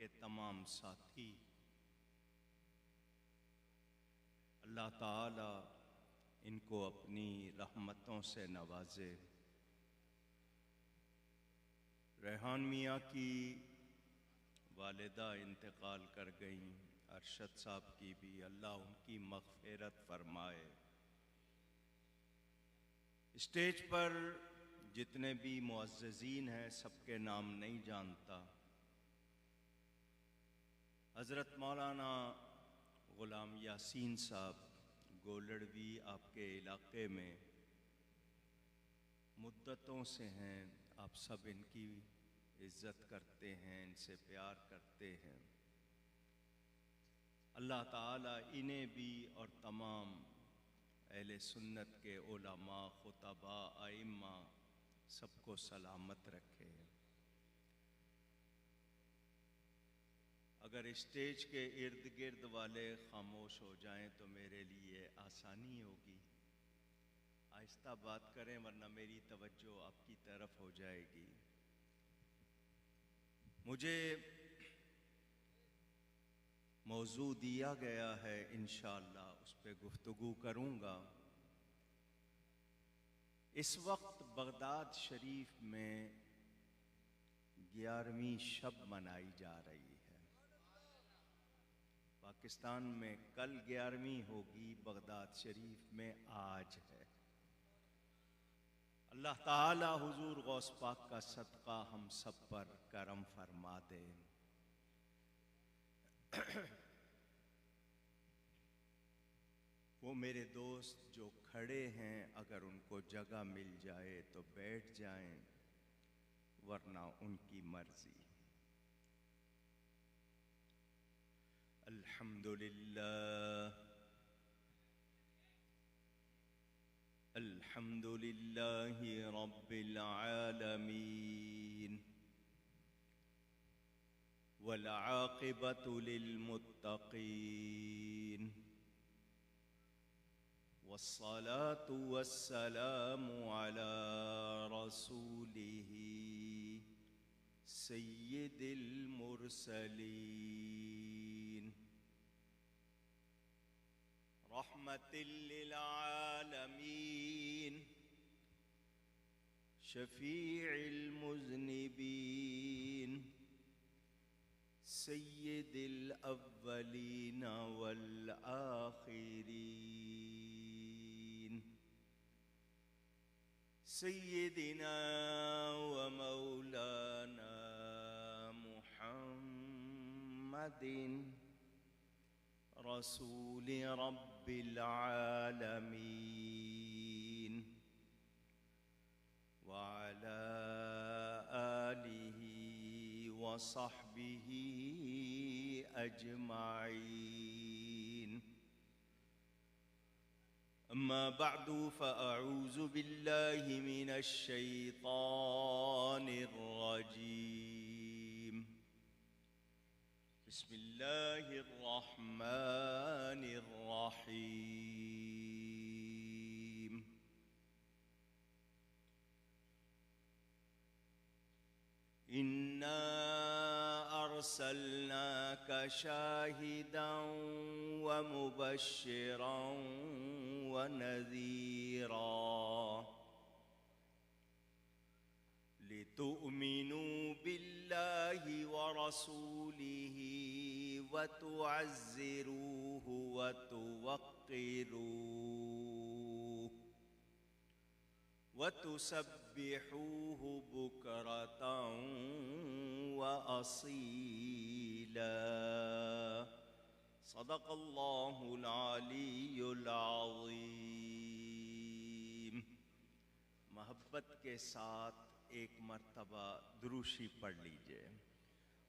کے تمام ساتھی، اللہ تعالی ان کو اپنی رحمتوں سے نوازے۔ ریحان میاں کی والدہ انتقال کر گئیں، ارشد صاحب کی بھی، اللہ ان کی مغفرت فرمائے۔ اسٹیج پر جتنے بھی معززین ہیں سب کے نام نہیں جانتا۔ حضرت مولانا غلام یاسین صاحب گولڑوی آپ کے علاقے میں مدتوں سے ہیں، آپ سب ان کی عزت کرتے ہیں، ان سے پیار کرتے ہیں۔ اللہ تعالیٰ انہیں بھی اور تمام اہل سنت کے علماء، خطباء، ائمہ سب کو سلامت رکھے۔ اگر اسٹیج کے ارد گرد والے خاموش ہو جائیں تو میرے لیے آسانی ہوگی۔ آہستہ بات کریں ورنہ میری توجہ آپ کی طرف ہو جائے گی۔ مجھے موضوع دیا گیا ہے، انشاءاللہ اس پہ گفتگو کروں گا۔ اس وقت بغداد شریف میں 11ویں شب منائی جا رہی ہے۔ پاکستان میں کل 11ویں ہوگی، بغداد شریف میں آج ہے۔ اللہ تعالی حضور غوث پاک کا صدقہ ہم سب پر کرم فرما دے۔ وہ میرے دوست جو کھڑے ہیں اگر ان کو جگہ مل جائے تو بیٹھ جائیں ورنہ ان کی مرضی۔ الحمد للہ رب العالمین والعاقبۃ للمتقین والصلاة والسلام على رسوله سید المرسلین رحمت للعالمین شفیع المذنبین سید الاولین والآخرین سیدنا و مولانا محمد رسول رب العالمین وعلى آلہ وصحبہ اجمعین۔ اما بعد فاعوذ باللہ من الشیطان الرجیم۔ بسم اللہ الرحمن الرحیم۔ انا ارسلناک شاہدا ومبشرا ونذیرا لتؤمنوا باللہ ورسولہ وتعزروہ وتوقروہ وتسبحوہ بکرۃ وأصیلا۔ صدق اللہ العلی العظیم۔ محبت کے ساتھ ایک مرتبہ دروشی پڑھ لیجئے۔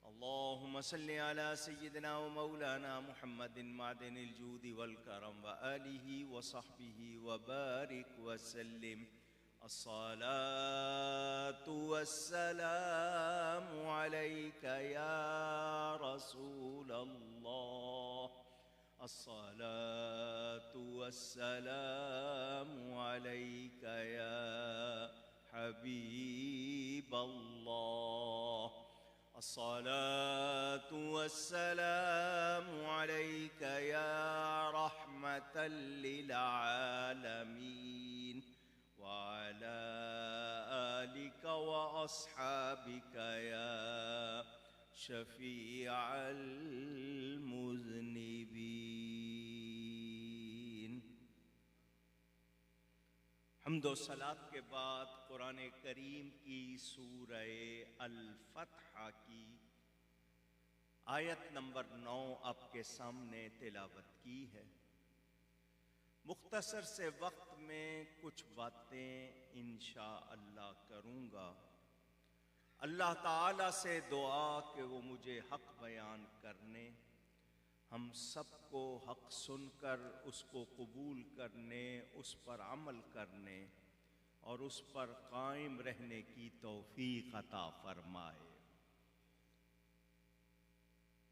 اللہم صلی علی سیدنا و مولانا محمد معدن الجود والکرم وآلہ وصحبہ وبارک وسلم۔ الصلاة والسلام علیک یا رسول اللہ، الصلاة والسلام علیک یا حبیب اللہ، الصلاة والسلام عليك يا رحمة للعالمين وعلى آلك وأصحابك يا شفيع المذنبين۔ حمد و صلاۃ کے بعد قرآن کریم کی سورہ الفتح کی آیت نمبر 9 آپ کے سامنے تلاوت کی ہے۔ مختصر سے وقت میں کچھ باتیں انشاءاللہ کروں گا۔ اللہ تعالیٰ سے دعا کہ وہ مجھے حق بیان کرنے، ہم سب کو حق سن کر اس کو قبول کرنے، اس پر عمل کرنے اور اس پر قائم رہنے کی توفیق عطا فرمائے۔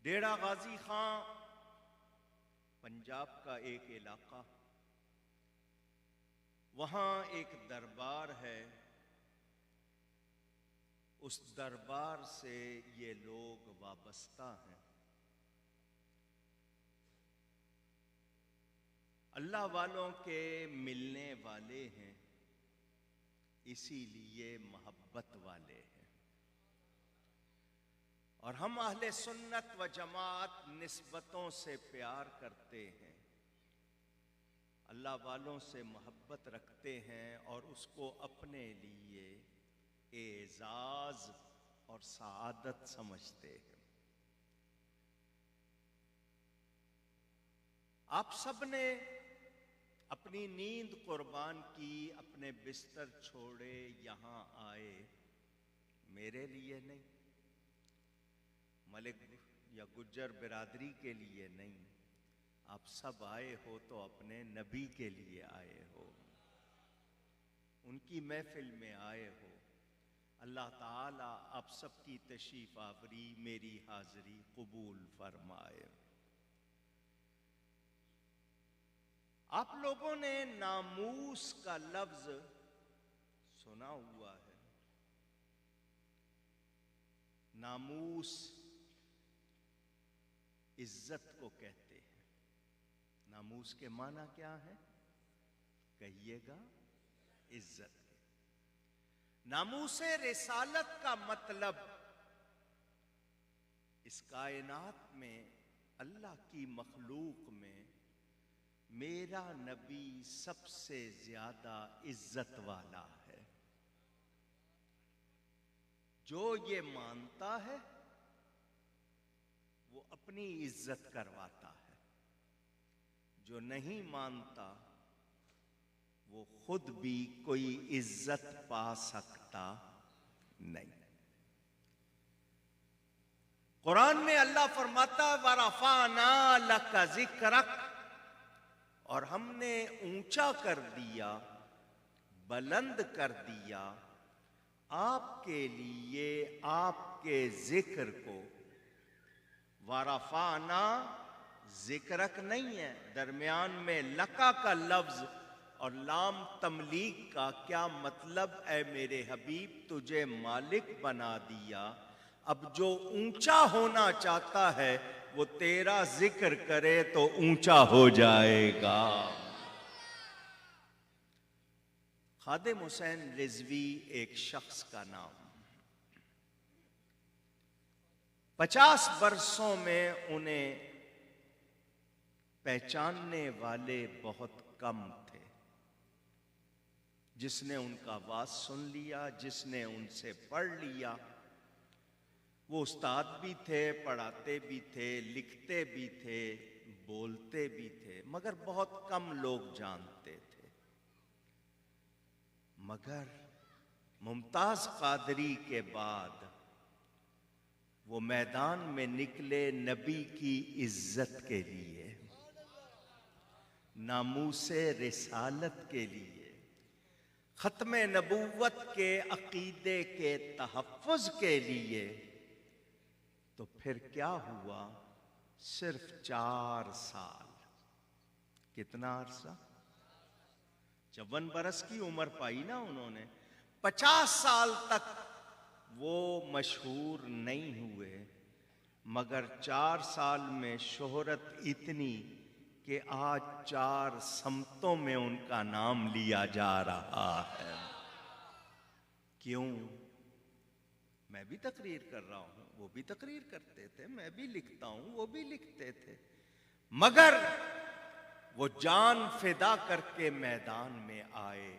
ڈیرہ غازی خان پنجاب کا ایک علاقہ، وہاں ایک دربار ہے، اس دربار سے یہ لوگ وابستہ ہیں۔ اللہ والوں کے ملنے والے ہیں، اسی لیے محبت والے ہیں، اور ہم اہل سنت و جماعت نسبتوں سے پیار کرتے ہیں، اللہ والوں سے محبت رکھتے ہیں اور اس کو اپنے لیے اعزاز اور سعادت سمجھتے ہیں۔ آپ سب نے اپنی نیند قربان کی، اپنے بستر چھوڑے یہاں آئے، میرے لیے نہیں، ملک یا گجر برادری کے لیے نہیں، آپ سب آئے ہو تو اپنے نبی کے لیے آئے ہو، ان کی محفل میں آئے ہو۔ اللہ تعالیٰ آپ سب کی تشریف آوری، میری حاضری قبول فرمائے۔ آپ لوگوں نے ناموس کا لفظ سنا ہوا ہے۔ ناموس عزت کو کہتے ہیں۔ ناموس کے معنی کیا ہے؟ کہیے گا، عزت کے۔ ناموس رسالت کا مطلب اس کائنات میں، اللہ کی مخلوق میں میرا نبی سب سے زیادہ عزت والا ہے۔ جو یہ مانتا ہے وہ اپنی عزت کرواتا ہے، جو نہیں مانتا وہ خود بھی کوئی عزت پا سکتا نہیں۔ قرآن میں اللہ فرماتا وَرَفَعْنَا لَكَ ذِكْرَكَ، اور ہم نے اونچا کر دیا، بلند کر دیا آپ کے لیے آپ کے ذکر کو۔ وَرَفَعْنَا ذِكْرَكَ نہیں ہے، درمیان میں لکا کا لفظ اور لام تملیک کا، کیا مطلب؟ اے میرے حبیب تجھے مالک بنا دیا، اب جو اونچا ہونا چاہتا ہے وہ تیرا ذکر کرے تو اونچا ہو جائے گا۔ خادم حسین رضوی ایک شخص کا نام، 50 برسوں میں انہیں پہچاننے والے بہت کم تھے۔ جس نے ان کا واز سن لیا، جس نے ان سے پڑھ لیا، وہ استاد بھی تھے، پڑھاتے بھی تھے، لکھتے بھی تھے، بولتے بھی تھے، مگر بہت کم لوگ جانتے تھے۔ مگر ممتاز قادری کے بعد وہ میدان میں نکلے نبی کی عزت کے لیے، ناموس رسالت کے لیے، ختم نبوت کے عقیدے کے تحفظ کے لیے۔ تو پھر کیا ہوا؟ صرف 4 سال۔ کتنا عرصہ؟ 54 برس کی عمر پائی نا انہوں نے۔ 50 سال تک وہ مشہور نہیں ہوئے، مگر 4 سال میں شہرت اتنی کہ آج 4 سمتوں میں ان کا نام لیا جا رہا ہے۔ کیوں؟ میں بھی تقریر کر رہا ہوں، وہ بھی تقریر کرتے تھے، میں بھی لکھتا ہوں، وہ بھی لکھتے تھے، مگر وہ جان فدا کر کے میدان میں آئے،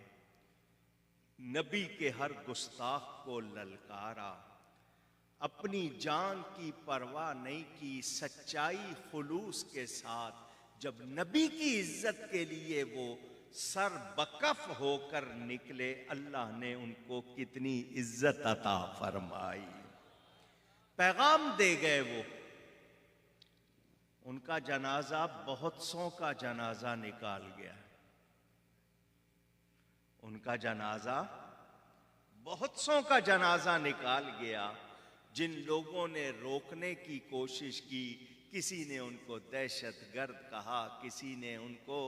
نبی کے ہر گستاخ کو للکارا، اپنی جان کی پرواہ نہیں کی، سچائی خلوص کے ساتھ جب نبی کی عزت کے لیے وہ سر بکف ہو کر نکلے، اللہ نے ان کو کتنی عزت عطا فرمائی۔ پیغام دے گئے وہ، ان کا جنازہ بہت سو کا جنازہ نکال گیا، ان کا جنازہ بہت سو کا جنازہ نکال گیا۔ جن لوگوں نے روکنے کی کوشش کی، کسی نے ان کو دہشت گرد کہا، کسی نے ان کو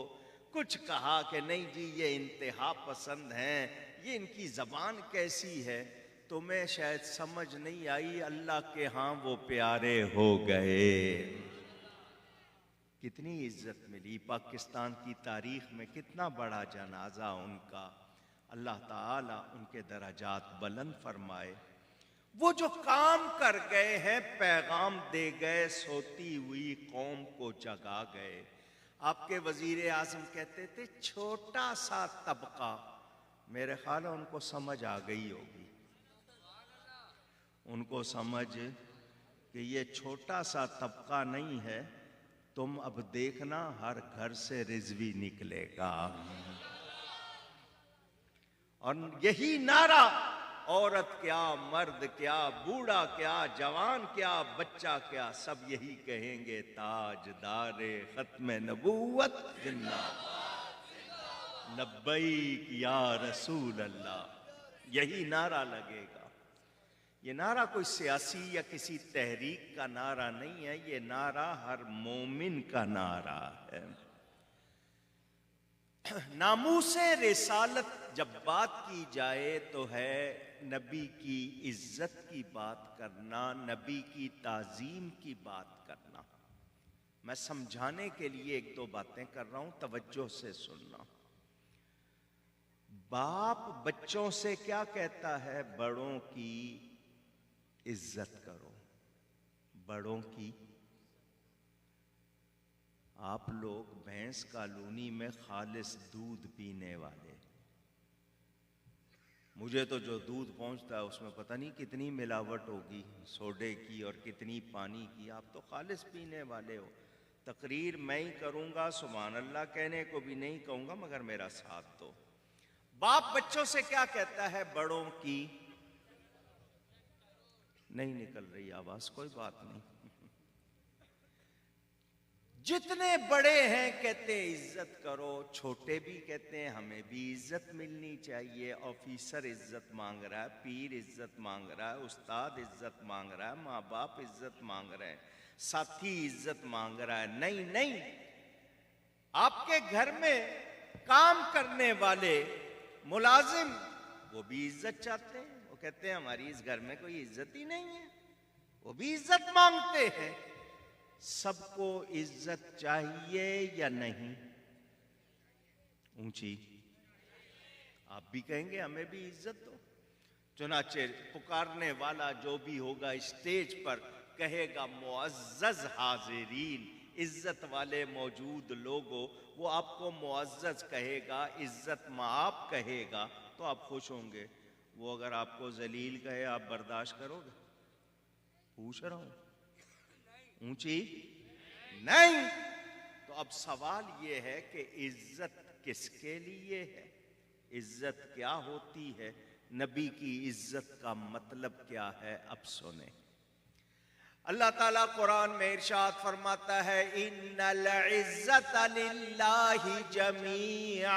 کچھ کہا کہ نہیں جی یہ انتہا پسند ہیں، یہ ان کی زبان کیسی ہے، تمہیں شاید سمجھ نہیں آئی، اللہ کے ہاں وہ پیارے ہو گئے۔ کتنی عزت ملی، پاکستان کی تاریخ میں کتنا بڑا جنازہ ان کا، اللہ تعالیٰ ان کے درجات بلند فرمائے۔ وہ جو کام کر گئے ہیں، پیغام دے گئے، سوتی ہوئی قوم کو جگا گئے۔ آپ کے وزیر اعظم کہتے تھے چھوٹا سا طبقہ، میرے خیال ہے ان کو سمجھ آ گئی ہوگی، ان کو سمجھ کہ یہ چھوٹا سا طبقہ نہیں ہے، تم اب دیکھنا ہر گھر سے رضوی نکلے گا۔ اور یہی نعرہ عورت کیا، مرد کیا، بوڑھا کیا، جوان کیا، بچہ کیا، سب یہی کہیں گے، تاجدار ختم نبوت زندہ باد، لبیک یا رسول اللہ، یہی نعرہ لگے گا۔ یہ نعرہ کوئی سیاسی یا کسی تحریک کا نعرہ نہیں ہے، یہ نعرہ ہر مومن کا نعرہ ہے۔ ناموس رسالت جب بات کی جائے تو ہے نبی کی عزت کی بات کرنا، نبی کی تعظیم کی بات کرنا۔ میں سمجھانے کے لیے 1-2 باتیں کر رہا ہوں، توجہ سے سننا۔ باپ بچوں سے کیا کہتا ہے؟ بڑوں کی عزت کرو، بڑوں کی۔ آپ لوگ بھینس کالونی میں خالص دودھ پینے والے، مجھے تو جو دودھ پہنچتا ہے اس میں پتہ نہیں کتنی ملاوٹ ہوگی سوڈے کی اور کتنی پانی کی، آپ تو خالص پینے والے ہو۔ تقریر میں ہی کروں گا، سبحان اللہ کہنے کو بھی نہیں کہوں گا، مگر میرا ساتھ دو۔ باپ بچوں سے کیا کہتا ہے؟ بڑوں کی، نہیں نکل رہی آواز، کوئی بات نہیں، جتنے بڑے ہیں کہتے ہیں عزت کرو، چھوٹے بھی کہتے ہیں ہمیں بھی عزت ملنی چاہیے۔ آفیسر عزت مانگ رہا ہے، پیر عزت مانگ رہا ہے، استاد عزت مانگ رہا ہے، ماں باپ عزت مانگ رہے ہیں، ساتھی عزت مانگ رہا ہے۔ نہیں نہیں، آپ کے گھر میں کام کرنے والے ملازم وہ بھی عزت چاہتے ہیں، وہ کہتے ہیں ہماری اس گھر میں کوئی عزت ہی نہیں ہے، وہ بھی عزت مانگتے ہیں۔ سب کو عزت چاہیے یا نہیں؟ اونچی، آپ بھی کہیں گے ہمیں بھی عزت دو۔ چنانچہ پکارنے والا جو بھی ہوگا اسٹیج پر کہے گا معزز حاضرین، عزت والے موجود لوگوں، وہ آپ کو معزز کہے گا، عزت مآب کہے گا تو آپ خوش ہوں گے۔ وہ اگر آپ کو ذلیل کہے آپ برداشت کرو گے؟ پوچھ رہا ہوں، اونچی نہیں۔ تو اب سوال یہ ہے کہ عزت کس کے لیے ہے؟ عزت کیا ہوتی ہے؟ نبی کی عزت کا مطلب کیا ہے؟ اب سنیں، اللہ تعالیٰ قرآن میں ارشاد فرماتا ہے ان العزت للہ جمیعا،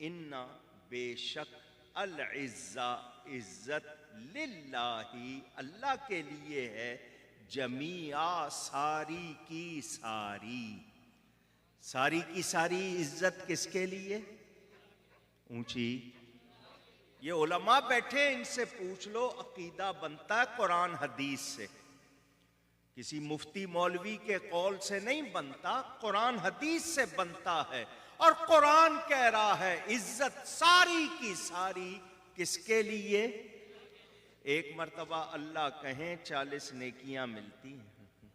ان بے شک العزہ عزت للہ اللہ کے لیے ہے، جمیعا ساری کی ساری، ساری کی ساری عزت کس کے لیے؟ اونچی، یہ علماء بیٹھے، ان سے پوچھ لو، عقیدہ بنتا ہے قرآن حدیث سے، کسی مفتی مولوی کے قول سے نہیں بنتا، قرآن حدیث سے بنتا ہے۔ اور قرآن کہہ رہا ہے عزت ساری کی ساری کس کے لیے؟ ایک مرتبہ اللہ کہیں 40 نیکیاں ملتی ہیں،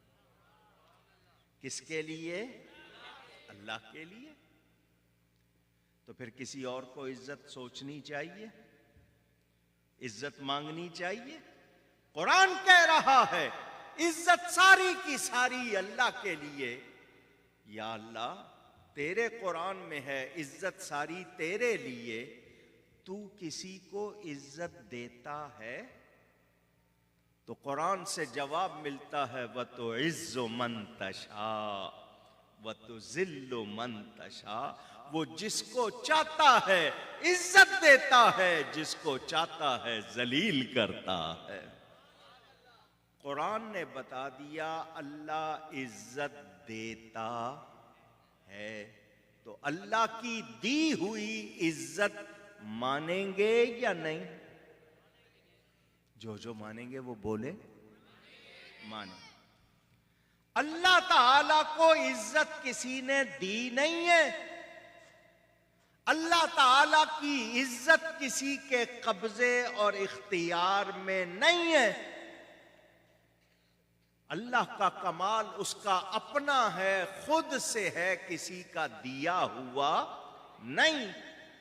کس کے لیے؟ اللہ کے لیے۔ تو پھر کسی اور کو عزت سوچنی چاہیے، عزت مانگنی چاہیے؟ قرآن کہہ رہا ہے عزت ساری کی ساری اللہ کے لیے۔ یا اللہ تیرے قرآن میں ہے عزت ساری تیرے لیے، تو کسی کو عزت دیتا ہے؟ تو قرآن سے جواب ملتا ہے وَتُعِزُّ مَن تَشَاءُ وَتُذِلُّ مَن تَشَاءُ، وہ جس کو چاہتا ہے عزت دیتا ہے، جس کو چاہتا ہے ذلیل کرتا ہے۔ قرآن نے بتا دیا اللہ عزت دیتا ہے، تو اللہ کی دی ہوئی عزت مانیں گے یا نہیں؟ جو مانیں گے وہ بولے مانیں۔ اللہ تعالی کو عزت کسی نے دی نہیں ہے، اللہ تعالی کی عزت کسی کے قبضے اور اختیار میں نہیں ہے۔ اللہ کا کمال اس کا اپنا ہے، خود سے ہے، کسی کا دیا ہوا نہیں۔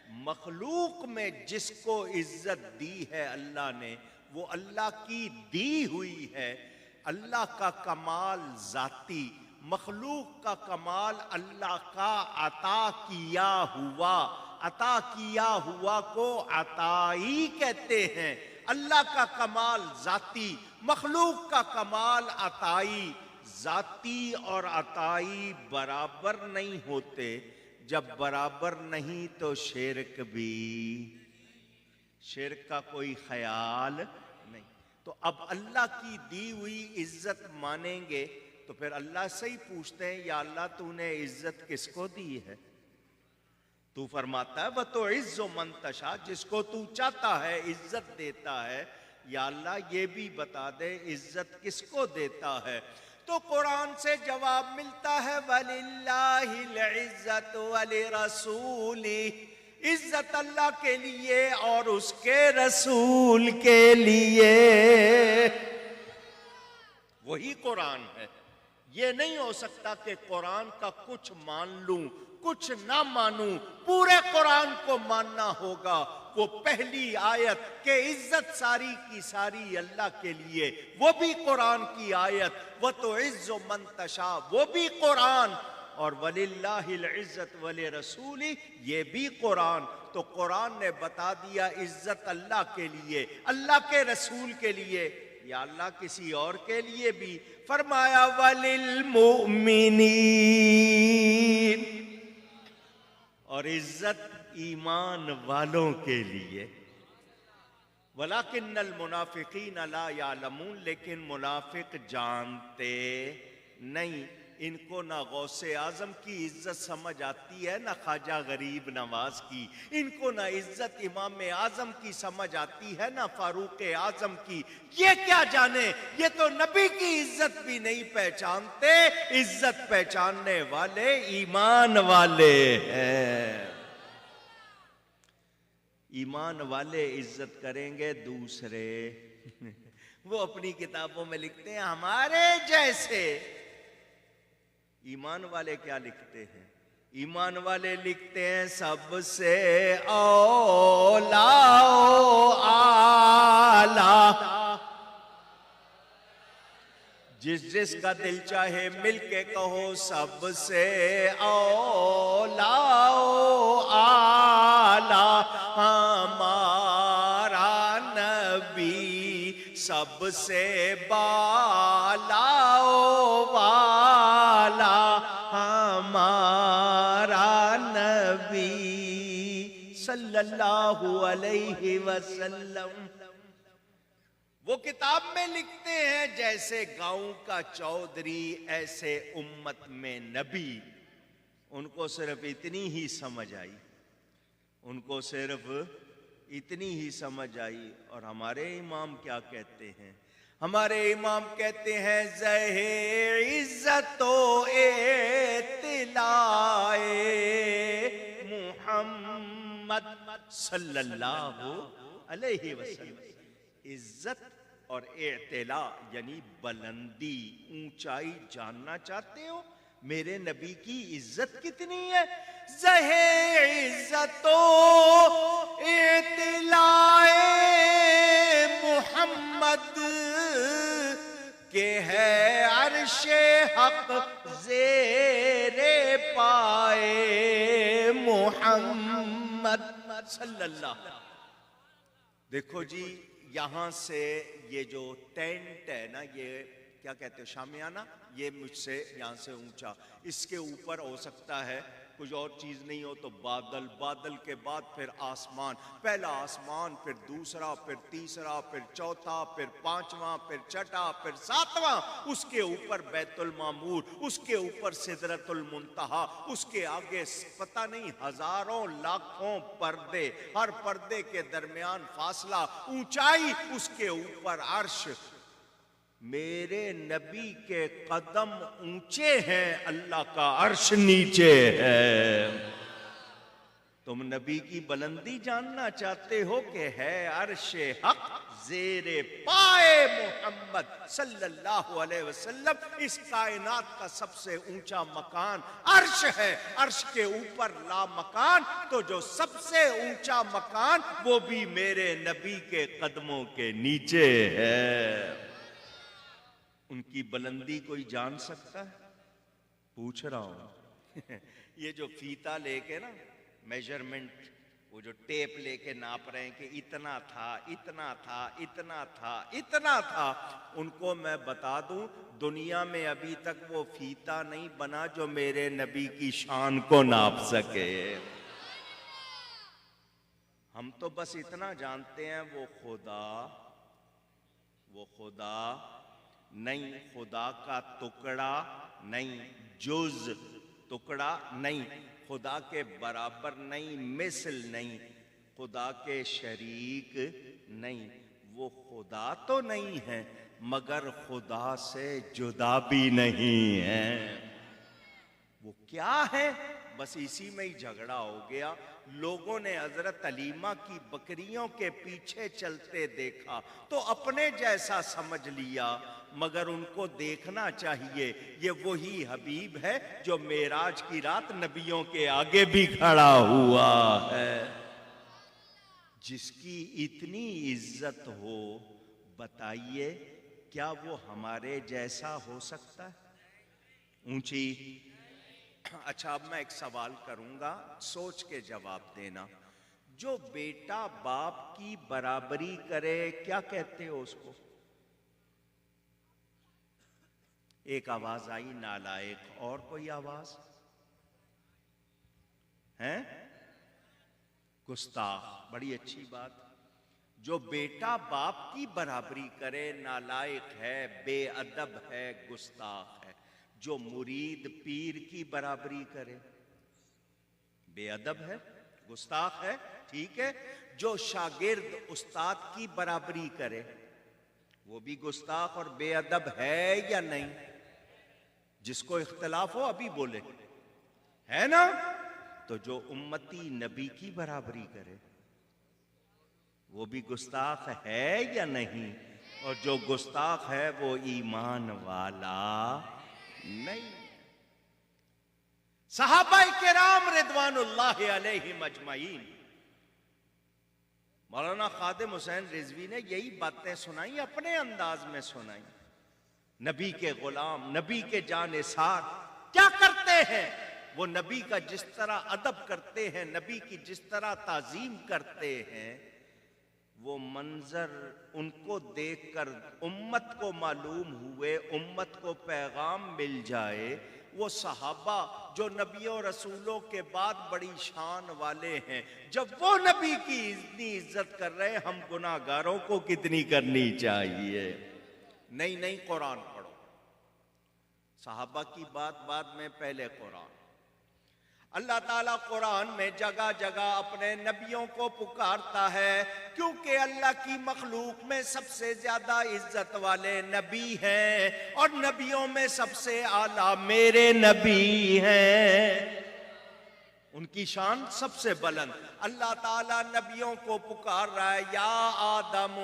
مخلوق میں جس کو عزت دی ہے اللہ نے، وہ اللہ کی دی ہوئی ہے۔ اللہ کا کمال ذاتی، مخلوق کا کمال اللہ کا عطا کیا ہوا۔ عطا کیا ہوا کو عطائی کہتے ہیں۔ اللہ کا کمال ذاتی، مخلوق کا کمال عطائی۔ ذاتی اور عطائی برابر نہیں ہوتے، جب برابر نہیں تو شرک بھی، شرک کا کوئی خیال نہیں۔ تو اب اللہ کی دی ہوئی عزت مانیں گے تو پھر اللہ سے ہی پوچھتے ہیں یا اللہ تو نے عزت کس کو دی ہے؟ تو فرماتا ہے وَتُعِزُّ مَن تَشَاءُ، جس کو تو چاہتا ہے عزت دیتا ہے۔ یا اللہ یہ بھی بتا دے عزت کس کو دیتا ہے؟ تو قرآن سے جواب ملتا ہے وَلِلَّهِ الْعِزَّةُ وَلِرَسُولِهِ، عزت اللہ کے لیے اور اس کے رسول کے لیے۔ وہی قرآن ہے۔ یہ نہیں ہو سکتا کہ قرآن کا کچھ مان لوں کچھ نہ مانوں، پورے قرآن کو ماننا ہوگا۔ وہ پہلی آیت کہ عزت ساری کی ساری اللہ کے لیے، وہ بھی قرآن کی آیت، وَتُعِزُّ مَن تَشَاءُ، وہ بھی قرآن، اور وَلِلَّهِ الْعِزَّةُ وَلِرَسُولِهِ، یہ بھی قرآن۔ تو قرآن نے بتا دیا عزت اللہ کے لیے، اللہ کے رسول کے لیے۔ یا اللہ کسی اور کے لیے بھی فرمایا وَلِلْمُؤْمِنِينَ، اور عزت ایمان والوں کے لیے۔ وَلَكِنَّ الْمُنَافِقِينَ لَا يَعْلَمُونَ، لیکن منافق جانتے نہیں۔ ان کو نہ غوث اعظم کی عزت سمجھ آتی ہے، نہ خواجہ غریب نواز کی۔ ان کو نہ عزت امام اعظم کی سمجھ آتی ہے، نہ فاروق اعظم کی۔ یہ کیا جانے، یہ تو نبی کی عزت بھی نہیں پہچانتے۔ عزت پہچاننے والے ایمان والے ہیں۔ ایمان والے عزت کریں گے دوسرے۔ وہ اپنی کتابوں میں لکھتے ہیں ہمارے جیسے۔ ایمان والے کیا لکھتے ہیں؟ ایمان والے لکھتے ہیں سب سے اولا اعلیٰ، جس کا دل چاہے مل کے کہو سب سے اولا اعلیٰ، ہمارا نبی سب سے بالا والا، ہمارا نبی صلی اللہ علیہ وسلم۔ وہ کتاب میں لکھتے ہیں جیسے گاؤں کا چودھری ایسے امت میں نبی۔ ان کو صرف اتنی ہی سمجھ آئی، ان کو صرف اتنی ہی سمجھ آئی. اور ہمارے امام کیا کہتے ہیں؟ ہمارے امام کہتے ہیں زہ عزت و اطلاع محمد صلی اللہ علیہ وسلم. عزت اور اعتلاء یعنی بلندی، اونچائی جاننا چاہتے ہو؟ میرے نبی کی عزت کتنی ہے؟ زہ عزت و اطلاع محمد کہ ہے عرش حق زیر پائے محمد صلی اللہ. دیکھو جی، یہاں سے یہ جو ٹینٹ ہے نا، یہ کیا کہتے ہیں، شامیانہ، یہ مجھ سے یہاں سے اونچا، اس کے اوپر ہو سکتا ہے کچھ اور چیز نہیں ہو تو بادل، بادل کے بعد پھر آسمان، پہلا آسمان، پھر دوسرا، پھر تیسرا، پھر چوتھا، پھر پانچواں، پھر چھٹا، پھر ساتواں، اس کے اوپر بیت المعمور، اس کے اوپر سدرۃ المنتہا، اس کے آگے پتہ نہیں ہزاروں لاکھوں پردے، ہر پردے کے درمیان فاصلہ، اونچائی، اس کے اوپر عرش. میرے نبی کے قدم اونچے ہیں، اللہ کا عرش نیچے ہے. تم نبی کی بلندی جاننا چاہتے ہو کہ ہے عرش حق زیر پائے محمد صلی اللہ علیہ وسلم. اس کائنات کا سب سے اونچا مکان عرش ہے، عرش کے اوپر لا مکان، تو جو سب سے اونچا مکان وہ بھی میرے نبی کے قدموں کے نیچے ہے. ان کی بلندی کوئی جان سکتا ہے؟ پوچھ رہا ہوں. یہ جو فیتا لے کے نا میجرمنٹ، وہ جو ٹیپ لے کے ناپ رہے ہیں کہ اتنا تھا، اتنا تھا، اتنا تھا، اتنا تھا، ان کو میں بتا دوں دنیا میں ابھی تک وہ فیتا نہیں بنا جو میرے نبی کی شان کو ناپ سکے. ہم تو بس اتنا جانتے ہیں وہ خدا نہیں، خدا کا ٹکڑا نہیں، جز ٹکڑا نہیں، خدا کے برابر نہیں، مثل نہیں، خدا کے شریک نہیں. وہ خدا تو نہیں ہے مگر خدا سے جدا بھی نہیں ہے. وہ کیا ہے؟ بس اسی میں ہی جھگڑا ہو گیا. لوگوں نے حضرت حلیمہ کی بکریوں کے پیچھے چلتے دیکھا تو اپنے جیسا سمجھ لیا، مگر ان کو دیکھنا چاہیے یہ وہی حبیب ہے جو معراج کی رات نبیوں کے آگے بھی کھڑا ہوا ہے. جس کی اتنی عزت ہو، بتائیے کیا وہ ہمارے جیسا ہو سکتا ہے؟ اونچی. اچھا، اب میں ایک سوال کروں گا، سوچ کے جواب دینا. جو بیٹا باپ کی برابری کرے کیا کہتے ہو اس کو؟ ایک آواز آئی نالائق. اور کوئی آواز ہے؟ گستاخ. بڑی اچھی بات. جو بیٹا باپ کی برابری کرے نالائق ہے، بے ادب ہے، گستاخ ہے. جو مرید پیر کی برابری کرے بے ادب ہے، گستاخ ہے. ٹھیک ہے. جو شاگرد استاد کی برابری کرے وہ بھی گستاخ اور بے ادب ہے یا نہیں؟ جس کو اختلاف ہو ابھی بولے، ہے نا؟ تو جو امتی نبی کی برابری کرے وہ بھی گستاخ ہے یا نہیں؟ اور جو گستاخ ہے وہ ایمان والا نہیں. صحابہ کرام رضوان اللہ علیہم اجمعین، مولانا خادم حسین رضوی نے یہی باتیں سنائی، اپنے انداز میں سنائی. نبی کے غلام، نبی کے جانثار کیا کرتے ہیں؟ وہ نبی کا جس طرح ادب کرتے ہیں، نبی کی جس طرح تعظیم کرتے ہیں، وہ منظر ان کو دیکھ کر امت کو معلوم ہوئے، امت کو پیغام مل جائے. وہ صحابہ جو نبیوں رسولوں کے بعد بڑی شان والے ہیں، جب وہ نبی کی اتنی عزت کر رہے، ہم گناہگاروں کو کتنی کرنی چاہیے؟ نہیں، قرآن پڑھو. صحابہ کی بات بعد میں، پہلے قرآن. اللہ تعالیٰ قرآن میں جگہ جگہ اپنے نبیوں کو پکارتا ہے، کیونکہ اللہ کی مخلوق میں سب سے زیادہ عزت والے نبی ہیں، اور نبیوں میں سب سے اعلیٰ میرے نبی ہیں، ان کی شان سب سے بلند۔ اللہ تعالیٰ نبیوں کو پکار رہا ہے، یا آدم،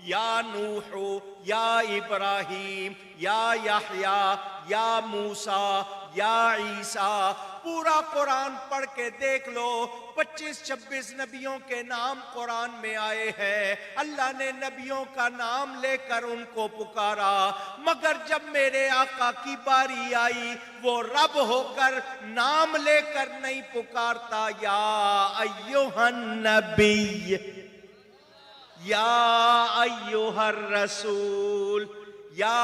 یا نوح، یا ابراہیم، یا یحییٰ، یا موسیٰ، یا عیسیٰ۔ پورا قرآن پڑھ کے دیکھ لو، 25-26 نبیوں کے نام قرآن میں آئے ہیں۔ اللہ نے نبیوں کا نام لے کر ان کو پکارا، مگر جب میرے آقا کی باری آئی، وہ رب ہو کر نام لے کر نہیں پکارتا، یا ایھا النبی، یا ایھا الرسول، یا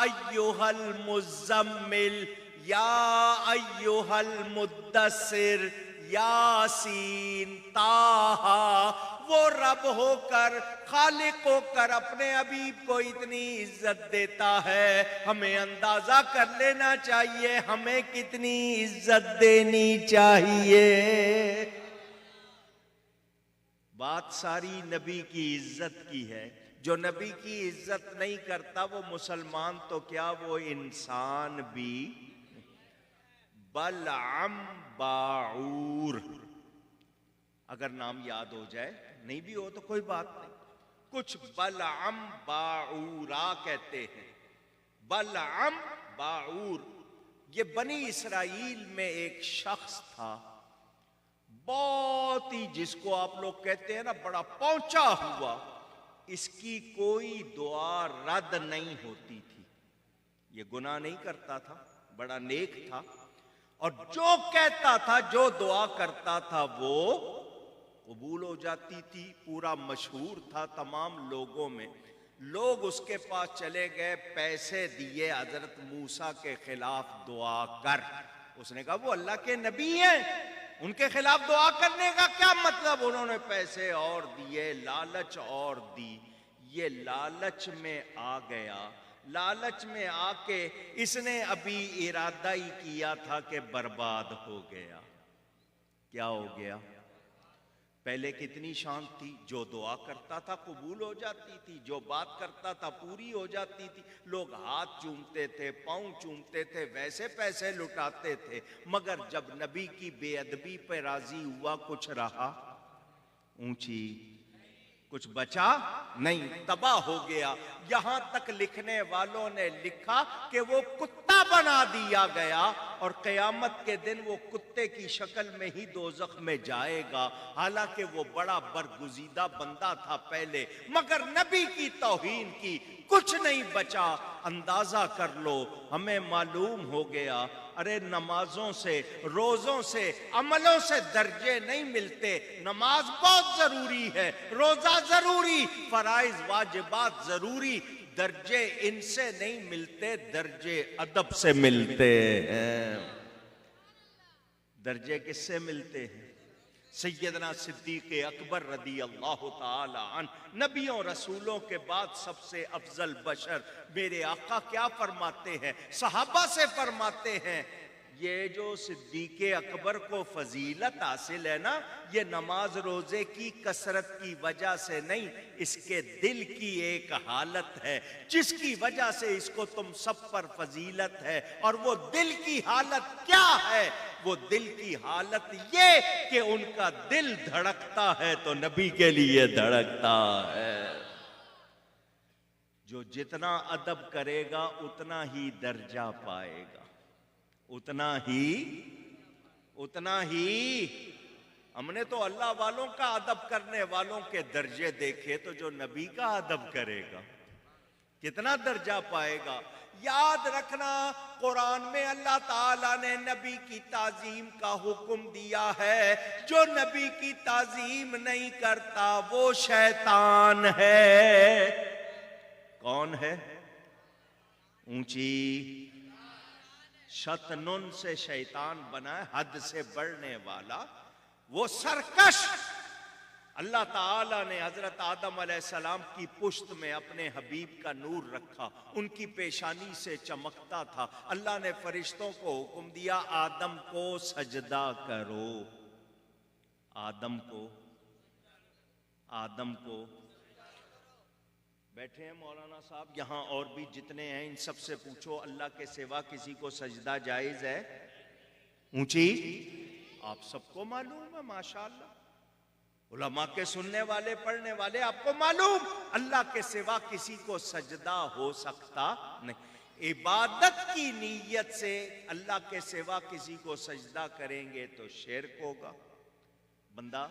ایھا المزمل، یا ایھا المدثر، یاسین، طٰہٰ۔ وہ رب ہو کر، خالق ہو کر اپنے حبیب کو اتنی عزت دیتا ہے، ہمیں اندازہ کر لینا چاہیے ہمیں کتنی عزت دینی چاہیے۔ بات ساری نبی کی عزت کی ہے، جو نبی کی عزت نہیں کرتا وہ مسلمان تو کیا، وہ انسان بھی۔ بلعم باعور، اگر نام یاد ہو جائے، نہیں بھی ہو تو کوئی بات نہیں، کچھ بلعم باعورا کہتے ہیں۔ بلعم باعور، یہ بنی اسرائیل میں ایک شخص تھا، بہت ہی، جس کو آپ لوگ کہتے ہیں نا بڑا پہنچا ہوا، اس کی کوئی دعا رد نہیں ہوتی تھی، یہ گناہ نہیں کرتا تھا، بڑا نیک تھا، اور جو کہتا تھا، جو دعا کرتا تھا وہ قبول ہو جاتی تھی، پورا مشہور تھا تمام لوگوں میں۔ لوگ اس کے پاس چلے گئے، پیسے دیے، حضرت موسیٰ کے خلاف دعا کر۔ اس نے کہا وہ اللہ کے نبی ہیں، ان کے خلاف دعا کرنے کا کیا مطلب؟ انہوں نے پیسے اور دیے، لالچ اور دی، یہ لالچ میں آ گیا۔ لالچ میں آ کے اس نے ابھی ارادہ ہی کیا تھا کہ برباد ہو گیا۔ کیا ہو گیا؟ پہلے کتنی شان تھی، جو دعا کرتا تھا قبول ہو جاتی تھی، جو بات کرتا تھا پوری ہو جاتی تھی، لوگ ہاتھ چومتے تھے، پاؤں چومتے تھے، ویسے پیسے لٹاتے تھے، مگر جب نبی کی بے ادبی پہ راضی ہوا، کچھ رہا؟ اونچی کچھ بچا نہیں، تباہ ہو گیا۔ یہاں تک لکھنے والوں نے لکھا کہ وہ کتا بنا دیا گیا، اور قیامت کے دن وہ کتے کی شکل میں ہی دوزخ میں جائے گا، حالانکہ وہ بڑا برگزیدہ بندہ تھا پہلے، مگر نبی کی توہین کی، کچھ نہیں بچا۔ اندازہ کر لو، ہمیں معلوم ہو گیا، ارے نمازوں سے، روزوں سے، عملوں سے درجے نہیں ملتے۔ نماز بہت ضروری ہے، روزہ ضروری، فرائض واجبات ضروری، درجے ان سے نہیں ملتے، درجے ادب سے ملتے ہیں۔ درجے کس سے ملتے ہیں؟ سیدنا صدیق اکبر رضی اللہ تعالی عنہ، نبیوں رسولوں کے بعد سب سے افضل بشر، میرے آقا کیا فرماتے ہیں؟ صحابہ سے فرماتے ہیں، یہ جو صدیق اکبر کو فضیلت حاصل ہے نا، یہ نماز روزے کی کثرت کی وجہ سے نہیں، اس کے دل کی ایک حالت ہے جس کی وجہ سے اس کو تم سب پر فضیلت ہے۔ اور وہ دل کی حالت کیا ہے؟ وہ دل کی حالت یہ کہ ان کا دل دھڑکتا ہے تو نبی کے لیے دھڑکتا ہے۔ جو جتنا ادب کرے گا اتنا ہی درجہ پائے گا، اتنا ہی۔ ہم نے تو اللہ والوں کا ادب کرنے والوں کے درجے دیکھے، تو جو نبی کا ادب کرے گا کتنا درجہ پائے گا۔ یاد رکھنا، قرآن میں اللہ تعالیٰ نے نبی کی تعظیم کا حکم دیا ہے، جو نبی کی تعظیم نہیں کرتا وہ شیطان ہے۔ کون ہے؟ اونچی شطنن سے شیطان بنا ہے، حد سے بڑھنے والا، وہ سرکش۔ اللہ تعالیٰ نے حضرت آدم علیہ السلام کی پشت میں اپنے حبیب کا نور رکھا، ان کی پیشانی سے چمکتا تھا۔ اللہ نے فرشتوں کو حکم دیا آدم کو سجدہ کرو، آدم کو بیٹھے ہیں مولانا صاحب یہاں اور بھی جتنے ہیں ان سب سے پوچھو اللہ کے سوا کسی کو سجدہ جائز ہے؟ اونچی آپ سب کو معلوم ہے ماشاءاللہ، علماء کے سننے والے پڑھنے والے آپ کو معلوم اللہ کے سوا کسی کو سجدہ ہو سکتا نہیں۔ عبادت کی نیت سے اللہ کے سوا کسی کو سجدہ کریں گے تو شرک ہوگا، بندہ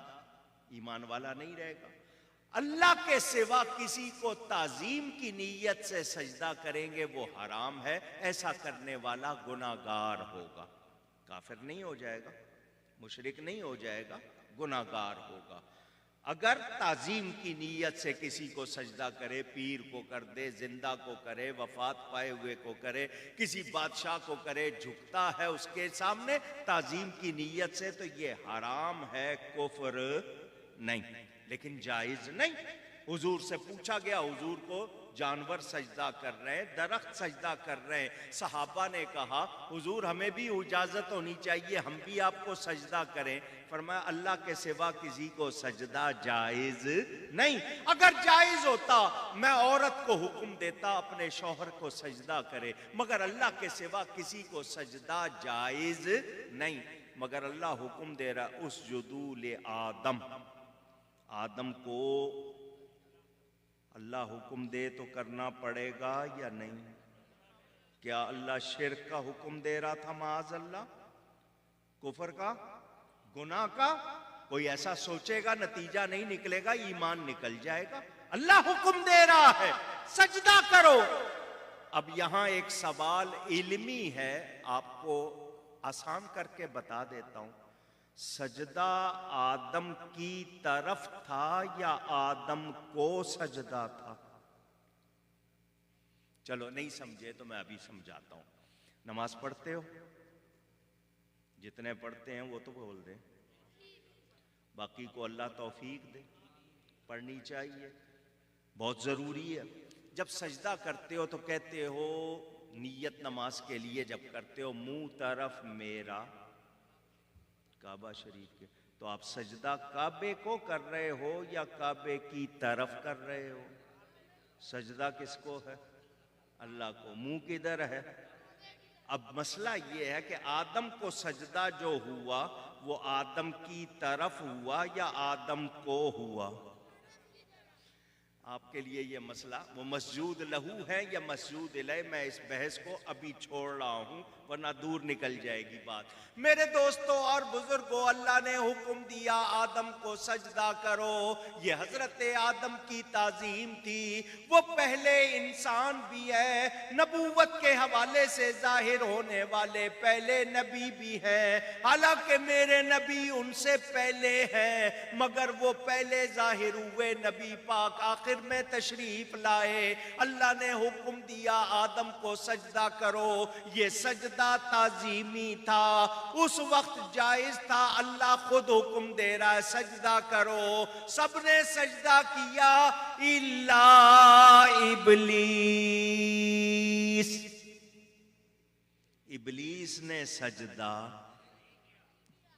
ایمان والا نہیں رہے گا۔ اللہ کے سوا کسی کو تعظیم کی نیت سے سجدہ کریں گے وہ حرام ہے، ایسا کرنے والا گناہگار ہوگا، کافر نہیں ہو جائے گا، مشرک نہیں ہو جائے گا، گناہگار ہوگا۔ اگر تعظیم کی نیت سے کسی کو سجدہ کرے، پیر کو کر دے، زندہ کو کرے، وفات پائے ہوئے کو کرے، کسی بادشاہ کو کرے، جھکتا ہے اس کے سامنے تعظیم کی نیت سے، تو یہ حرام ہے، کفر نہیں، لیکن جائز نہیں۔ حضور سے پوچھا گیا، حضور کو جانور سجدہ کر رہے ہیں، درخت سجدہ کر رہے ہیں، صحابہ نے کہا حضور ہمیں بھی اجازت ہونی چاہیے ہم بھی آپ کو سجدہ کریں، فرمایا اللہ کے سوا کسی کو سجدہ جائز نہیں۔ اگر جائز ہوتا میں عورت کو حکم دیتا اپنے شوہر کو سجدہ کرے، مگر اللہ کے سوا کسی کو سجدہ جائز نہیں، مگر اللہ حکم دے رہا اسجدوا لآدم، آدم کو اللہ حکم دے تو کرنا پڑے گا یا نہیں؟ کیا اللہ شرک کا حکم دے رہا تھا معاذ اللہ، کفر کا، گناہ کا؟ کوئی ایسا سوچے گا نتیجہ نہیں نکلے گا، ایمان نکل جائے گا۔ اللہ حکم دے رہا ہے سجدہ کرو۔ اب یہاں ایک سوال علمی ہے، آپ کو آسان کر کے بتا دیتا ہوں، سجدہ آدم کی طرف تھا یا آدم کو سجدہ تھا؟ چلو نہیں سمجھے تو میں ابھی سمجھاتا ہوں۔ نماز پڑھتے ہو؟ جتنے پڑھتے ہیں وہ تو بول دیں، باقی کو اللہ توفیق دے، پڑھنی چاہیے، بہت ضروری ہے۔ جب سجدہ کرتے ہو تو کہتے ہو نیت نماز کے لیے جب کرتے ہو منہ طرف میرا کعبہ شریف کے، تو آپ سجدہ کعبے کو کر رہے ہو یا کعبے کی طرف کر رہے ہو؟ سجدہ کس کو ہے؟ اللہ کو۔ منہ کدھر ہے؟ اب مسئلہ یہ ہے کہ آدم کو سجدہ جو ہوا وہ آدم کی طرف ہوا یا آدم کو ہوا؟ آپ کے لیے یہ مسئلہ وہ مسجود لہو ہے یا مسجود الیہ، میں اس بحث کو ابھی چھوڑ رہا ہوں ورنہ دور نکل جائے گی بات۔ میرے دوستوں اور بزرگوں، اللہ نے حکم دیا آدم کو سجدہ کرو، یہ حضرت آدم کی تعظیم تھی، وہ پہلے انسان بھی ہے، نبوت کے حوالے سے ظاہر ہونے والے پہلے نبی بھی ہیں، حالانکہ میرے نبی ان سے پہلے ہیں، مگر وہ پہلے ظاہر ہوئے نبی پاک آخر میں تشریف لائے۔ اللہ نے حکم دیا آدم کو سجدہ کرو، یہ سجدہ تعظیمی تھا، اس وقت جائز تھا، اللہ خود حکم دے رہا ہے سجدہ کرو۔ سب نے سجدہ کیا الا ابلیس، ابلیس نے سجدہ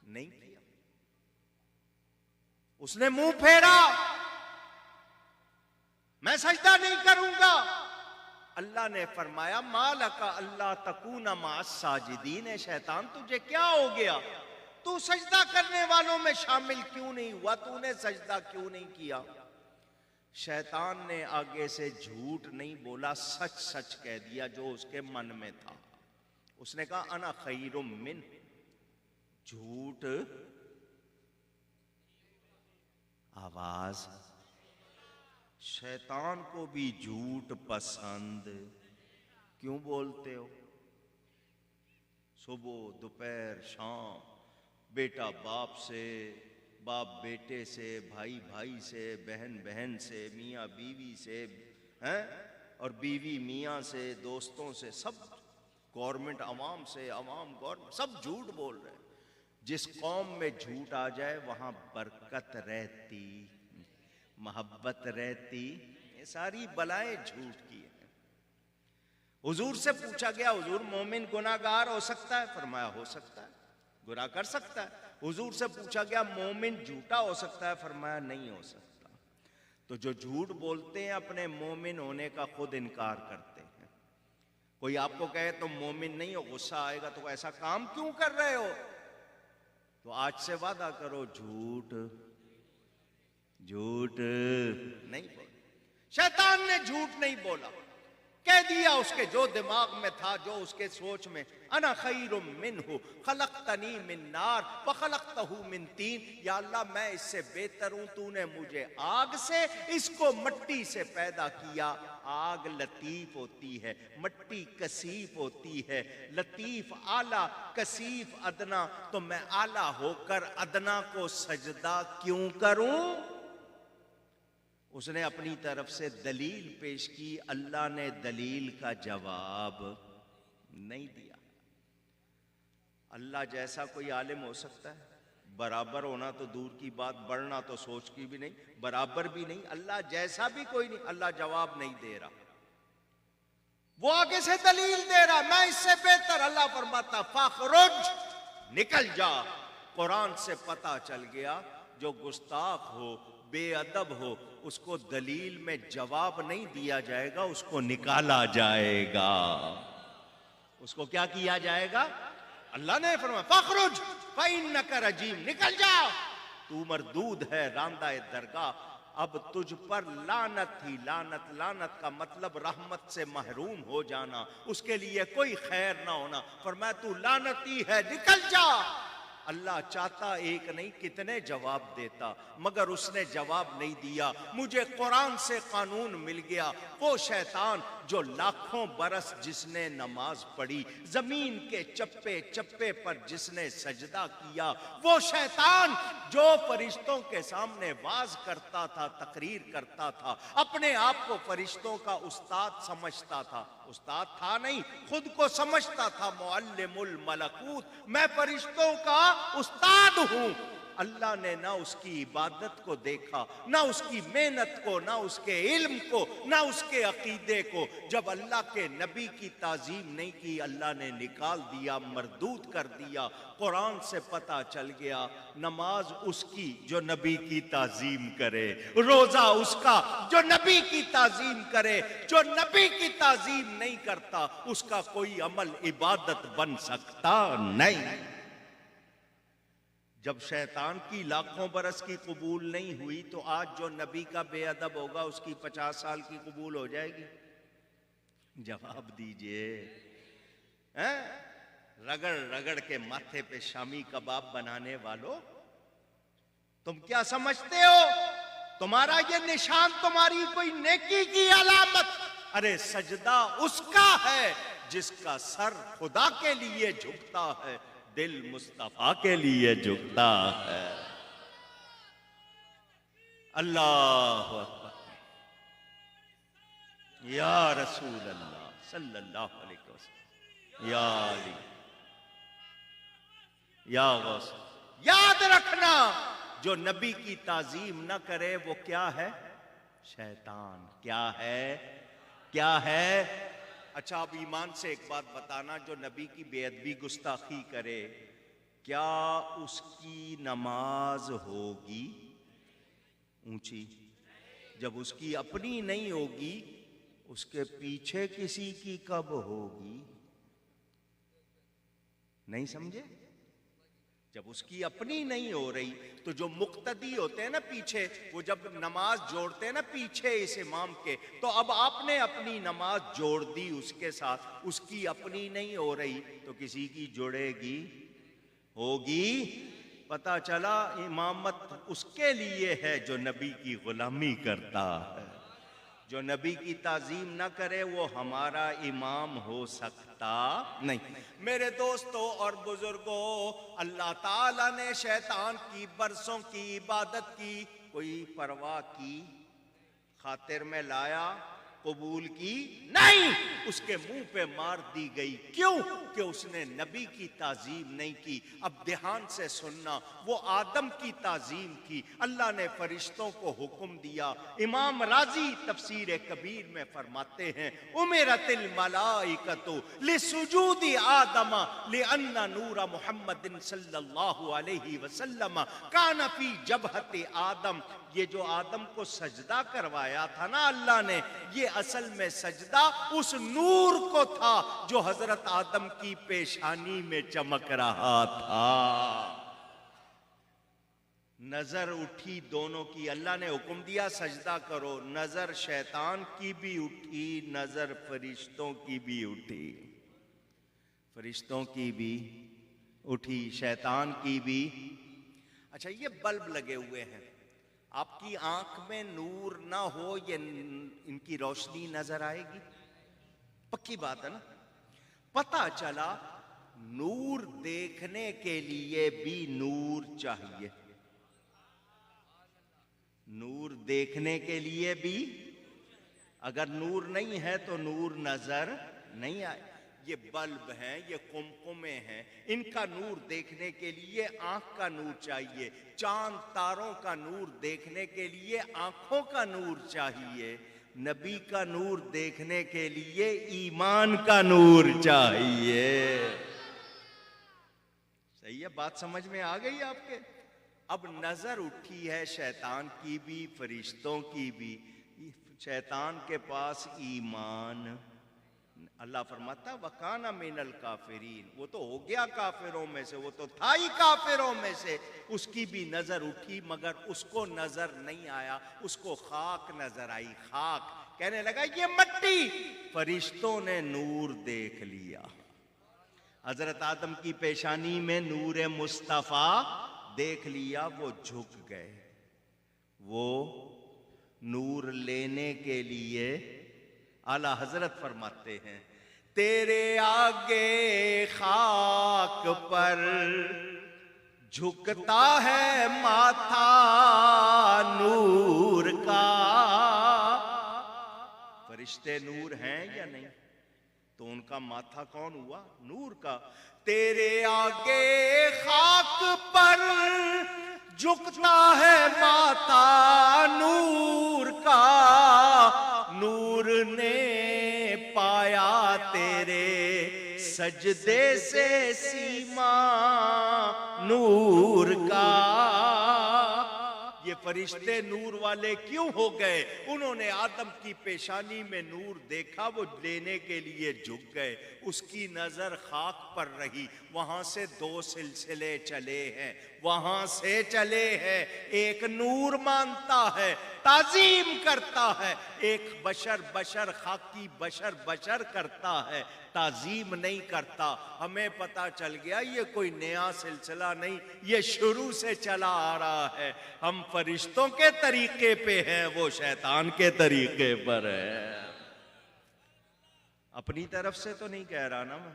نہیں کیا، اس نے منہ پھیرا، میں سجدہ نہیں کروں گا۔ اللہ نے فرمایا مالک اللہ تکون مع الساجدین، شیطان تجھے کیا ہو گیا، تو سجدہ کرنے والوں میں شامل کیوں نہیں ہوا، تو نے سجدہ کیوں نہیں کیا؟ شیطان نے آگے سے جھوٹ نہیں بولا، سچ سچ کہہ دیا جو اس کے من میں تھا۔ اس نے کہا انا خیر من، جھوٹ آواز، شیطان کو بھی جھوٹ پسند، کیوں بولتے ہو؟ صبح دوپہر شام، بیٹا باپ سے، باپ بیٹے سے، بھائی بھائی سے، بہن بہن سے، میاں بیوی سے، اور بیوی میاں سے، دوستوں سے، سب، گورنمنٹ عوام سے، عوام گورنمنٹ، سب جھوٹ بول رہے ہیں۔ جس قوم میں جھوٹ آ جائے وہاں برکت رہتی محبت رہتی. یہ ساری بلائیں جھوٹ کی ہیں. حضور سے پوچھا گیا حضور مومن گناہگار ہو سکتا ہے؟ فرمایا ہو سکتا ہے, گناہ کر سکتا ہے. حضور سے پوچھا گیا مومن جھوٹا ہو سکتا ہے؟ فرمایا نہیں ہو سکتا. تو جو جھوٹ بولتے ہیں اپنے مومن ہونے کا خود انکار کرتے ہیں. کوئی آپ کو کہے تم مومن نہیں ہو, غصہ آئے گا تو ایسا کام کیوں کر رہے ہو؟ تو آج سے وعدہ کرو جھوٹ نہیں بولا. شیطان نے جھوٹ نہیں بولا, کہہ دیا اس کے جو دماغ میں تھا, جو اس کے سوچ میں, انا خیر منہ خلقتنی من نار وخلقتہ من طین. یا اللہ میں اس سے بہتر ہوں, تو نے مجھے آگ سے, اس کو مٹی سے پیدا کیا. آگ لطیف ہوتی ہے, مٹی کثیف ہوتی ہے. لطیف اعلیٰ, کثیف ادنا. تو میں اعلیٰ ہو کر ادنا کو سجدہ کیوں کروں؟ اس نے اپنی طرف سے دلیل پیش کی, اللہ نے دلیل کا جواب نہیں دیا. اللہ جیسا کوئی عالم ہو سکتا ہے؟ برابر ہونا تو دور کی بات, بڑھنا تو سوچ کی بھی نہیں, برابر بھی نہیں. اللہ جیسا بھی کوئی نہیں. اللہ جواب نہیں دے رہا, وہ آگے سے دلیل دے رہا, میں اس سے بہتر. اللہ فرماتا فاخرج, نکل جا. قرآن سے پتہ چل گیا جو گستاخ ہو, بے ادب ہو, اس کو دلیل میں جواب نہیں دیا جائے گا, اس کو نکالا جائے گا. اس کو کیا کیا جائے گا؟ اللہ نے فرمایا فاخرج فإنک رجیم, نکل جا, تو مردود ہے, راندہ درگاہ. اب تجھ پر لعنت ہی لعنت. لعنت کا مطلب رحمت سے محروم ہو جانا, اس کے لیے کوئی خیر نہ ہونا. فرمایا تو لعنتی ہے, نکل جا. اللہ چاہتا ایک نہیں کتنے جواب دیتا, مگر اس نے جواب نہیں دیا. مجھے قرآن سے قانون مل گیا. وہ شیطان جو لاکھوں برس جس نے نماز پڑھی, زمین کے چپے چپے پر جس نے سجدہ کیا, وہ شیطان جو فرشتوں کے سامنے واز کرتا تھا, تقریر کرتا تھا, اپنے آپ کو فرشتوں کا استاد سمجھتا تھا. استاد تھا نہیں, خود کو سمجھتا تھا معلم الملکوت, میں فرشتوں کا استاد ہوں. اللہ نے نہ اس کی عبادت کو دیکھا, نہ اس کی محنت کو, نہ اس کے علم کو, نہ اس کے عقیدے کو. جب اللہ کے نبی کی تعظیم نہیں کی, اللہ نے نکال دیا, مردود کر دیا. قرآن سے پتہ چل گیا نماز اس کی جو نبی کی تعظیم کرے, روزہ اس کا جو نبی کی تعظیم کرے. جو نبی کی تعظیم نہیں کرتا اس کا کوئی عمل عبادت بن سکتا نہیں. جب شیطان کی لاکھوں برس کی قبول نہیں ہوئی, تو آج جو نبی کا بے ادب ہوگا اس کی 50 سال کی قبول ہو جائے گی؟ جواب دیجئے. رگڑ رگڑ کے ماتھے پہ شامی کباب بنانے والوں, تم کیا سمجھتے ہو تمہارا یہ نشان تمہاری کوئی نیکی کی علامت؟ ارے سجدہ اس کا ہے جس کا سر خدا کے لیے جھکتا ہے, دل مصطفیٰ کے لیے جھکتا ہے. اللہ اکبر. یا رسول اللہ صلی اللہ علیہ وسلم, یا علی, یا غوث. یاد رکھنا جو نبی کی تعظیم نہ کرے وہ کیا ہے؟ شیطان. کیا ہے؟ کیا ہے؟ اچھا اب ایمان سے ایک بات بتانا, جو نبی کی بے ادبی گستاخی کرے, کیا اس کی نماز ہوگی اونچی؟ جب اس کی اپنی نہیں ہوگی, اس کے پیچھے کسی کی کب ہوگی؟ نہیں سمجھے؟ جب اس کی اپنی نہیں ہو رہی تو جو مقتدی ہوتے ہیں نا پیچھے, وہ جب نماز جوڑتے ہیں نا پیچھے اس امام کے, تو اب آپ نے اپنی نماز جوڑ دی اس کے ساتھ, اس کی اپنی نہیں ہو رہی تو کسی کی جوڑے گی؟ ہوگی. پتہ چلا امامت اس کے لیے ہے جو نبی کی غلامی کرتا ہے. جو نبی کی تعظیم نہ کرے وہ ہمارا امام ہو سکتا نہیں. میرے دوستوں اور بزرگوں, اللہ تعالیٰ نے شیطان کی برسوں کی عبادت کی, کوئی پرواہ کی, خاطر میں لایا قبول کی نہیں، اس کے منہ پہ مار دی گئی۔ کیوں؟ کہ اس نے نبی کی تعظیم نہیں کی۔ اب دھیان سے سننا، وہ آدم کی تعظیم کی، اللہ نے فرشتوں کو حکم دیا۔ امام راضی تفسیر کبیر میں فرماتے ہیں امرت الملائکۃ لسجود آدم لأن نور محمد صلی اللہ علیہ وسلم کان فی جبہت آدم۔ یہ جو آدم کو سجدہ کروایا تھا نا اللہ نے، یہ اصل میں سجدہ اس نور کو تھا جو حضرت آدم کی پیشانی میں چمک رہا تھا۔ نظر اٹھی دونوں کی، اللہ نے حکم دیا سجدہ کرو، نظر شیطان کی بھی اٹھی، نظر فرشتوں کی بھی اٹھی، فرشتوں کی بھی اٹھی، شیطان کی بھی۔ اچھا، یہ بلب لگے ہوئے ہیں، آپ کی آنکھ میں نور نہ ہو یہ ان کی روشنی نظر آئے گی؟ پکی بات ہے نا؟ پتہ چلا نور دیکھنے کے لیے بھی نور چاہیے، نور دیکھنے کے لیے بھی، اگر نور نہیں ہے تو نور نظر نہیں آئے۔ یہ بلب ہیں، یہ قمقمے ہیں، ان کا نور دیکھنے کے لیے آنکھ کا نور چاہیے، چاند تاروں کا نور دیکھنے کے لیے آنکھوں کا نور چاہیے، نبی کا نور دیکھنے کے لیے ایمان کا نور چاہیے۔ صحیح ہے؟ بات سمجھ میں آ گئی آپ کے؟ اب نظر اٹھی ہے شیطان کی بھی فرشتوں کی بھی، شیطان کے پاس ایمان، اللہ فرماتا وَكَانَ مِنَ الْكَافِرِينَ، وہ تو ہو گیا کافروں میں سے، وہ تو تھا ہی کافروں میں سے، اس کی بھی نظر اٹھی مگر اس کو نظر نہیں آیا، اس کو خاک نظر آئی، خاک، کہنے لگا یہ مٹی۔ فرشتوں نے نور دیکھ لیا، حضرت آدم کی پیشانی میں نور مصطفیٰ دیکھ لیا، وہ جھک گئے، وہ نور لینے کے لیے اعلیٰ حضرت فرماتے ہیں تیرے آگے خاک پر جھکتا ہے ماتھا نور کا۔ فرشتے نور ہیں یا نہیں؟ تو ان کا ماتھا کون ہوا؟ نور کا۔ تیرے آگے خاک پر جھکتا ہے ماتھا نور کا، نور نے پایا تیرے سجدے سے سیما نور کا۔ یہ فرشتے نور والے کیوں ہو گئے؟ انہوں نے آدم کی پیشانی میں نور دیکھا، وہ لینے کے لیے جھک گئے، اس کی نظر خاک پر رہی۔ وہاں سے دو سلسلے چلے ہیں، وہاں سے چلے ہیں، ایک نور مانتا ہے، تعظیم کرتا ہے، ایک بشر خاکی بشر کرتا ہے، تعظیم نہیں کرتا۔ ہمیں پتا چل گیا یہ کوئی نیا سلسلہ نہیں، یہ شروع سے چلا آ رہا ہے۔ ہم فرشتوں کے طریقے پہ ہیں، وہ شیطان کے طریقے پر ہے۔ اپنی طرف سے تو نہیں کہہ رہا نا میں،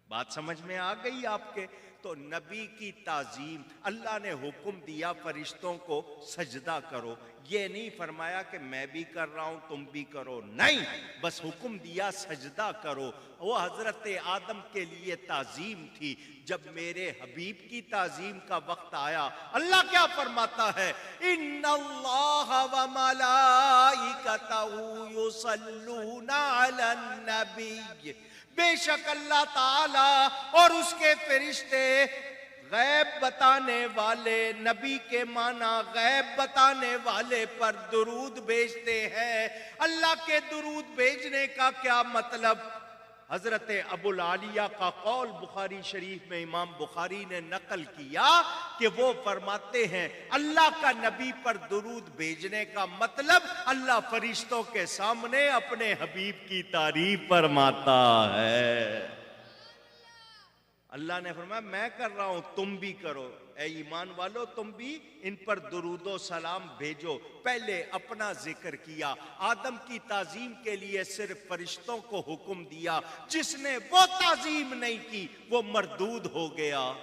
بات سمجھ میں آ گئی آپ کے؟ تو نبی کی تعظیم، اللہ نے حکم دیا فرشتوں کو سجدہ کرو، یہ نہیں فرمایا کہ میں بھی کر رہا ہوں تم بھی کرو، نہیں، بس حکم دیا سجدہ کرو۔ وہ حضرت آدم کے لیے تعظیم تھی، جب میرے حبیب کی تعظیم کا وقت آیا اللہ کیا فرماتا ہے؟ ان اللہ وملائکتہ یصلون علی النبی، بے شک اللہ تعالی اور اس کے فرشتے غیب بتانے والے، نبی کے معنی غیب بتانے والے پر درود بھیجتے ہیں۔ اللہ کے درود بھیجنے کا کیا مطلب؟ حضرت ابو العالیہ کا قول بخاری شریف میں امام بخاری نے نقل کیا کہ وہ فرماتے ہیں اللہ کا نبی پر درود بھیجنے کا مطلب اللہ فرشتوں کے سامنے اپنے حبیب کی تعریف فرماتا ہے۔ اللہ نے فرمایا میں کر رہا ہوں تم بھی کرو، اے ایمان والو تم بھی ان پر درود و سلام بھیجو۔ پہلے اپنا ذکر کیا، آدم کی تعظیم کے لیے صرف فرشتوں کو حکم دیا، جس نے وہ تعظیم نہیں کی وہ مردود ہو گیا۔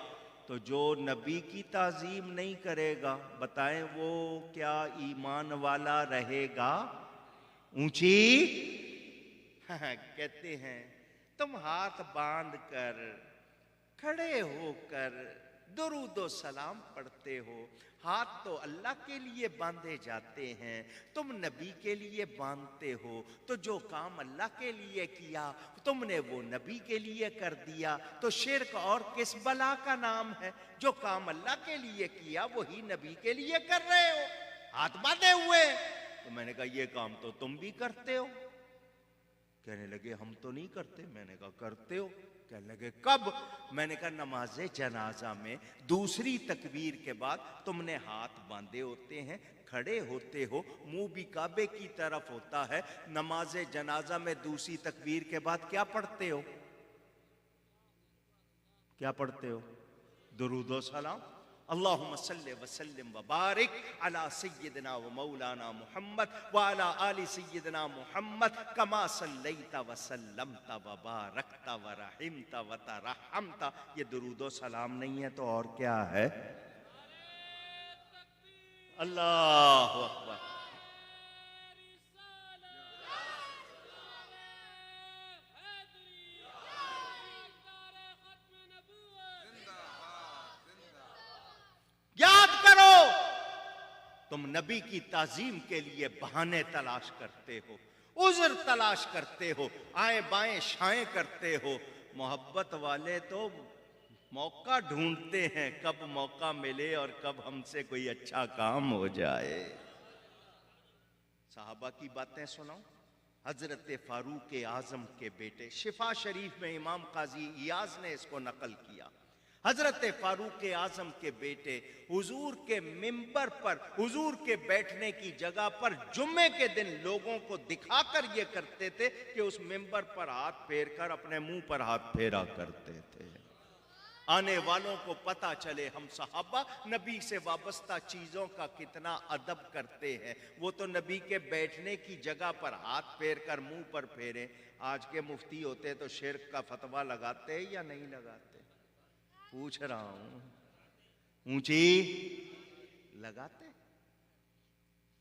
تو جو نبی کی تعظیم نہیں کرے گا بتائیں وہ کیا ایمان والا رہے گا؟ اونچی کہتے ہیں تم ہاتھ باندھ کر کھڑے ہو کر درود و سلام پڑھتے ہو، ہاتھ تو اللہ کے لیے باندھے جاتے ہیں، تم نبی کے لیے باندھتے ہو، تو جو کام اللہ کے لیے کیا تم نے وہ نبی کے لیے کر دیا، تو شرک اور کس بلا کا نام ہے؟ جو کام اللہ کے لیے کیا وہی نبی کے لیے کر رہے ہو، ہاتھ باندھے ہوئے۔ تو میں نے کہا یہ کام تو تم بھی کرتے ہو۔ کہنے لگے ہم تو نہیں کرتے۔ میں نے کہا کرتے ہو۔ کہنے لگے کب؟ میں نے کہا نماز جنازہ میں دوسری تکبیر کے بعد تم نے ہاتھ باندھے ہوتے ہیں، کھڑے ہوتے ہو، منہ بھی کعبے کی طرف ہوتا ہے، نماز جنازہ میں دوسری تکبیر کے بعد کیا پڑھتے ہو؟ کیا پڑھتے ہو؟ درود و سلام۔ اللہم صلی وسلم وبارک علی سیدنا و مولانا محمد وعلی آل سیدنا محمد کما صلیت وسلمت وبارکت ورحمت وترحمت۔ یہ درود و سلام نہیں ہے تو اور کیا ہے؟ اللہ اکبر۔ یاد کرو تم نبی کی تعظیم کے لیے بہانے تلاش کرتے ہو، عذر تلاش کرتے ہو، آئیں بائیں شائیں کرتے ہو۔ محبت والے تو موقع ڈھونڈتے ہیں کب موقع ملے اور کب ہم سے کوئی اچھا کام ہو جائے۔ صحابہ کی باتیں سناؤں۔ حضرت فاروق اعظم کے بیٹے، شفا شریف میں امام قاضی ایاز نے اس کو نقل کیا، حضرت فاروق اعظم کے بیٹے حضور کے منبر پر، حضور کے بیٹھنے کی جگہ پر جمعے کے دن لوگوں کو دکھا کر یہ کرتے تھے کہ اس منبر پر ہاتھ پھیر کر اپنے منہ پر ہاتھ پھیرا کرتے تھے، آنے والوں کو پتہ چلے ہم صحابہ نبی سے وابستہ چیزوں کا کتنا ادب کرتے ہیں۔ وہ تو نبی کے بیٹھنے کی جگہ پر ہاتھ پھیر کر منہ پر پھیرے۔ آج کے مفتی ہوتے تو شرک کا فتویٰ لگاتے یا نہیں لگاتے؟ پوچھ رہا ہوں، اونچی لگاتے؟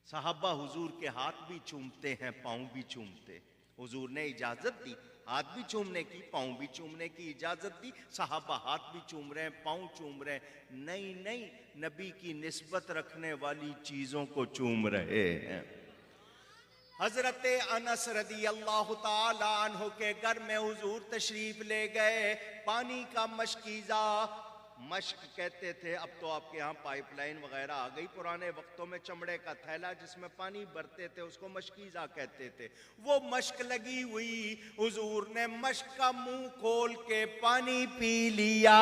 صحابہ حضور کے ہاتھ بھی چومتے ہیں، پاؤں بھی چومتے۔ حضور نے اجازت دی ہاتھ بھی چومنے کی، پاؤں بھی چومنے کی اجازت دی، صحابہ ہاتھ بھی چوم رہے ہیں، پاؤں چوم رہے ہیں۔ نہیں، نبی کی نسبت رکھنے والی چیزوں کو چوم رہے ہیں۔ حضرت انس رضی اللہ تعالی عنہ کے گھر میں حضور تشریف لے گئے، پانی کا مشکیزہ، مشک کہتے تھے، اب تو آپ کے یہاں پائپ لائن وغیرہ آ گئی، پرانے وقتوں میں چمڑے کا تھیلا جس میں پانی بھرتے تھے اس کو مشکیزہ کہتے تھے۔ وہ مشک لگی ہوئی، حضور نے مشک کا منہ کھول کے پانی پی لیا،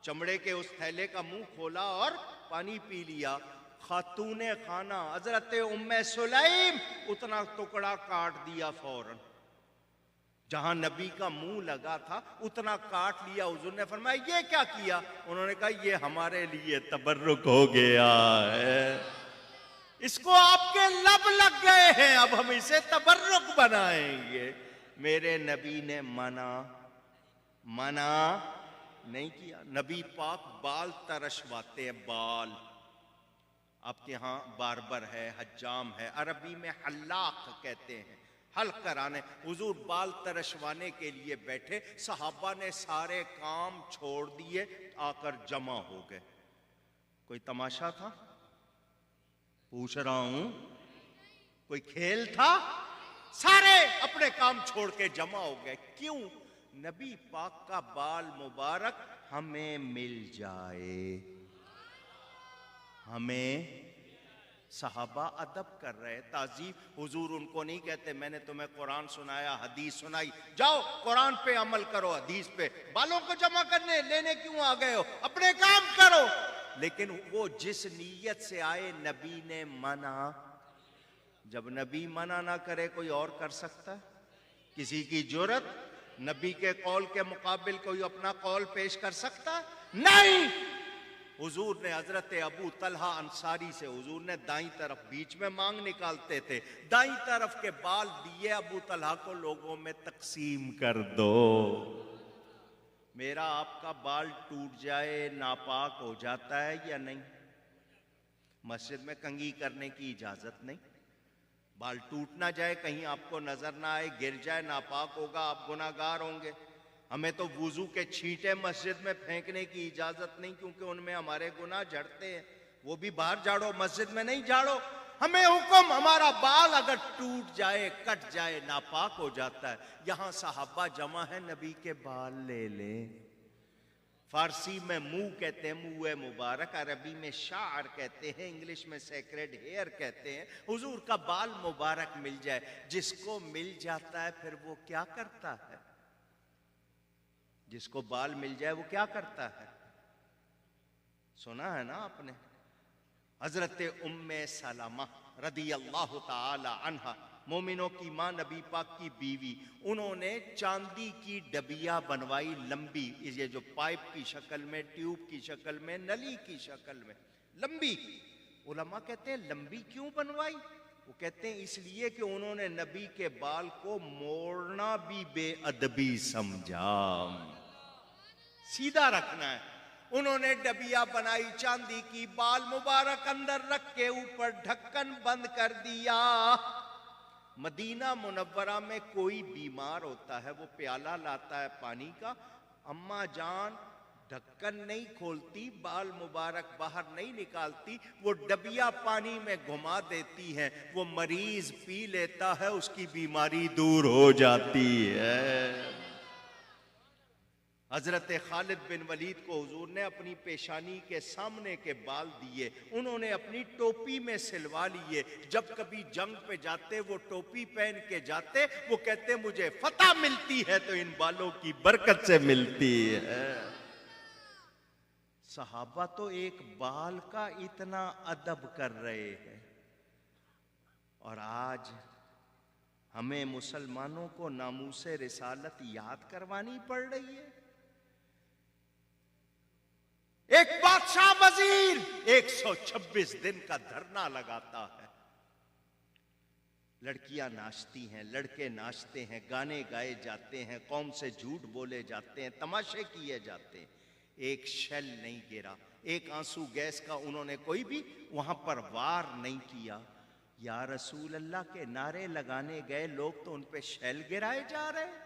چمڑے کے اس تھیلے کا منہ کھولا اور پانی پی لیا۔ خاتون خانہ حضرت ام سلیم اتنا ٹکڑا کاٹ دیا فوراً، جہاں نبی کا منہ لگا تھا اتنا کاٹ لیا۔ حضور نے فرمایا یہ کیا کیا؟ انہوں نے کہا یہ ہمارے لیے تبرک ہو گیا ہے، اس کو آپ کے لب لگ گئے ہیں، اب ہم اسے تبرک بنائیں گے۔ میرے نبی نے منع نہیں کیا۔ نبی پاک بال ترشواتے ہیں، بال۔ آپ کے ہاں باربر ہے، حجام ہے، عربی میں حلاق کہتے ہیں، حلق کرانے۔ حضور بال ترشوانے کے لیے بیٹھے، صحابہ نے سارے کام چھوڑ دیے، آ کر جمع ہو گئے۔ کوئی تماشا تھا؟ پوچھ رہا ہوں، کوئی کھیل تھا؟ سارے اپنے کام چھوڑ کے جمع ہو گئے۔ کیوں؟ نبی پاک کا بال مبارک ہمیں مل جائے۔ ہمیں صحابہ ادب کر رہے، تعظیم۔ حضور ان کو نہیں کہتے میں نے تمہیں قرآن سنایا، حدیث سنائی، جاؤ قرآن پہ عمل کرو، حدیث پہ، بالوں کو جمع کرنے لینے کیوں آ گئے ہو، اپنے کام کرو۔ لیکن وہ جس نیت سے آئے، نبی نے منع۔ جب نبی منع نہ کرے کوئی اور کر سکتا ہے؟ کسی کی جرأت نبی کے قول کے مقابل کوئی اپنا قول پیش کر سکتا؟ نہیں۔ حضور نے حضرت ابو طلحہ انصاری سے، حضور نے دائیں طرف، بیچ میں مانگ نکالتے تھے، دائیں طرف کے بال دیے ابو طلحہ کو، لوگوں میں تقسیم کر دو۔ میرا آپ کا بال ٹوٹ جائے ناپاک ہو جاتا ہے یا نہیں؟ مسجد میں کنگھی کرنے کی اجازت نہیں، بال ٹوٹ نہ جائے، کہیں آپ کو نظر نہ آئے، گر جائے، ناپاک ہوگا، آپ گناہ گار ہوں گے۔ ہمیں تو وضو کے چھینٹے مسجد میں پھینکنے کی اجازت نہیں، کیونکہ ان میں ہمارے گناہ جھڑتے ہیں، وہ بھی باہر جھاڑو، مسجد میں نہیں جھاڑو۔ ہمیں حکم، ہمارا بال اگر ٹوٹ جائے، کٹ جائے، ناپاک ہو جاتا ہے، یہاں صحابہ جمع ہے، نبی کے بال لے لیں۔ فارسی میں منہ کہتے ہیں، منہ مبارک، عربی میں شعر کہتے ہیں، انگلش میں سیکریڈ ہیئر کہتے ہیں۔ حضور کا بال مبارک مل جائے، جس کو مل جاتا ہے پھر وہ کیا کرتا ہے؟ جس کو بال مل جائے وہ کیا کرتا ہے؟ سنا ہے نا آپ نے؟ حضرت ام سلمہ رضی اللہ تعالی عنہا، مومنوں کی ماں، نبی پاک کی بیوی، انہوں نے چاندی کی ڈبیا بنوائی لمبی، یہ جو پائپ کی شکل میں، ٹیوب کی شکل میں، نلی کی شکل میں لمبی۔ علماء کہتے ہیں لمبی کیوں بنوائی؟ وہ کہتے ہیں اس لیے کہ انہوں نے نبی کے بال کو موڑنا بھی بے ادبی سمجھا، سیدھا رکھنا ہے۔ انہوں نے ڈبیا بنائی چاندی کی، بال مبارک اندر رکھ کے اوپر ڈھکن بند کر دیا۔ مدینہ منورہ میں کوئی بیمار ہوتا ہے، وہ پیالہ لاتا ہے پانی کا، اماں جان ڈھکن نہیں کھولتی، بال مبارک باہر نہیں نکالتی، وہ ڈبیا پانی میں گھما دیتی ہیں، وہ مریض پی لیتا ہے، اس کی بیماری دور ہو جاتی ہے۔ حضرت خالد بن ولید کو حضور نے اپنی پیشانی کے سامنے کے بال دیے، انہوں نے اپنی ٹوپی میں سلوا لیے، جب کبھی جنگ پہ جاتے وہ ٹوپی پہن کے جاتے، وہ کہتے مجھے فتح ملتی ہے تو ان بالوں کی برکت سے ملتی ہے۔ صحابہ تو ایک بال کا اتنا ادب کر رہے ہیں، اور آج ہمیں مسلمانوں کو ناموس رسالت یاد کروانی پڑ رہی ہے۔ ایک بادشاہ وزیر 126 دن کا دھرنا لگاتا ہے، لڑکیاں ناچتی ہیں، لڑکے ناچتے ہیں، گانے گائے جاتے ہیں، قوم سے جھوٹ بولے جاتے ہیں، تماشے کیے جاتے ہیں، ایک شیل نہیں گرا، ایک آنسو گیس کا انہوں نے کوئی بھی وہاں پر وار نہیں کیا۔ یا رسول اللہ کے نعرے لگانے گئے لوگ تو ان پہ شیل گرائے جا رہے ہیں۔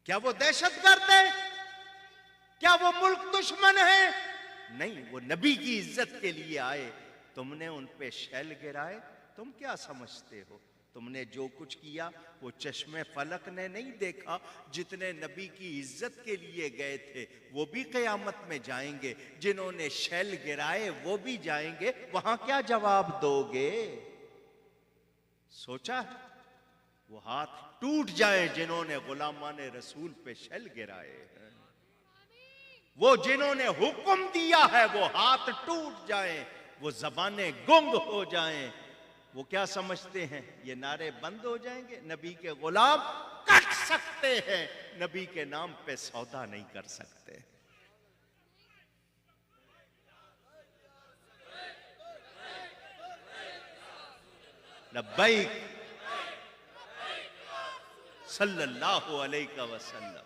کیا وہ دہشت گرد ہے؟ کیا وہ ملک دشمن ہے؟ نہیں، وہ نبی کی عزت کے لیے آئے، تم نے ان پہ شیل گرائے، تم کیا سمجھتے ہو؟ تم نے جو کچھ کیا وہ چشم فلک نے نہیں دیکھا، جتنے نبی کی عزت کے لیے گئے تھے وہ بھی قیامت میں جائیں گے، جنہوں نے شیل گرائے وہ بھی جائیں گے، وہاں کیا جواب دو گے؟ سوچا ہے؟ وہ ہاتھ ٹوٹ جائیں جنہوں نے غلامان رسول پہ شیل گرائے ہیں، وہ جنہوں نے حکم دیا ہے وہ ہاتھ ٹوٹ جائیں، وہ زبانیں گنگ ہو جائیں، وہ کیا سمجھتے ہیں یہ نعرے بند ہو جائیں گے؟ نبی کے غلام کٹ سکتے ہیں، نبی کے نام پہ سودا نہیں کر سکتے۔ لبیک صلی اللہ علیہ وسلم۔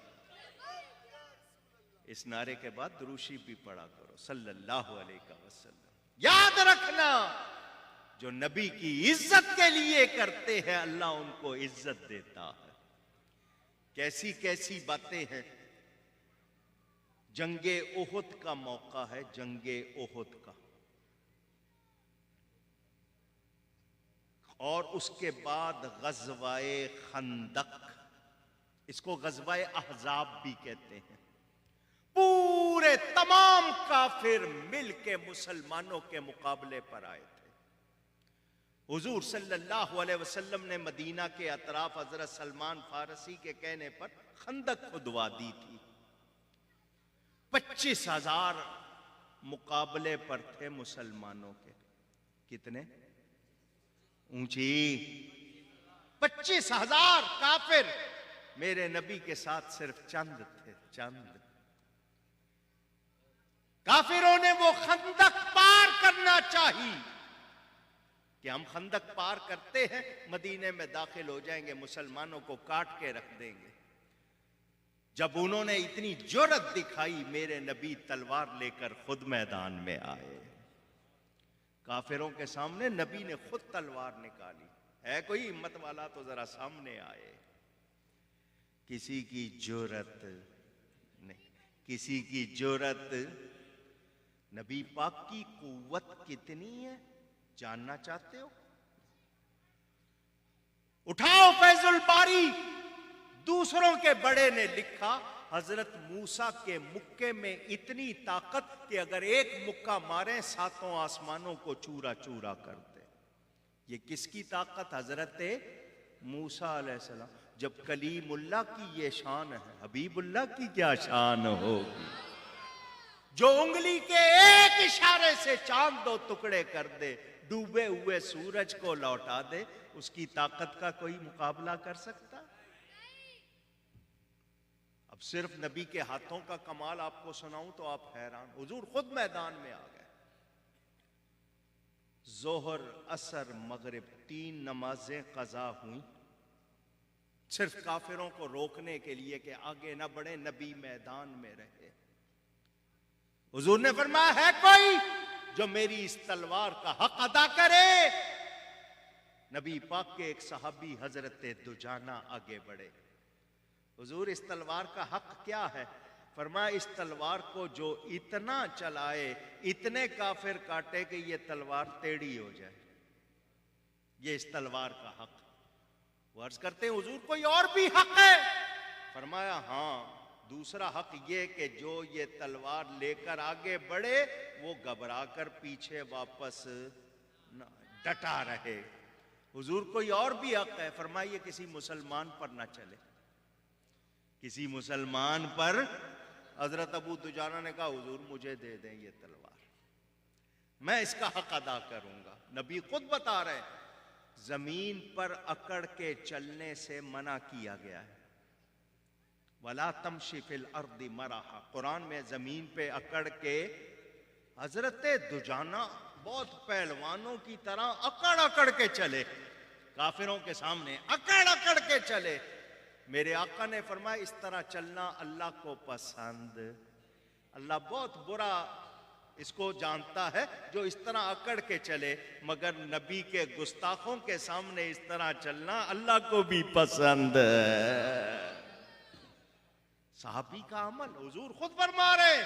اس نعرے کے بعد دروشی بھی پڑھا کرو، صلی اللہ علیہ وسلم۔ یاد رکھنا، جو نبی کی عزت کے لیے کرتے ہیں اللہ ان کو عزت دیتا ہے۔ کیسی کیسی باتیں ہیں۔ جنگ احد کا موقع ہے، جنگ احد کا، اور اس کے بعد غزوہ خندق، اس کو غزوہ احزاب بھی کہتے ہیں۔ پورے تمام کافر مل کے مسلمانوں کے مقابلے پر آئے تھے۔ حضور صلی اللہ علیہ وسلم نے مدینہ کے اطراف حضرت سلمان فارسی کے کہنے پر خندق کھدوا دی تھی۔ 25,000 مقابلے پر تھے مسلمانوں کے۔ کتنے؟ اونچی 25,000 کافر، میرے نبی کے ساتھ صرف چند تھے، چند۔ کافروں نے وہ خندق پار کرنا چاہی کہ ہم خندق پار کرتے ہیں، مدینے میں داخل ہو جائیں گے، مسلمانوں کو کاٹ کے رکھ دیں گے۔ جب انہوں نے اتنی جرأت دکھائی، میرے نبی تلوار لے کر خود میدان میں آئے۔ کافروں کے سامنے نبی نے خود تلوار نکالی. ہے کوئی ہمت والا تو ذرا سامنے آئے. کسی کی جرأت نہیں, کسی کی جرأت. نبی پاک کی قوت کتنی ہے جاننا چاہتے ہو؟ اٹھاؤ فیض الباری. دوسروں کے بڑے نے لکھا حضرت موسیٰ کے مکے میں اتنی طاقت کہ اگر ایک مکہ مارے ساتوں آسمانوں کو چورا چورا کر دے. یہ کس کی طاقت؟ حضرت موسیٰ علیہ السلام. جب کلیم اللہ کی یہ شان ہے, حبیب اللہ کی کیا شان ہوگی؟ جو انگلی کے ایک اشارے سے چاند دو ٹکڑے کر دے, ڈوبے ہوئے سورج کو لوٹا دے, اس کی طاقت کا کوئی مقابلہ کر سکتا؟ اب صرف نبی کے ہاتھوں کا کمال آپ کو سناؤں تو آپ حیران. حضور خود میدان میں آ گئے. ظہر عصر مغرب 3 نمازیں قضا ہوئیں صرف کافروں کو روکنے کے لیے کہ آگے نہ بڑھے. نبی میدان میں رہے. حضور نے فرمایا ہے کوئی جو میری اس تلوار کا حق ادا کرے؟ نبی پاک کے ایک صحابی حضرت دجانہ آگے بڑھے. حضور اس تلوار کا حق کیا ہے؟ فرمایا اس تلوار کو جو اتنا چلائے, اتنے کافر کاٹے کہ یہ تلوار ٹیڑھی ہو جائے, یہ اس تلوار کا حق. وہ عرض کرتے ہیں حضور کوئی اور بھی حق ہے؟ فرمایا ہاں, دوسرا حق یہ کہ جو یہ تلوار لے کر آگے بڑھے وہ گھبرا کر پیچھے واپس نہ ڈٹا رہے. حضور کوئی اور بھی حق ہے؟ فرمایا یہ کسی مسلمان پر نہ چلے, کسی مسلمان پر. حضرت ابو دجانہ نے کہا حضور مجھے دے دیں یہ تلوار, میں اس کا حق ادا کروں گا. نبی خود بتا رہے زمین پر اکڑ کے چلنے سے منع کیا گیا ہے. وَلَا تَمْشِ فِي الْأَرْضِ مَرَحًا, قرآن میں زمین پہ اکڑ کے. حضرت دجانہ بہت پہلوانوں کی طرح اکڑ اکڑ کے چلے, کافروں کے سامنے اکڑ اکڑ کے چلے. میرے آقا نے فرمایا اس طرح چلنا اللہ کو پسند. اللہ بہت برا اس کو جانتا ہے جو اس طرح اکڑ کے چلے, مگر نبی کے گستاخوں کے سامنے اس طرح چلنا اللہ کو بھی پسند ہے. صحابی کا عمل حضور خود فرما رہے.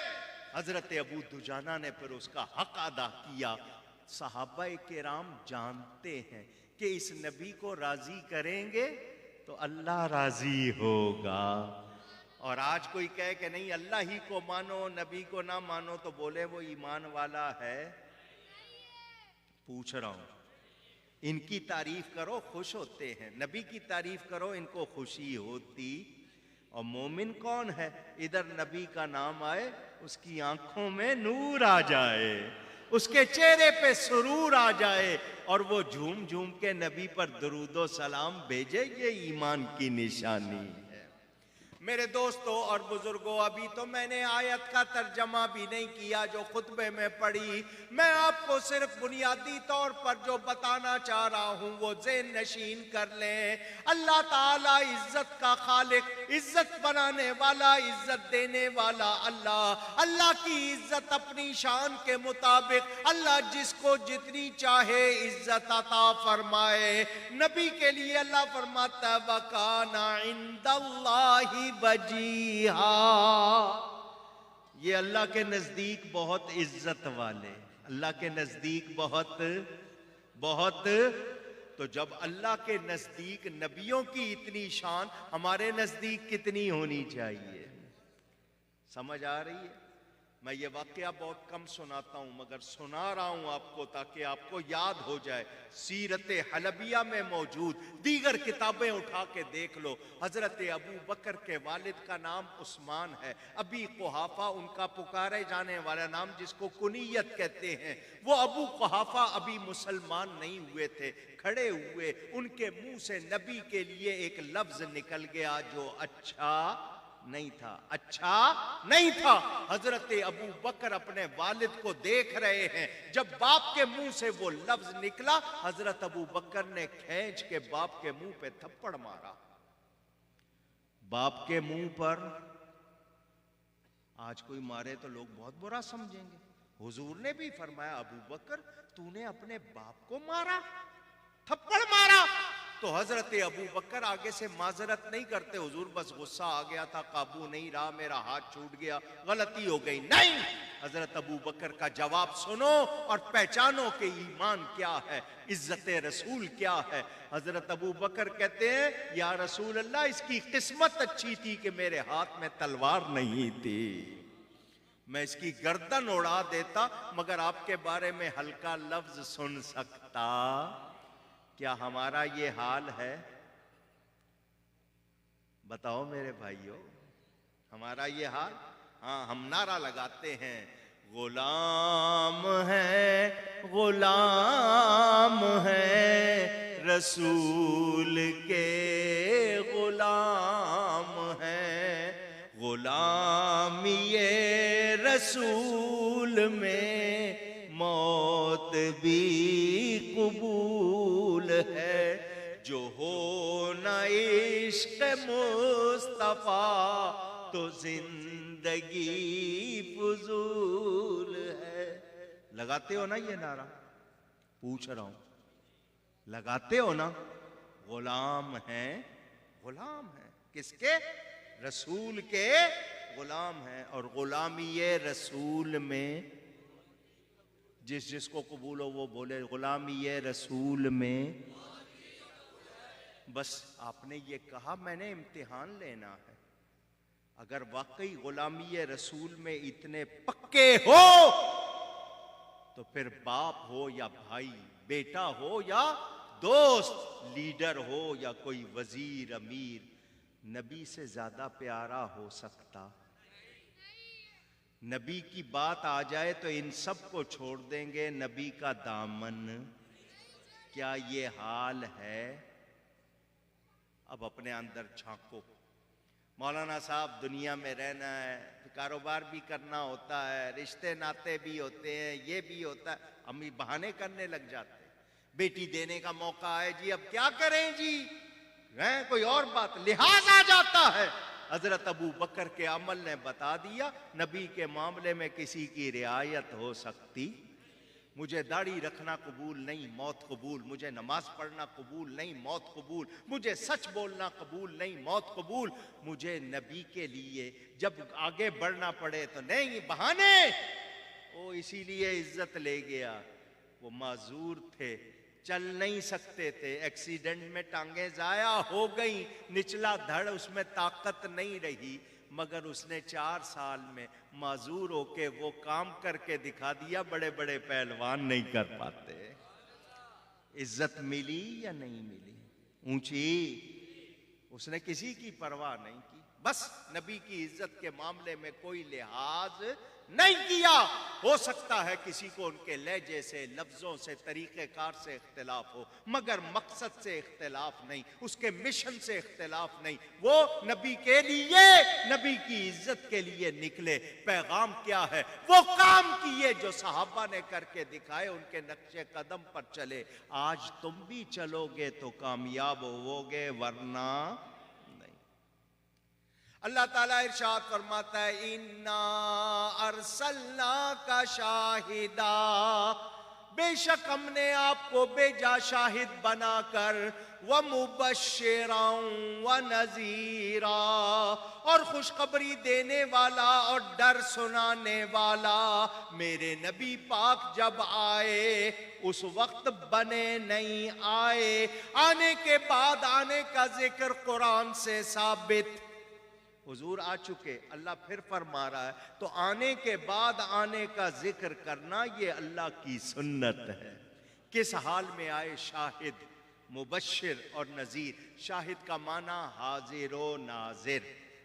حضرت ابو دجانہ نے پھر اس کا حق ادا کیا. صحابہ کرام جانتے ہیں کہ اس نبی کو راضی کریں گے تو اللہ راضی ہوگا. اور آج کوئی کہے کہ نہیں اللہ ہی کو مانو نبی کو نہ مانو تو بولے وہ ایمان والا ہے. پوچھ رہا ہوں, ان کی تعریف کرو خوش ہوتے ہیں, نبی کی تعریف کرو ان کو خوشی ہوتی. اور مومن کون ہے؟ ادھر نبی کا نام آئے اس کی آنکھوں میں نور آ جائے, اس کے چہرے پہ سرور آ جائے اور وہ جھوم جھوم کے نبی پر درود و سلام بھیجے. یہ ایمان کی نشانی ہے. میرے دوستوں اور بزرگوں, ابھی تو میں نے آیت کا ترجمہ بھی نہیں کیا جو خطبے میں پڑھی. میں آپ کو صرف بنیادی طور پر جو بتانا چاہ رہا ہوں وہ ذہن نشین کر لیں. اللہ تعالیٰ عزت کا خالق, عزت بنانے والا, عزت دینے والا اللہ. اللہ کی عزت اپنی شان کے مطابق اللہ جس کو جتنی چاہے عزت عطا فرمائے. نبی کے لیے اللہ فرماتا ہے وَكَانَ عِندَ اللَّهِ وَجِيهًا, یہ اللہ کے نزدیک بہت عزت والے, اللہ کے نزدیک بہت بہت. تو جب اللہ کے نزدیک نبیوں کی اتنی شان, ہمارے نزدیک کتنی ہونی چاہیے؟ سمجھ آ رہی ہے؟ میں یہ واقعہ بہت کم سناتا ہوں مگر سنا رہا ہوں آپ کو تاکہ آپ کو یاد ہو جائے. سیرت حلبیہ میں موجود, دیگر کتابیں اٹھا کے دیکھ لو. حضرت ابو بکر کے والد کا نام عثمان ہے, ابی قحافہ ان کا پکارے جانے والا نام جس کو کنیت کہتے ہیں. وہ ابو قحافہ ابھی مسلمان نہیں ہوئے تھے, کھڑے ہوئے, ان کے منہ سے نبی کے لیے ایک لفظ نکل گیا جو اچھا نہیں تھا, اچھا نہیں تھا. حضرت ابو بکر اپنے والد کو دیکھ رہے ہیں, جب باپ کے منہ سے وہ لفظ نکلا حضرت ابو بکر نے کھینچ کے باپ کے منہ پہ تھپڑ مارا. باپ کے منہ پر آج کوئی مارے تو لوگ بہت برا سمجھیں گے. حضور نے بھی فرمایا ابو بکر تو نے اپنے باپ کو مارا، تھپڑ مارا؟ تو حضرت ابو بکر آگے سے معذرت نہیں کرتے، حضور بس غصہ آ گیا تھا، قابو نہیں رہا، میرا ہاتھ چھوٹ گیا، غلطی ہو گئی. نہیں، حضرت ابو بکر کا جواب سنو اور پہچانو کہ ایمان کیا ہے، عزت رسول کیا ہے. حضرت ابو بکر کہتے ہیں یا رسول اللہ اس کی قسمت اچھی تھی کہ میرے ہاتھ میں تلوار نہیں تھی، میں اس کی گردن اڑا دیتا، مگر آپ کے بارے میں ہلکا لفظ سن سکتا. کیا ہمارا یہ حال ہے؟ بتاؤ میرے بھائیو، ہمارا یہ حال؟ ہاں، ہم نعرہ لگاتے ہیں غلام ہے، غلام ہے، رسول کے غلام ہے، غلامی رسول میں موت بھی قبول ہے، جو ہو نہ عشق مصطفیٰ تو زندگی فضول ہے. لگاتے ہو نا یہ نعرہ؟ پوچھ رہا ہوں، لگاتے ہو نا؟ غلام ہیں، غلام ہیں کس کے؟ رسول کے غلام ہیں. اور غلامی رسول میں جس کو قبول ہو وہ بولے غلامی رسول میں. بس آپ نے یہ کہا میں نے امتحان لینا ہے. اگر واقعی غلامی رسول میں اتنے پکے ہو تو پھر باپ ہو یا بھائی، بیٹا ہو یا دوست، لیڈر ہو یا کوئی وزیر امیر، نبی سے زیادہ پیارا ہو سکتا؟ نبی کی بات آ جائے تو ان سب کو چھوڑ دیں گے، نبی کا دامن. کیا یہ حال ہے؟ اب اپنے اندر جھانکو. مولانا صاحب دنیا میں رہنا ہے، کاروبار بھی کرنا ہوتا ہے، رشتے ناتے بھی ہوتے ہیں، یہ بھی ہوتا ہے، ہم بہانے کرنے لگ جاتے ہیں. بیٹی دینے کا موقع آئے جی اب کیا کریں جی، کوئی اور بات، لحاظ آ جاتا ہے. حضرت ابو بکر کے عمل نے بتا دیا نبی کے معاملے میں کسی کی رعایت ہو سکتی. مجھے داڑھی رکھنا قبول نہیں، موت قبول. مجھے نماز پڑھنا قبول نہیں، موت قبول. مجھے سچ بولنا قبول نہیں، موت قبول. مجھے نبی کے لیے جب آگے بڑھنا پڑے تو نہیں، بہانے. وہ اسی لیے عزت لے گیا. وہ معذور تھے، چل نہیں سکتے تھے، ایکسیڈنٹ میں ٹانگیں ضائع ہو گئیں، نچلا دھڑ اس میں طاقت نہیں رہی، مگر اس نے 4 سال میں معذور ہو کے وہ کام کر کے دکھا دیا بڑے بڑے پہلوان نہیں کر پاتے. عزت ملی یا نہیں ملی؟ اونچی. اس نے کسی کی پرواہ نہیں کی، بس نبی کی عزت کے معاملے میں کوئی لحاظ نہیں کیا. ہو سکتا ہے کسی کو ان کے لہجے سے، لفظوں سے، طریقہ کار سے اختلاف ہو، مگر مقصد سے اختلاف نہیں، اس کے مشن سے اختلاف نہیں. وہ نبی کے لیے، نبی کی عزت کے لیے نکلے. پیغام کیا ہے؟ وہ کام کیے جو صحابہ نے کر کے دکھائے، ان کے نقش قدم پر چلے. آج تم بھی چلو گے تو کامیاب ہو گے، ورنہ اللہ تعالیٰ ارشاد فرماتا ہے اِنَّا أَرْسَلْنَاكَ شَاهِدًا، بے شک ہم نے آپ کو بھیجا شاہد بنا کر، وَمُبَشِّرًا وَنَذِيرًا، اور خوشخبری دینے والا اور ڈر سنانے والا. میرے نبی پاک جب آئے اس وقت بنے نہیں آئے، آنے کے بعد آنے کا ذکر قرآن سے ثابت. حضور آ چکے، اللہ پھر فرما رہا ہے تو آنے کے بعد آنے کا ذکر کرنا یہ اللہ کی سنت ہے. کس حال میں آئے؟ شاہد، مبشر اور نذیر. شاہد کا معنی حاضر و ناظر،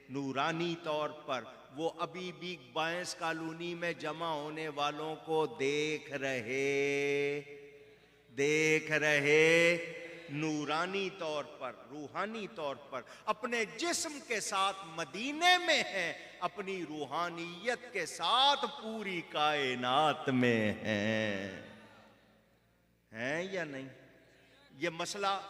نورانی طور پر وہ ابھی بھی 22 کالونی میں جمع ہونے والوں کو دیکھ رہے نورانی طور پر، روحانی طور پر. اپنے جسم کے ساتھ مدینے میں ہیں، اپنی روحانیت کے ساتھ پوری کائنات میں ہیں یا نہیں؟ یہ مسئلہ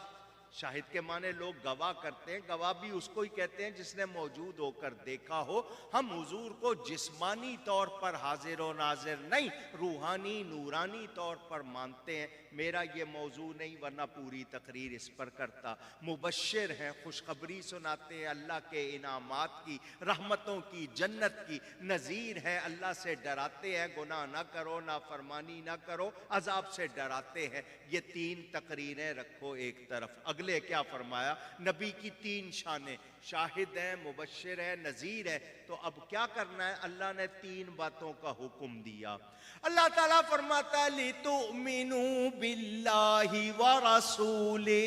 شاہد کے معنی لوگ گواہ کرتے ہیں، گواہ بھی اس کو ہی کہتے ہیں جس نے موجود ہو کر دیکھا ہو۔ ہم حضور کو جسمانی طور پر حاضر و ناظر نہیں، روحانی نورانی طور پر مانتے ہیں۔ میرا یہ موضوع نہیں، ورنہ پوری تقریر اس پر کرتا۔ مبشر ہیں، خوشخبری سناتے ہیں اللہ کے انعامات کی، رحمتوں کی، جنت کی۔ نذیر ہیں، اللہ سے ڈراتے ہیں، گناہ نہ کرو، نافرمانی نہ کرو، عذاب سے ڈراتے ہیں۔ یہ تین تقریریں رکھو ایک طرف۔ اگلے کیا فرمایا؟ نبی کی تین شانیں، شاہد ہیں، مبشر ہیں، نذیر ہے۔ تو اب کیا کرنا ہے؟ اللہ نے تین باتوں کا حکم دیا۔ اللہ تعالیٰ فرماتا ہے لِتُؤْمِنُوا بِاللَّهِ وَرَسُولِهِ،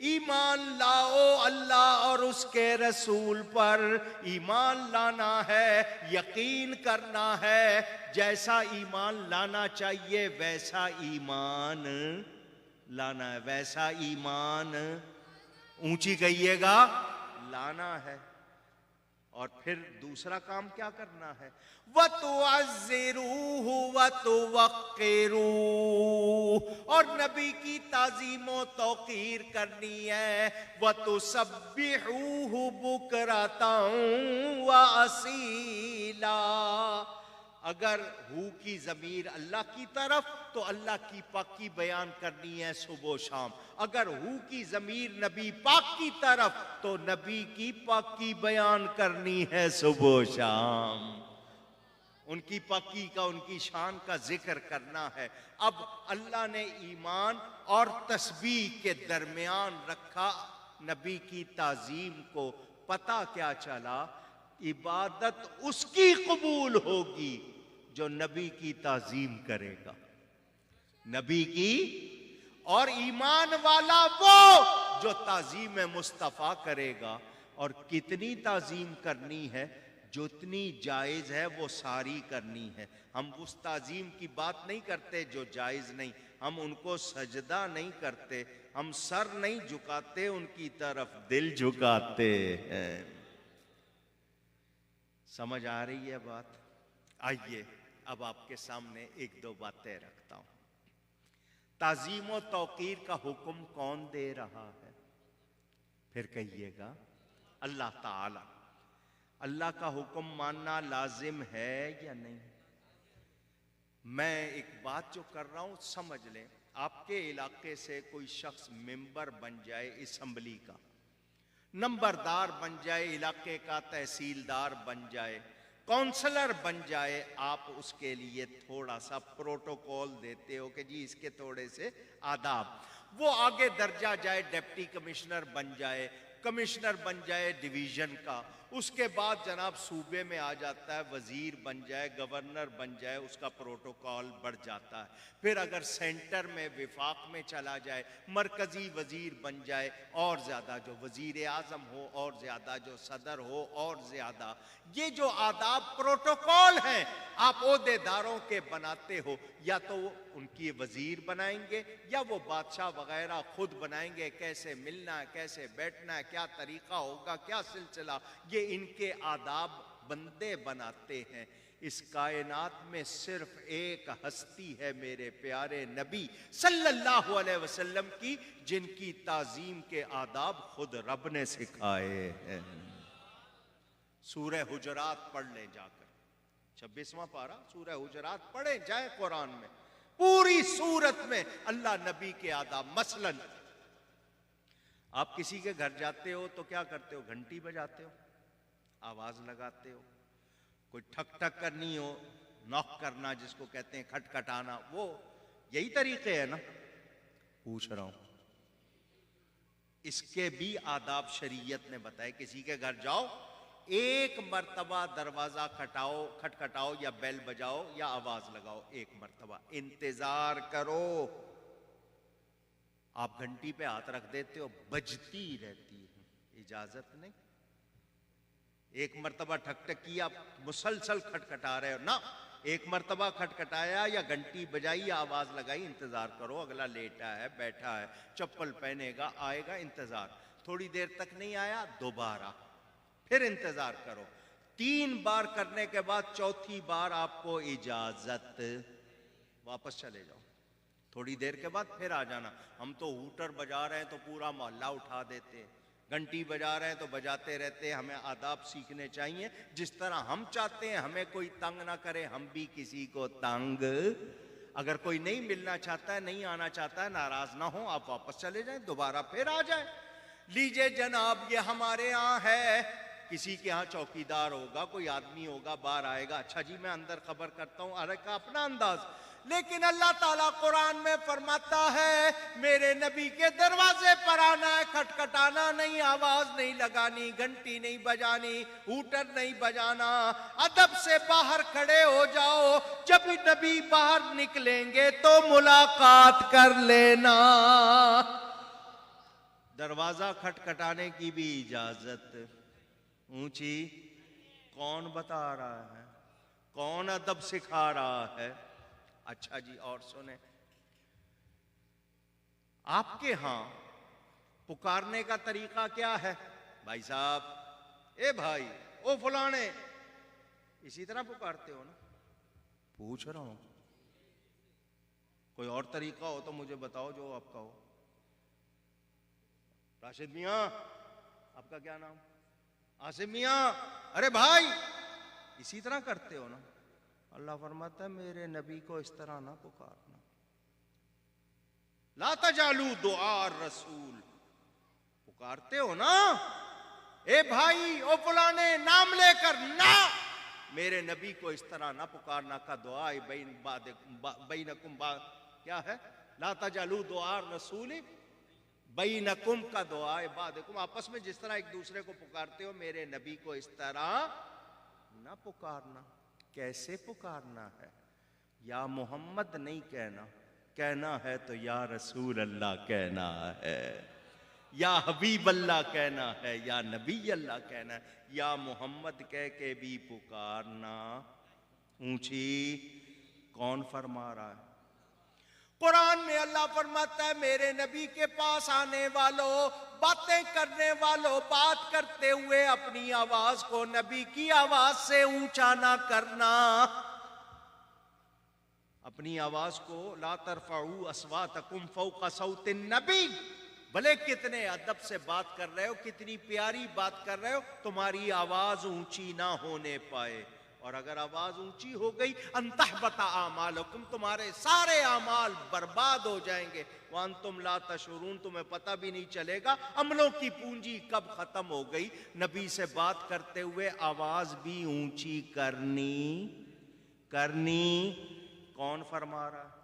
ایمان لاؤ اللہ اور اس کے رسول پر۔ ایمان لانا ہے، یقین کرنا ہے، جیسا ایمان لانا چاہیے ویسا ایمان لانا ہے، ویسا ایمان اونچی کہیے گا لانا ہے۔ اور پھر دوسرا کام کیا کرنا ہے؟ وَتُعَزِّرُوهُ وَتُوَقِّرُوهُ، اور نبی کی تعظیم و توقیر کرنی ہے۔ وَتُسَبِّحُوهُ بُكْرَةً وَأَصِيلًا، اگر ہو کی ضمیر اللہ کی طرف تو اللہ کی پاکی بیان کرنی ہے صبح و شام، اگر ہو کی ضمیر نبی پاک کی طرف تو نبی کی پاکی بیان کرنی ہے صبح و شام، ان کی پاکی کا، ان کی شان کا ذکر کرنا ہے۔ اب اللہ نے ایمان اور تسبیح کے درمیان رکھا نبی کی تعظیم کو۔ پتہ کیا چلا؟ عبادت اس کی قبول ہوگی جو نبی کی تعظیم کرے گا، نبی کی، اور ایمان والا وہ جو تعظیم مصطفیٰ کرے گا۔ اور کتنی تعظیم کرنی ہے؟ جتنی جائز ہے وہ ساری کرنی ہے۔ ہم اس تعظیم کی بات نہیں کرتے جو جائز نہیں، ہم ان کو سجدہ نہیں کرتے، ہم سر نہیں جھکاتے ان کی طرف، دل جھکاتے ہیں۔ سمجھ آ رہی ہے بات؟ آئیے اب آپ کے سامنے ایک دو باتیں رکھتا ہوں۔ تعظیم و توقیر کا حکم کون دے رہا ہے؟ پھر کہیے گا اللہ تعالی۔ اللہ کا حکم ماننا لازم ہے یا نہیں؟ میں ایک بات جو کر رہا ہوں سمجھ لیں، آپ کے علاقے سے کوئی شخص ممبر بن جائے اسمبلی کا، نمبردار بن جائے علاقے کا، تحصیلدار بن جائے، کونسلر بن جائے، آپ اس کے لیے تھوڑا سا پروٹوکول دیتے ہو کہ جی اس کے تھوڑے سے آداب۔ وہ آگے درجہ جائے، ڈپٹی کمشنر بن جائے، کمشنر بن جائے ڈویژن کا، اس کے بعد جناب صوبے میں آ جاتا ہے، وزیر بن جائے، گورنر بن جائے، اس کا پروٹوکول بڑھ جاتا ہے۔ پھر اگر سینٹر میں، وفاق میں چلا جائے، مرکزی وزیر بن جائے، اور زیادہ جو وزیر اعظم ہو، اور زیادہ جو صدر ہو، اور زیادہ۔ یہ جو آداب پروٹوکول ہیں آپ عہدے داروں کے بناتے ہو، یا تو ان کی وزیر بنائیں گے یا وہ بادشاہ وغیرہ خود بنائیں گے، کیسے ملنا ہے، کیسے بیٹھنا ہے، کیا طریقہ ہوگا، کیا سلسلہ، یہ ان کے آداب بندے بناتے ہیں۔ اس کائنات میں صرف ایک ہستی ہے میرے پیارے نبی صلی اللہ علیہ وسلم کی، جن کی تعظیم کے آداب خود رب نے سکھائے ہیں۔ سورہ حجرات پڑھ لیں جا کر، 26واں پارہ سورہ حجرات پڑھیں جائیں قرآن میں، پوری سورت میں اللہ نبی کے آداب۔ مثلا آپ کسی کے گھر جاتے ہو تو کیا کرتے ہو؟ گھنٹی بجاتے ہو، آواز لگاتے ہو، کوئی ٹھک ٹھک کرنی ہو، نوک کرنا جس کو کہتے ہیں، کھٹکھٹانا، وہ یہی طریقے ہیں نا؟ پوچھ رہا ہوں، اس کے بھی آداب شریعت نے بتائے۔ کسی کے گھر جاؤ، ایک مرتبہ دروازہ کھٹکھٹاؤ یا بیل بجاؤ یا آواز لگاؤ، ایک مرتبہ، انتظار کرو۔ آپ گھنٹی پہ ہاتھ رکھ دیتے ہو، بجتی رہتی ہے، اجازت نہیں۔ ایک مرتبہ ٹھک ٹک کیا، مسلسل کھٹکھٹا رہے ہو، نہ، ایک مرتبہ کھٹکھٹایا یا گھنٹی بجائی یا آواز لگائی، انتظار کرو، اگلا لیٹا ہے، بیٹھا ہے، چپل پہنے گا، آئے گا، انتظار، تھوڑی دیر تک نہیں آیا، دوبارہ، پھر انتظار کرو، 3 بار کرنے کے بعد چوتھی بار آپ کو اجازت، واپس چلے جاؤ۔ تھوڑی دیر کے بعد پھر آ جانا. ہم تو ہوٹر بجا رہے ہیں تو پورا محلہ اٹھا دیتے ہیں, گھنٹی بجا رہے ہیں تو بجاتے رہتے ہیں. ہمیں آداب سیکھنے چاہیے, جس طرح ہم چاہتے ہیں ہمیں کوئی تنگ نہ کرے, ہم بھی کسی کو تنگ. اگر کوئی نہیں ملنا چاہتا ہے, نہیں آنا چاہتا ہے, ناراض نہ ہو, آپ واپس چلے جائیں, دوبارہ پھر آ جائیں. لیجئے جناب, یہ ہمارے ہاں ہے. کسی کے ہاں چوکیدار ہوگا, کوئی آدمی ہوگا, باہر آئے گا, اچھا جی میں اندر خبر کرتا ہوں, ہر ایک کا اپنا انداز. لیکن اللہ تعالیٰ قرآن میں فرماتا ہے میرے نبی کے دروازے پر آنا ہے, کھٹکھٹانا نہیں, آواز نہیں لگانی, گھنٹی نہیں بجانی, ہوٹر نہیں بجانا. ادب سے باہر کھڑے ہو جاؤ, جب نبی باہر نکلیں گے تو ملاقات کر لینا. دروازہ کھٹکھٹانے کی بھی اجازت اونچی. کون بتا رہا ہے, کون ادب سکھا رہا ہے؟ اچھا جی, اور سنیں, آپ کے ہاں پکارنے کا طریقہ کیا ہے؟ بھائی صاحب, اے بھائی, او فلانے, اسی طرح پکارتے ہو نا؟ پوچھ رہا ہوں, کوئی اور طریقہ ہو تو مجھے بتاؤ جو آپ کا ہو. راشد میاں, آپ کا کیا نام؟ آصف میاں, ارے بھائی, اسی طرح کرتے ہو نا؟ اللہ فرماتا ہے میرے نبی کو اس طرح نہ پکارنا. لا تجعلوا دعاء الرسول, پکارتے ہو نا, اے بھائی, او فلانے, نام لے کر, نہ, میرے نبی کو اس طرح نہ پکارنا. کا دعا بینکم کیا ہے؟ لا تجعلوا دعاء الرسول بینکم کا دعا بعدکم, آپس میں جس طرح ایک دوسرے کو پکارتے ہو میرے نبی کو اس طرح نہ پکارنا. کیسے پکارنا ہے؟ یا محمد نہیں کہنا, کہنا ہے تو یا رسول اللہ کہنا ہے, یا حبیب اللہ کہنا ہے, یا نبی اللہ کہنا ہے. یا محمد کہہ کے بھی پکارنا اونچی. کون فرما رہا ہے؟ قرآن میں اللہ فرماتا ہے میرے نبی کے پاس آنے والوں, باتیں کرنے والوں, بات کرتے ہوئے اپنی آواز کو نبی کی آواز سے اونچا نہ کرنا. اپنی آواز کو لا ترفعوا اصواتکم فوق صوت النبی, بھلے کتنے ادب سے بات کر رہے ہو, کتنی پیاری بات کر رہے ہو, تمہاری آواز اونچی نہ ہونے پائے. اور اگر آواز اونچی ہو گئی ان تحبط اعمالکم, تمہارے سارے اعمال برباد ہو جائیں گے. وانتم لا تشعرون, تمہیں پتہ بھی نہیں چلے گا عملوں کی پونجی کب ختم ہو گئی. نبی سے بات کرتے ہوئے آواز بھی اونچی کرنی. کون فرما رہا ہے؟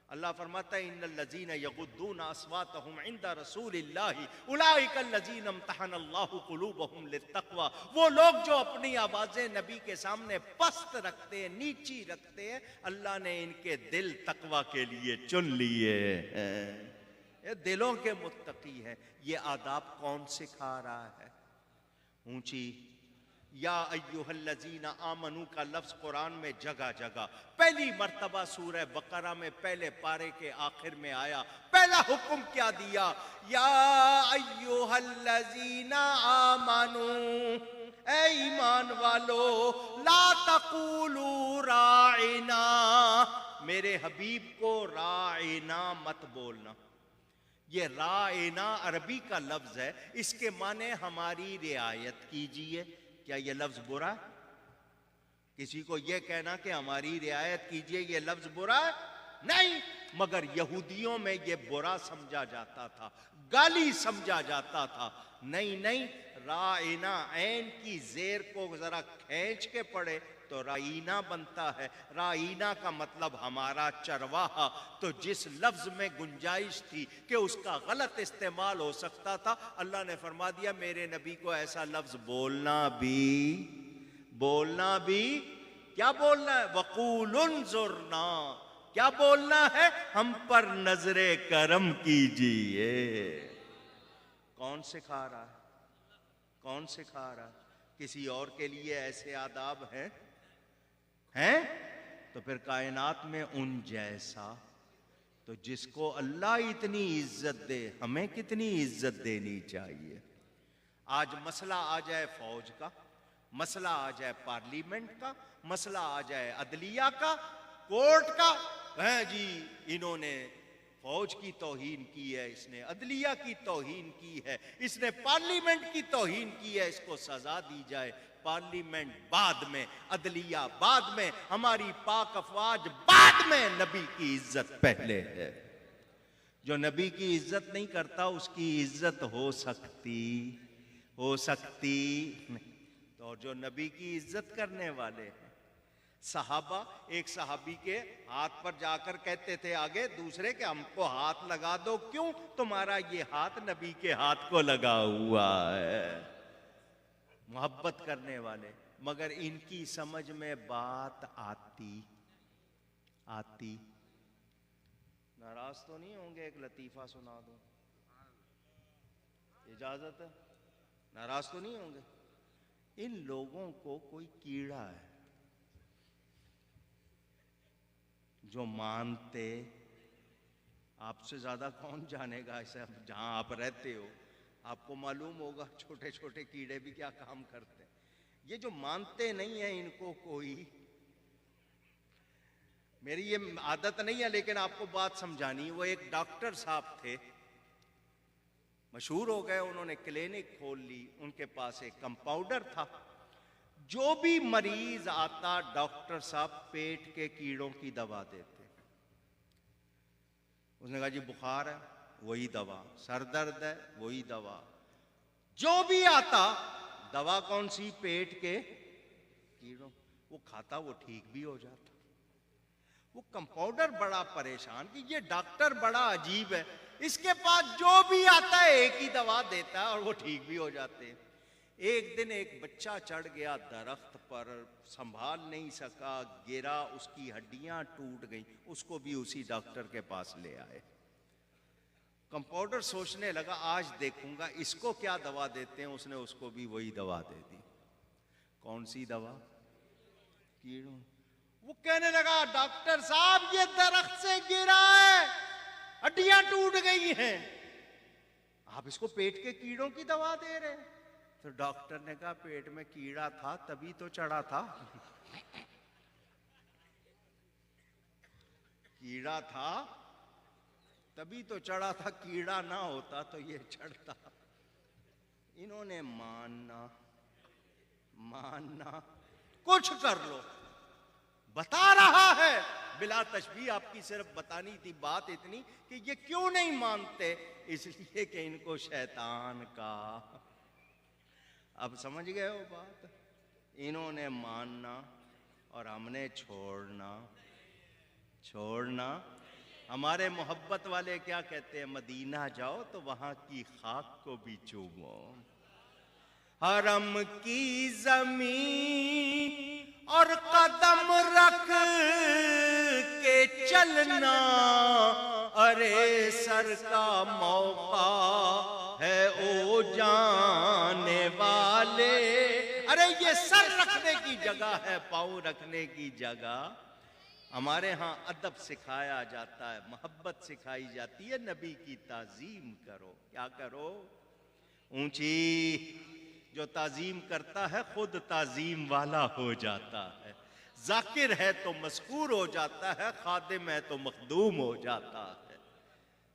اللہ فرماتا ہے ان الذین یغضون اصواتهم عند رسول اللہ اولئک الذین امتحن اللہ قلوبهم للتقوی. وہ لوگ جو اپنی آوازیں نبی کے سامنے پست رکھتے ہیں, نیچی رکھتے ہیں, اللہ نے ان کے دل تقوی کے لیے چن لیے ہیں. یہ دلوں کے متقی ہیں. یہ آداب کون سکھا رہا ہے؟ اونچی. یا ایہا الذین آمنو کا لفظ قرآن میں جگہ جگہ, پہلی مرتبہ سورہ بقرہ میں پہلے پارے کے آخر میں آیا. پہلا حکم کیا دیا؟ یا ایہا الذین آمنو, اے ایمان والو, لا تقولوا راعنا, میرے حبیب کو راعنا مت بولنا. یہ راعنا عربی کا لفظ ہے, اس کے معنی ہماری رعایت کیجئے. کیا یہ لفظ برا ہے؟ کسی کو یہ کہنا کہ ہماری رعایت کیجئے یہ لفظ برا ہے؟ نہیں, مگر یہودیوں میں یہ برا سمجھا جاتا تھا, گالی سمجھا جاتا تھا. نہیں, راعنا عین کی زیر کو ذرا کھینچ کے پڑھے تو رائنا بنتا ہے. رائنا کا مطلب ہمارا چرواہا. تو جس لفظ میں گنجائش تھی کہ اس کا غلط استعمال ہو سکتا تھا, اللہ نے فرما دیا میرے نبی کو ایسا لفظ بولنا بھی کیا بولنا ہے؟ وَقُولُ انظُرْنَا, کیا بولنا ہے؟ ہم پر نظر کرم کیجئے. کون سکھا رہا ہے؟ کون سکھا رہا ہے؟ کسی اور کے لیے ایسے آداب ہیں؟ تو پھر کائنات میں ان جیسا, تو جس کو اللہ اتنی عزت دے ہمیں کتنی عزت دینی چاہیے. آج مسئلہ آ جائے فوج کا, مسئلہ آ جائے پارلیمنٹ کا, مسئلہ آ جائے عدلیہ کا, کورٹ کا, ہیں جی انہوں نے فوج کی توہین کی ہے، اس نے عدلیہ کی توہین کی ہے، اس نے پارلیمنٹ کی توہین کی ہے، اس کو سزا دی جائے۔ پارلیمنٹ بعد میں، عدلیہ بعد میں، ہماری پاک افواج بعد میں، نبی کی عزت پہلے ہے۔ جو نبی کی عزت نہیں کرتا اس کی عزت ہو سکتی نہیں۔ تو جو نبی کی عزت کرنے والے ہیں، صحابہ ایک صحابی کے ہاتھ پر جا کر کہتے تھے آگے دوسرے کہ ہم کو ہاتھ لگا دو، کیوں؟ تمہارا یہ ہاتھ نبی کے ہاتھ کو لگا ہوا ہے۔ محبت کرنے والے، مگر ان کی سمجھ میں بات آتی۔ ناراض تو نہیں ہوں گے ایک لطیفہ سنا دوں؟ اجازت ہے؟ ناراض تو نہیں ہوں گے؟ ان لوگوں کو کوئی کیڑا ہے جو مانتے، آپ سے زیادہ کون جانے گا اسے، جہاں آپ رہتے ہو آپ کو معلوم ہوگا چھوٹے چھوٹے کیڑے بھی کیا کام کرتے ہیں۔ یہ جو مانتے نہیں ہیں ان کو کوئی، میری یہ عادت نہیں ہے لیکن آپ کو بات سمجھانی۔ وہ ایک ڈاکٹر صاحب تھے، مشہور ہو گئے، انہوں نے کلینک کھول لی، ان کے پاس ایک کمپاؤنڈر تھا، جو بھی مریض آتا ڈاکٹر صاحب پیٹ کے کیڑوں کی دوا دیتے۔ اس نے کہا جی بخار ہے، وہی دوا، سر درد ہے، وہی دوا، جو بھی آتا دوا کون سی؟ پیٹ کے کیڑوں۔ وہ کھاتا، وہ ٹھیک بھی ہو جاتا۔ وہ کمپاؤنڈر بڑا پریشان کہ یہ ڈاکٹر بڑا عجیب ہے، اس کے پاس جو بھی آتا ہے ایک ہی دوا دیتا ہے اور وہ ٹھیک بھی ہو جاتے ہیں۔ ایک دن ایک بچہ چڑھ گیا درخت پر، سنبھال نہیں سکا، گرا، اس کی ہڈیاں ٹوٹ گئیں، اس کو بھی اسی ڈاکٹر کے پاس لے آئے۔ کمپاؤنڈر سوچنے لگا آج دیکھوں گا اس کو کیا دوا دیتے ہیں، اس نے اس کو بھی وہی دوا دے دی۔ کون سی دوا؟ کیڑوں۔ وہ کہنے لگا ڈاکٹر صاحب یہ درخت سے گرا ہے، ہڈیاں ٹوٹ گئی ہیں، آپ اس کو پیٹ کے کیڑوں کی دوا دے رہے ہیں؟ تو ڈاکٹر نے کہا پیٹ میں کیڑا تھا تبھی تو چڑھا تھا، کیڑا تھا تبھی تو چڑھا تھا، کیڑا نہ ہوتا تو یہ چڑھتا۔ انہوں نے ماننا کچھ کر لو، بتا رہا ہے بلا تشبیہ، آپ کی صرف بتانی تھی بات اتنی کہ یہ کیوں نہیں مانتے، اس لیے کہ ان کو شیطان کا۔ اب سمجھ گئے ہو بات؟ انہوں نے ماننا اور ہم نے چھوڑنا۔ ہمارے محبت والے کیا کہتے ہیں؟ مدینہ جاؤ تو وہاں کی خاک کو بھی چومو، حرم کی زمین اور قدم رکھ کے چلنا، ارے سر کا موقع ہے او جانے والے، ارے یہ سر رکھنے کی جگہ ہے، پاؤں رکھنے کی جگہ۔ ہمارے ہاں ادب سکھایا جاتا ہے، محبت سکھائی جاتی ہے، نبی کی تعظیم کرو۔ کیا کرو؟ اونچی۔ جو تعظیم کرتا ہے خود تعظیم والا ہو جاتا ہے، ذاکر ہے تو مذکور ہو جاتا ہے، خادم ہے تو مخدوم ہو جاتا ہے۔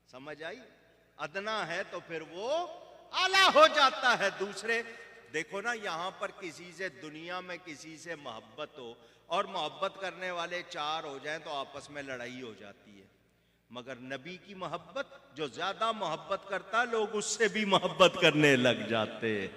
سمجھ آئی؟ ادنا ہے تو پھر وہ اعلیٰ ہو جاتا ہے۔ دوسرے دیکھو نا، یہاں پر کسی سے دنیا میں کسی سے محبت ہو اور محبت کرنے والے چار ہو جائیں تو آپس میں لڑائی ہو جاتی ہے، مگر نبی کی محبت، جو زیادہ محبت کرتا لوگ اس سے بھی محبت کرنے لگ جاتے ہیں۔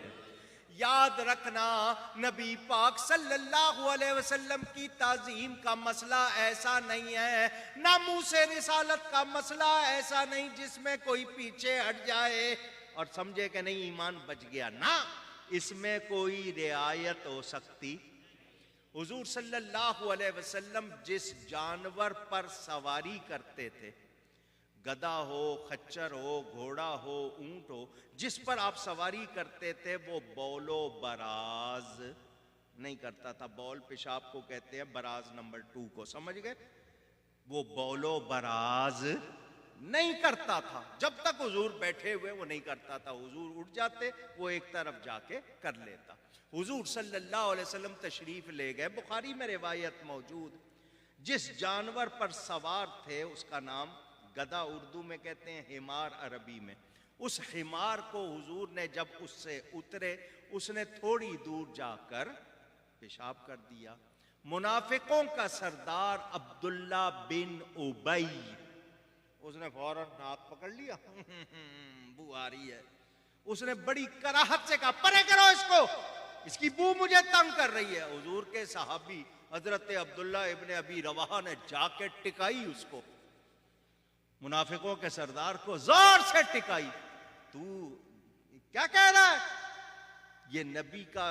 یاد رکھنا نبی پاک صلی اللہ علیہ وسلم کی تعظیم کا مسئلہ ایسا نہیں ہے، ناموس رسالت کا مسئلہ ایسا نہیں جس میں کوئی پیچھے ہٹ جائے اور سمجھے کہ نہیں ایمان بچ گیا، نہ، اس میں کوئی رعایت ہو سکتی۔ حضور صلی اللہ علیہ وسلم جس جانور پر سواری کرتے تھے، گدھا ہو، خچر ہو، گھوڑا ہو، اونٹ ہو، جس پر آپ سواری کرتے تھے وہ بول و براز نہیں کرتا تھا۔ بول پیشاب کو کہتے ہیں، براز نمبر 2 کو، سمجھ گئے؟ وہ بول و براز نہیں کرتا تھا، جب تک حضور بیٹھے ہوئے وہ نہیں کرتا تھا، حضور اٹھ جاتے وہ ایک طرف جا کے کر لیتا۔ حضور صلی اللہ علیہ وسلم تشریف لے گئے، بخاری میں روایت موجود، جس جانور پر سوار تھے اس کا نام گدھا اردو میں کہتے ہیں، حمار عربی میں، اس حمار کو حضور نے جب اس سے اترے اس نے تھوڑی دور جا کر پیشاب کر دیا۔ منافقوں کا سردار عبداللہ بن ابی، اس نے فوراً ناک پکڑ لیا، بو آ رہی ہے، اس نے بڑی کراہت سے کہا پرے کرو اس کو، اس کی بو مجھے تنگ کر رہی ہے۔ حضور کے صحابی حضرت عبداللہ ابن ابی رواحہ نے جا کے ٹکائی اس کو، منافقوں کے سردار کو زور سے ٹکائی۔ تو کیا کہہ رہا ہے؟ یہ نبی کا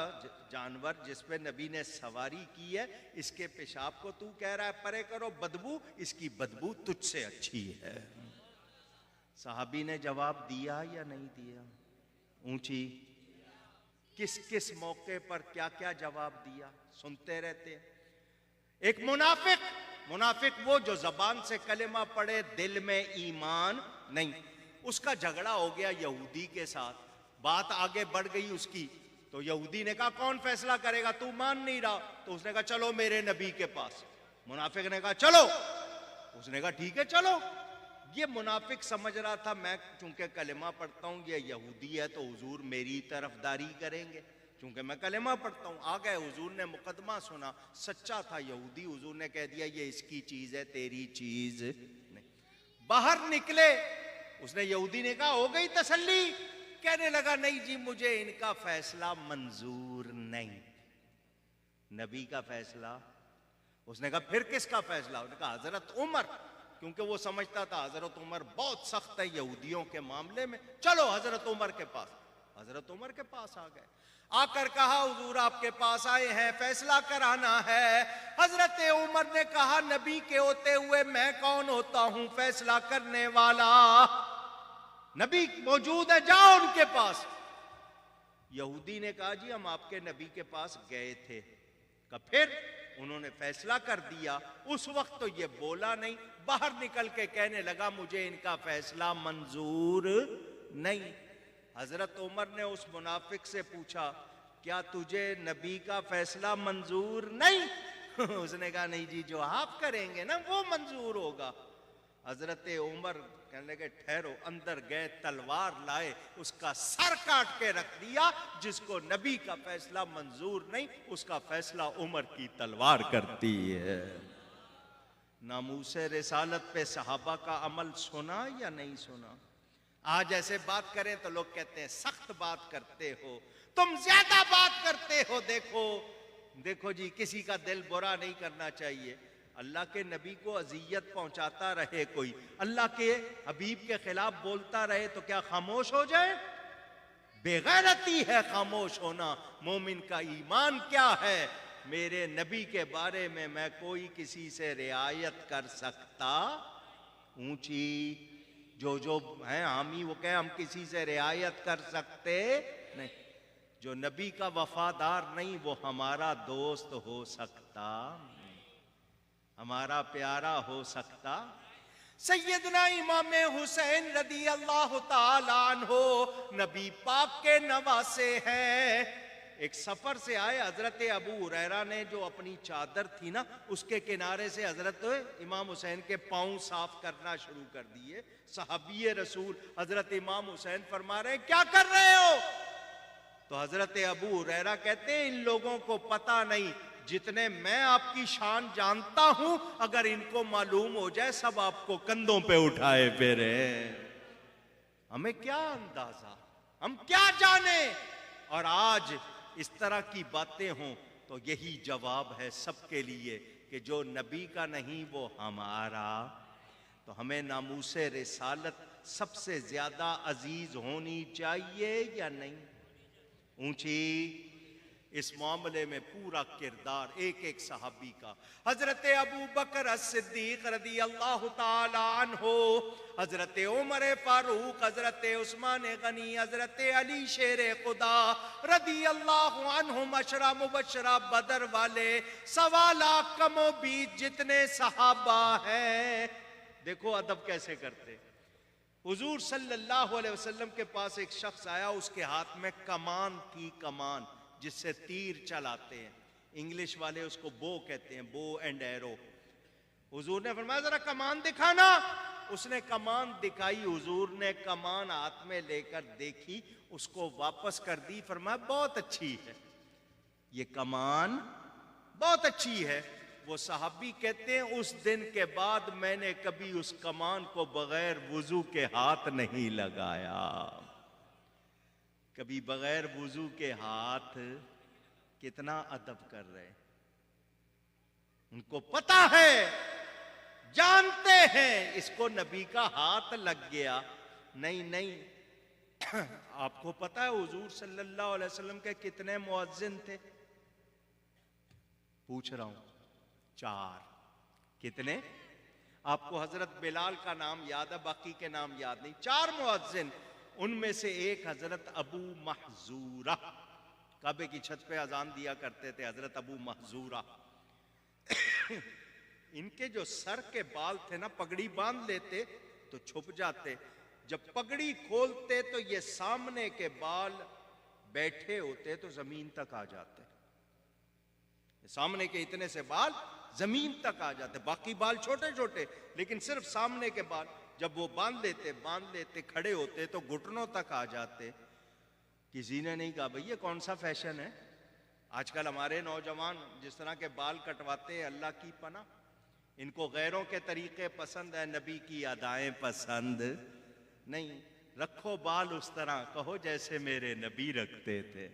جانور جس پہ نبی نے سواری کی ہے، اس کے پیشاب کو تو کہہ رہا ہے پرے کرو، بدبو، اس کی بدبو تجھ سے اچھی ہے۔ صحابی نے جواب دیا یا نہیں دیا؟ اونچی کس کس موقع پر کیا کیا جواب دیا، سنتے رہتے ہیں۔ ایک منافق وہ جو زبان سے کلمہ پڑھے دل میں ایمان نہیں، اس کا جھگڑا ہو گیا یہودی کے ساتھ، بات آگے بڑھ گئی اس کی، تو یہودی نے کہا کون فیصلہ کرے گا، تو مان نہیں رہا، تو اس نے کہا چلو میرے نبی کے پاس۔ منافق نے کہا چلو، اس نے کہا ٹھیک ہے چلو۔ یہ منافق سمجھ رہا تھا میں چونکہ کلمہ پڑھتا ہوں، یہ یہودی ہے تو حضور میری طرفداری کریں گے چونکہ میں کلمہ پڑھتا ہوں۔ آ گئے، حضور نے مقدمہ سنا، سچا تھا یہودی، حضور نے کہہ دیا یہ اس کی چیز ہے تیری چیز نہیں۔ باہر نکلے، اس نے یہودی نے کہا ہو گئی تسلی؟ کہنے لگا نہیں جی مجھے ان کا فیصلہ منظور نہیں۔ نبی کا فیصلہ؟ اس نے کہا پھر کس کا فیصلہ؟ اس نے کہا حضرت عمر، کیونکہ وہ سمجھتا تھا حضرت عمر بہت سخت ہے یہودیوں کے معاملے میں، چلو حضرت عمر کے پاس۔ حضرت عمر کے پاس آ گئے، آ کر کہا حضور آپ کے پاس آئے ہیں، فیصلہ کرانا ہے۔ حضرت عمر نے کہا نبی کے ہوتے ہوئے میں کون ہوتا ہوں فیصلہ کرنے والا؟ نبی موجود ہے، جاؤ ان کے پاس۔ یہودی نے کہا جی ہم آپ کے نبی کے پاس گئے تھے۔ کہا پھر؟ انہوں نے فیصلہ کر دیا۔ اس وقت تو یہ بولا نہیں، باہر نکل کے کہنے لگا مجھے ان کا فیصلہ منظور نہیں۔ حضرت عمر نے اس منافق سے پوچھا کیا تجھے نبی کا فیصلہ منظور نہیں؟ اس نے کہا نہیں جی جو آپ کریں گے نا وہ منظور ہوگا۔ حضرت عمر کہنے لگے ٹھہرو، اندر گئے، تلوار لائے، اس کا سر کاٹ کے رکھ دیا۔ جس کو نبی کا فیصلہ منظور نہیں اس کا فیصلہ عمر کی تلوار کرتی ہے۔ ناموس رسالت پہ صحابہ کا عمل سنا یا نہیں سنا؟ آج ایسے بات کریں تو لوگ کہتے ہیں سخت بات کرتے ہو، تم زیادہ بات کرتے ہو۔ دیکھو جی کسی کا دل برا نہیں کرنا چاہیے۔ اللہ کے نبی کو اذیت پہنچاتا رہے کوئی، اللہ کے حبیب کے خلاف بولتا رہے تو کیا خاموش ہو جائے؟ بے غیرتی ہے خاموش ہونا۔ مومن کا ایمان کیا ہے؟ میرے نبی کے بارے میں کوئی کسی سے رعایت کر سکتا؟ اونچی جو ہیں حامی وہ کہیں ہم کسی سے رعایت کر سکتے نہیں۔ جو نبی کا وفادار نہیں وہ ہمارا دوست ہو سکتا، ہمارا پیارا ہو سکتا؟ سیدنا امام حسین رضی اللہ تعالیٰ عنہ نبی پاک کے نواسے ہیں۔ ایک سفر سے آئے، حضرت ابو ہریرہ نے جو اپنی چادر تھی نا اس کے کنارے سے حضرت امام حسین کے پاؤں صاف کرنا شروع کر دیے۔ صحابی رسول حضرت امام حسین فرما رہے ہیں کیا کر رہے ہو؟ تو حضرت ابو ہریرہ کہتے ہیں ان لوگوں کو پتہ نہیں جتنے میں آپ کی شان جانتا ہوں، اگر ان کو معلوم ہو جائے سب آپ کو کندھوں پہ اٹھائے پھرے۔ ہمیں کیا اندازہ، ہم کیا جانیں؟ اور آج اس طرح کی باتیں ہوں تو یہی جواب ہے سب کے لیے کہ جو نبی کا نہیں وہ ہمارا۔ تو ہمیں ناموس رسالت سب سے زیادہ عزیز ہونی چاہیے یا نہیں؟ اونچی اس معاملے میں پورا کردار ایک ایک صحابی کا، حضرت ابو بکر الصدیق رضی اللہ تعالی عنہ، حضرت عمر فاروق، حضرت عثمان غنی، حضرت علی شیر خدا رضی اللہ عنہم، عشرہ مبشرہ بدر والے، 1.25 لاکھ کم و بیش جتنے صحابہ ہیں۔ دیکھو ادب کیسے کرتے۔ حضور صلی اللہ علیہ وسلم کے پاس ایک شخص آیا، اس کے ہاتھ میں کمان تھی، کمان جس سے تیر چلاتے ہیں، انگلش والے اس کو بو کہتے ہیں، بو اینڈ ایرو۔ حضور نے فرمایا ذرا کمان دکھانا. اس نے کمان دکھائی, حضور نے کمان ہاتھ میں لے کر دیکھی, اس کو واپس کر دی, فرمایا بہت اچھی ہے, یہ کمان بہت اچھی ہے. وہ صحابی کہتے ہیں اس دن کے بعد میں نے کبھی اس کمان کو بغیر وضو کے ہاتھ نہیں لگایا. کبھی بغیر وضو کے ہاتھ. کتنا ادب کر رہے ہیں, ان کو پتا ہے, جانتے ہیں اس کو نبی کا ہاتھ لگ گیا. نہیں آپ کو پتا ہے حضور صلی اللہ علیہ وسلم کے کتنے مؤذن تھے؟ پوچھ رہا ہوں. 4. کتنے؟ آپ کو حضرت بلال کا نام یاد ہے, باقی کے نام یاد نہیں. 4 مؤذن. ان میں سے ایک حضرت ابو محذورہ, کعبے کی چھت پہ اذان دیا کرتے تھے, حضرت ابو محذورہ. ان کے جو سر کے بال تھے نا, پگڑی باندھ لیتے تو چھپ جاتے, جب پگڑی کھولتے تو یہ سامنے کے بال بیٹھے ہوتے تو زمین تک آ جاتے. سامنے کے اتنے سے بال زمین تک آ جاتے, باقی بال چھوٹے چھوٹے, لیکن صرف سامنے کے بال جب وہ باندھ لیتے کھڑے ہوتے تو گھٹنوں تک آ جاتے. کسی نے نہیں کہا بھئی یہ کون سا فیشن ہے؟ آج کل ہمارے نوجوان جس طرح کے بال کٹواتے ہیں, اللہ کی پناہ, ان کو غیروں کے طریقے پسند ہیں, نبی کی ادائیں پسند نہیں. رکھو بال اس طرح, کہو جیسے میرے نبی رکھتے تھے,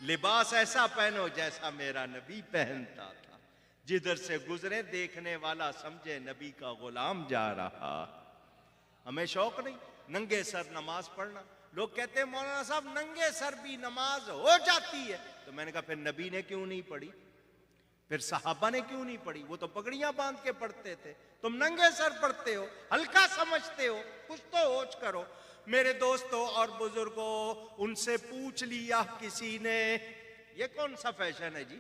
لباس ایسا پہنو جیسا میرا نبی پہنتا تھا, جدھر سے گزرے دیکھنے والا سمجھے نبی کا غلام جا رہا. ہمیں شوق نہیں ننگے سر نماز پڑھنا. لوگ کہتے ہیں مولانا صاحب ننگے سر بھی نماز ہو جاتی ہے, تو میں نے کہا پھر نبی نے کیوں نہیں پڑھی, پھر صحابہ نے کیوں نہیں پڑھی؟ وہ تو پگڑیاں باندھ کے پڑھتے تھے, تم ننگے سر پڑھتے ہو, ہلکا سمجھتے ہو, کچھ تو ہوش کرو. میرے دوستوں اور بزرگوں, ان سے پوچھ لیا کسی نے یہ کون سا فیشن ہے جی,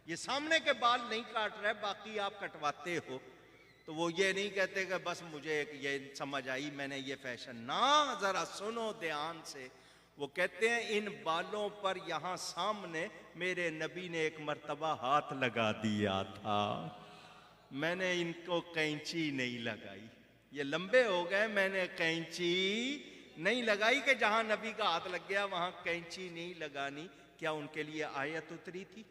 یہ سامنے کے بال نہیں کاٹ رہے باقی آپ کٹواتے ہو, تو وہ یہ نہیں کہتے کہ بس مجھے یہ سمجھ آئی میں نے یہ فیشن. نہ, ذرا سنو دھیان سے. وہ کہتے ہیں ان بالوں پر یہاں سامنے میرے نبی نے ایک مرتبہ ہاتھ لگا دیا تھا, میں نے ان کو کینچی نہیں لگائی, یہ لمبے ہو گئے, میں نے کینچی نہیں لگائی کہ جہاں نبی کا ہاتھ لگ گیا وہاں کینچی نہیں لگانی. کیا ان کے لیے آیت اتری تھی؟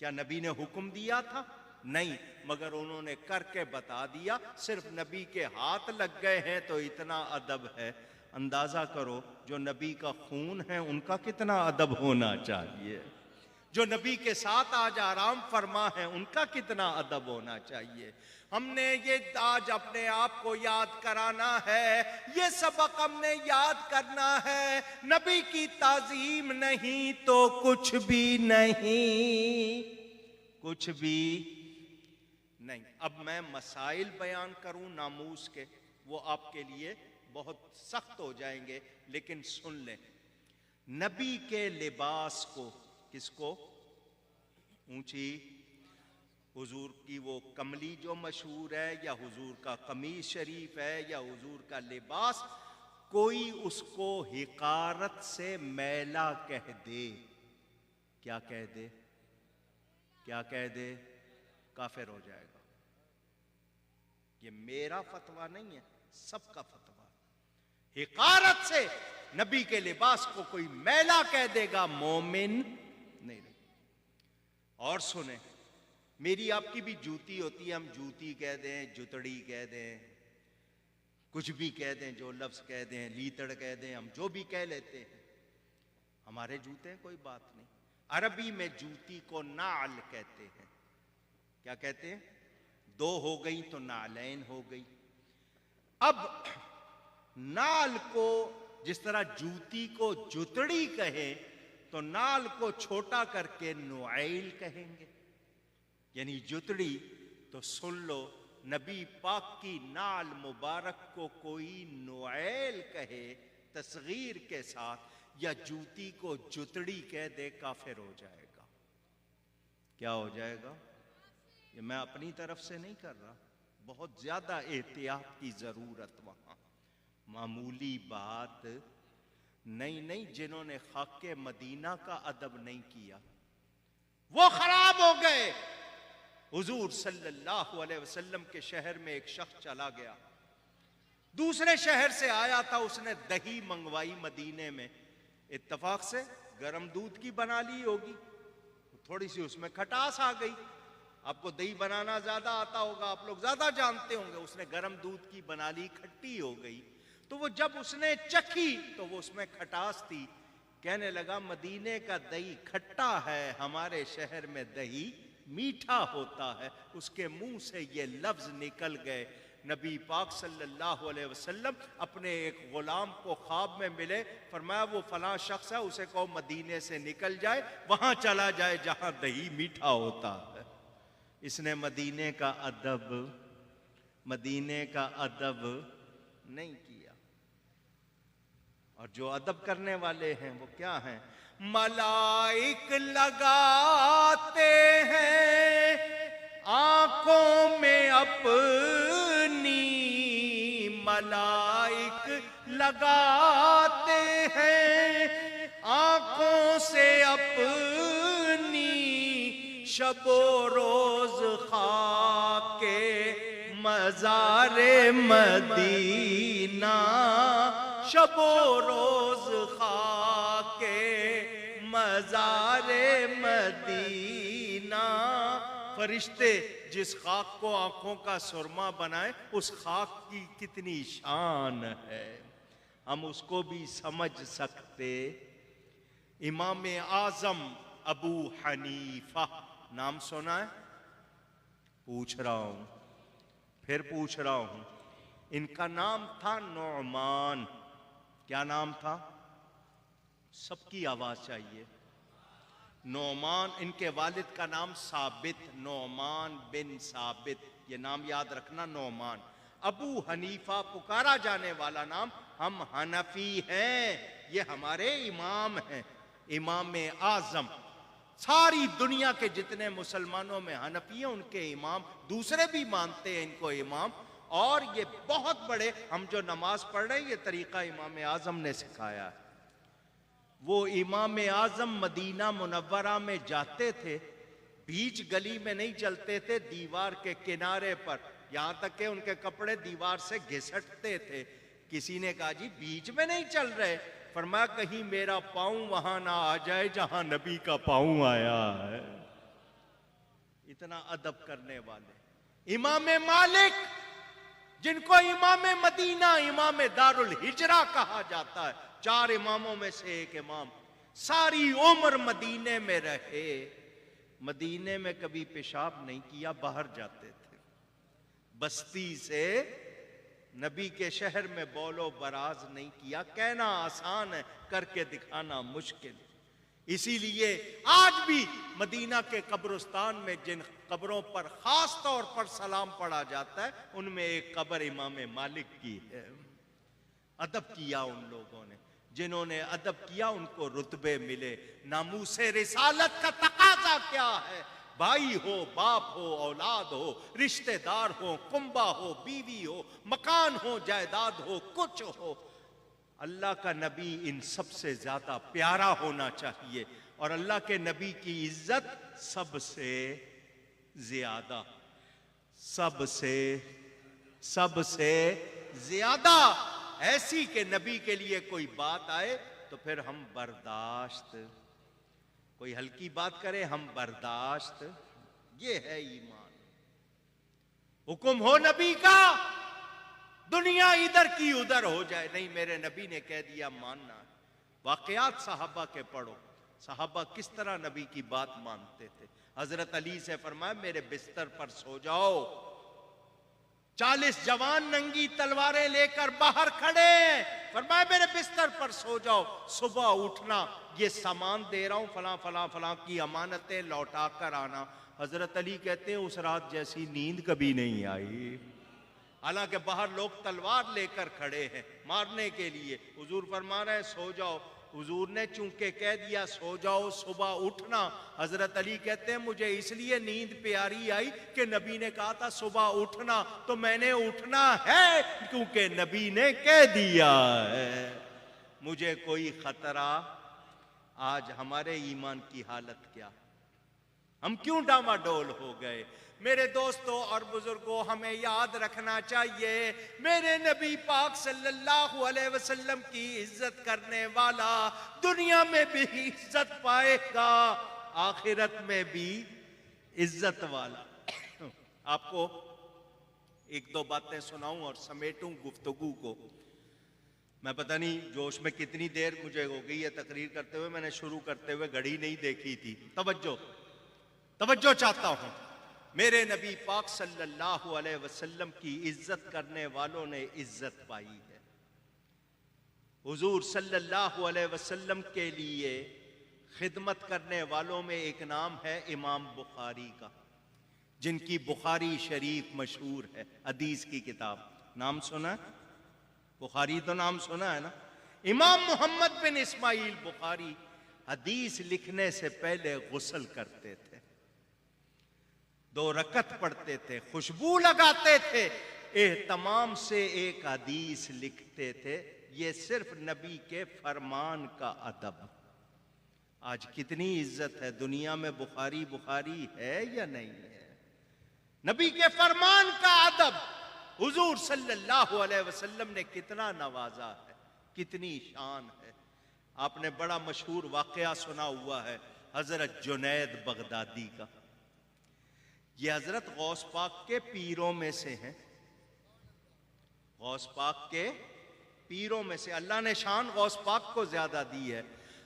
کیا نبی نے حکم دیا تھا؟ نہیں, مگر انہوں نے کر کے بتا دیا. صرف نبی کے ہاتھ لگ گئے ہیں تو اتنا ادب ہے. اندازہ کرو جو نبی کا خون ہے ان کا کتنا ادب ہونا چاہیے, جو نبی کے ساتھ آج آرام فرما ہے ان کا کتنا ادب ہونا چاہیے. ہم نے یہ آج اپنے آپ کو یاد کرانا ہے, یہ سبق ہم نے یاد کرنا ہے. نبی کی تعظیم نہیں تو کچھ بھی نہیں, کچھ بھی نہیں. اب میں مسائل بیان کروں ناموس کے, وہ آپ کے لیے بہت سخت ہو جائیں گے, لیکن سن لیں. نبی کے لباس کو, کس کو؟ اونچی, حضور کی وہ کملی جو مشہور ہے, یا حضور کا قمیص شریف ہے, یا حضور کا لباس, کوئی اس کو حقارت سے میلا کہہ دے, کیا کہہ دے؟ کیا کہہ دے؟ کافر ہو جائے گا. یہ میرا فتویٰ نہیں ہے, سب کا فتویٰ. حقارت سے نبی کے لباس کو کوئی میلا کہہ دے گا, مومن نہیں. اور سنیں, میری آپ کی بھی جوتی ہوتی ہے, ہم جوتی کہہ دیں, جتڑی کہہ دیں, کچھ بھی کہہ دیں, جو لفظ کہہ دیں, لیتڑ کہہ دیں, ہم جو بھی کہہ لیتے ہیں. ہمارے جوتے ہیں, کوئی بات نہیں. عربی میں جوتی کو نعل کہتے ہیں. کیا کہتے ہیں؟ 2 ہو گئی تو نعلین ہو گئی. اب نعل کو جس طرح جوتی کو جتڑی کہیں تو نعل کو چھوٹا کر کے نعیل کہیں گے, یعنی جتڑی. تو سن لو, نبی پاک کی نعل مبارک کو کوئی نعیل کہے تصغیر کے ساتھ, یا جوتی کو جتڑی کہہ دے, کافر ہو جائے گا. کیا ہو جائے گا؟ یہ میں اپنی طرف سے نہیں کر رہا, بہت زیادہ احتیاط کی ضرورت وہاں. معمولی بات نہیں. جنہوں نے خاک مدینہ کا ادب نہیں کیا وہ خراب ہو گئے. حضور صلی اللہ علیہ وسلم کے شہر میں ایک شخص چلا گیا، دوسرے شہر سے آیا تھا، اس نے دہی منگوائی مدینے میں، اتفاق سے گرم دودھ کی بنا لی ہوگی، تھوڑی سی اس میں کھٹاس آ گئی۔ آپ کو دہی بنانا زیادہ آتا ہوگا، آپ لوگ زیادہ جانتے ہوں گے، اس نے گرم دودھ کی بنا لی، کھٹی ہو گئی۔ تو وہ جب اس نے چکھی تو وہ اس میں کھٹاس تھی، کہنے لگا مدینے کا دہی کھٹا ہے، ہمارے شہر میں دہی میٹھا ہوتا ہے۔ اس کے منہ سے یہ لفظ نکل گئے۔ نبی پاک صلی اللہ علیہ وسلم اپنے ایک غلام کو خواب میں ملے، فرمایا وہ فلاں شخص ہے، اسے کہو مدینے سے نکل جائے، وہاں چلا جائے جہاں دہی میٹھا ہوتا ہے۔ اس نے مدینے کا ادب نہیں کیا۔ اور جو ادب کرنے والے ہیں وہ کیا ہیں؟ ملائک لگاتے ہیں آنکھوں میں اپنی، ملائک لگاتے ہیں آنکھوں سے اپنی، شب و روز خاک مزار مدینہ، شب و روز خاک مزار مدینہ۔ فرشتے جس خاک کو آنکھوں کا سرما بنائے، اس خاک کی کتنی شان ہے، ہم اس کو بھی سمجھ سکتے۔ امام اعظم ابو حنیفہ نام سنا ہے؟ پوچھ رہا ہوں، پھر پوچھ رہا ہوں۔ ان کا نام تھا نعمان۔ کیا نام تھا؟ سب کی آواز چاہیے۔ نعمان۔ ان کے والد کا نام ثابت، نعمان بن ثابت، یہ نام یاد رکھنا، نعمان۔ ابو حنیفہ پکارا جانے والا نام، ہم حنفی ہیں، یہ ہمارے امام ہیں، امام اعظم۔ ساری دنیا کے جتنے مسلمانوں میں حنفی ہیں ان کے امام، دوسرے بھی مانتے ہیں ان کو امام، اور یہ بہت بڑے، ہم جو نماز پڑھ رہے ہیں یہ طریقہ امام اعظم نے سکھایا ہے۔ وہ امام اعظم مدینہ منورہ میں جاتے تھے، بیچ گلی میں نہیں چلتے تھے، دیوار کے کنارے پر، یہاں تک کہ ان کے کپڑے دیوار سے گھسٹتے تھے۔ کسی نے کہا جی بیچ میں نہیں چل رہے، فرمایا کہیں میرا پاؤں وہاں نہ آ جائے جہاں نبی کا پاؤں آیا ہے۔ اتنا ادب کرنے والے۔ امام مالک، جن کو امام مدینہ، امام دار الہجرہ کہا جاتا ہے، 4 اماموں میں سے ایک امام، ساری عمر مدینے میں رہے، مدینے میں کبھی پیشاب نہیں کیا، باہر جاتے تھے۔ بستی سے نبی کے شہر میں بول و براز نہیں کیا۔ کہنا آسان ہے، کر کے دکھانا مشکل۔ اسی لیے آج بھی مدینہ کے قبرستان میں جن قبروں پر خاص طور پر سلام پڑھا جاتا ہے، ان میں ایک قبر امام مالک کی ہے۔ ادب کیا ان لوگوں نے، جنہوں نے ادب کیا ان کو رتبے ملے۔ ناموس رسالت کا تقاضا کیا ہے؟ بھائی ہو، باپ ہو، اولاد ہو، رشتہ دار ہو، کنبہ ہو، بیوی ہو، مکان ہو، جائیداد ہو، کچھ ہو، اللہ کا نبی ان سب سے زیادہ پیارا ہونا چاہیے، اور اللہ کے نبی کی عزت سب سے زیادہ، سب سے زیادہ ایسی کہ نبی کے لیے کوئی بات آئے تو پھر ہم برداشت، کوئی ہلکی بات کرے ہم برداشت، یہ ہے ایمان۔ حکم ہو نبی کا، دنیا ادھر کی ادھر ہو جائے، نہیں میرے نبی نے کہہ دیا ماننا۔ واقعات صحابہ کے پڑھو، صحابہ کس طرح نبی کی بات مانتے تھے۔ حضرت علی سے فرمایا میرے بستر پر سو جاؤ، 40 جوان ننگی تلواریں لے کر باہر کھڑے ہیں، فرمایا میرے بستر پر سو جاؤ، صبح اٹھنا، یہ سامان دے رہا ہوں فلاں فلاں فلاں کی امانتیں لوٹا کر آنا۔ حضرت علی کہتے ہیں اس رات جیسی نیند کبھی نہیں آئی، حالانکہ باہر لوگ تلوار لے کر کھڑے ہیں مارنے کے لیے، حضور فرما رہے ہیں سو جاؤ۔ حضور نے چونکہ کہہ دیا سو جاؤ، صبح اٹھنا، حضرت علی کہتے ہیں مجھے اس لیے نیند پیاری آئی کہ نبی نے کہا تھا صبح اٹھنا، تو میں نے اٹھنا ہے کیونکہ نبی نے کہہ دیا ہے۔ مجھے کوئی خطرہ۔ آج ہمارے ایمان کی حالت کیا؟ ہم کیوں ڈاواڈول ہو گئے؟ میرے دوستوں اور بزرگوں، ہمیں یاد رکھنا چاہیے میرے نبی پاک صلی اللہ علیہ وسلم کی عزت کرنے والا دنیا میں بھی عزت پائے گا، آخرت میں بھی عزت والا۔ آپ کو ایک دو باتیں سناؤں اور سمیٹوں گفتگو کو۔ میں پتہ نہیں جوش میں کتنی دیر مجھے ہو گئی ہے تقریر کرتے ہوئے، میں نے شروع کرتے ہوئے گھڑی نہیں دیکھی تھی۔ توجہ چاہتا ہوں۔ میرے نبی پاک صلی اللہ علیہ وسلم کی عزت کرنے والوں نے عزت پائی ہے۔ حضور صلی اللہ علیہ وسلم کے لیے خدمت کرنے والوں میں ایک نام ہے امام بخاری کا، جن کی بخاری شریف مشہور ہے، حدیث کی کتاب۔ نام سنا ہے؟ بخاری تو نام سنا ہے نا؟ امام محمد بن اسماعیل بخاری حدیث لکھنے سے پہلے غسل کرتے تھے، 2 رکعت پڑھتے تھے، خوشبو لگاتے تھے، اہتمام سے ایک حدیث لکھتے تھے۔ یہ صرف نبی کے فرمان کا ادب۔ آج کتنی عزت ہے دنیا میں، بخاری ہے یا نہیں ہے؟ نبی کے فرمان کا ادب حضور صلی اللہ علیہ وسلم نے کتنا نوازا ہے، کتنی شان ہے۔ آپ نے بڑا مشہور واقعہ سنا ہوا ہے حضرت جنید بغدادی کا۔ یہ حضرت غوث پاک کے پیروں میں سے ہیں، غوث پاک کے پیروں میں سے۔ اللہ نے شان غوث پاک کو زیادہ دی ہے۔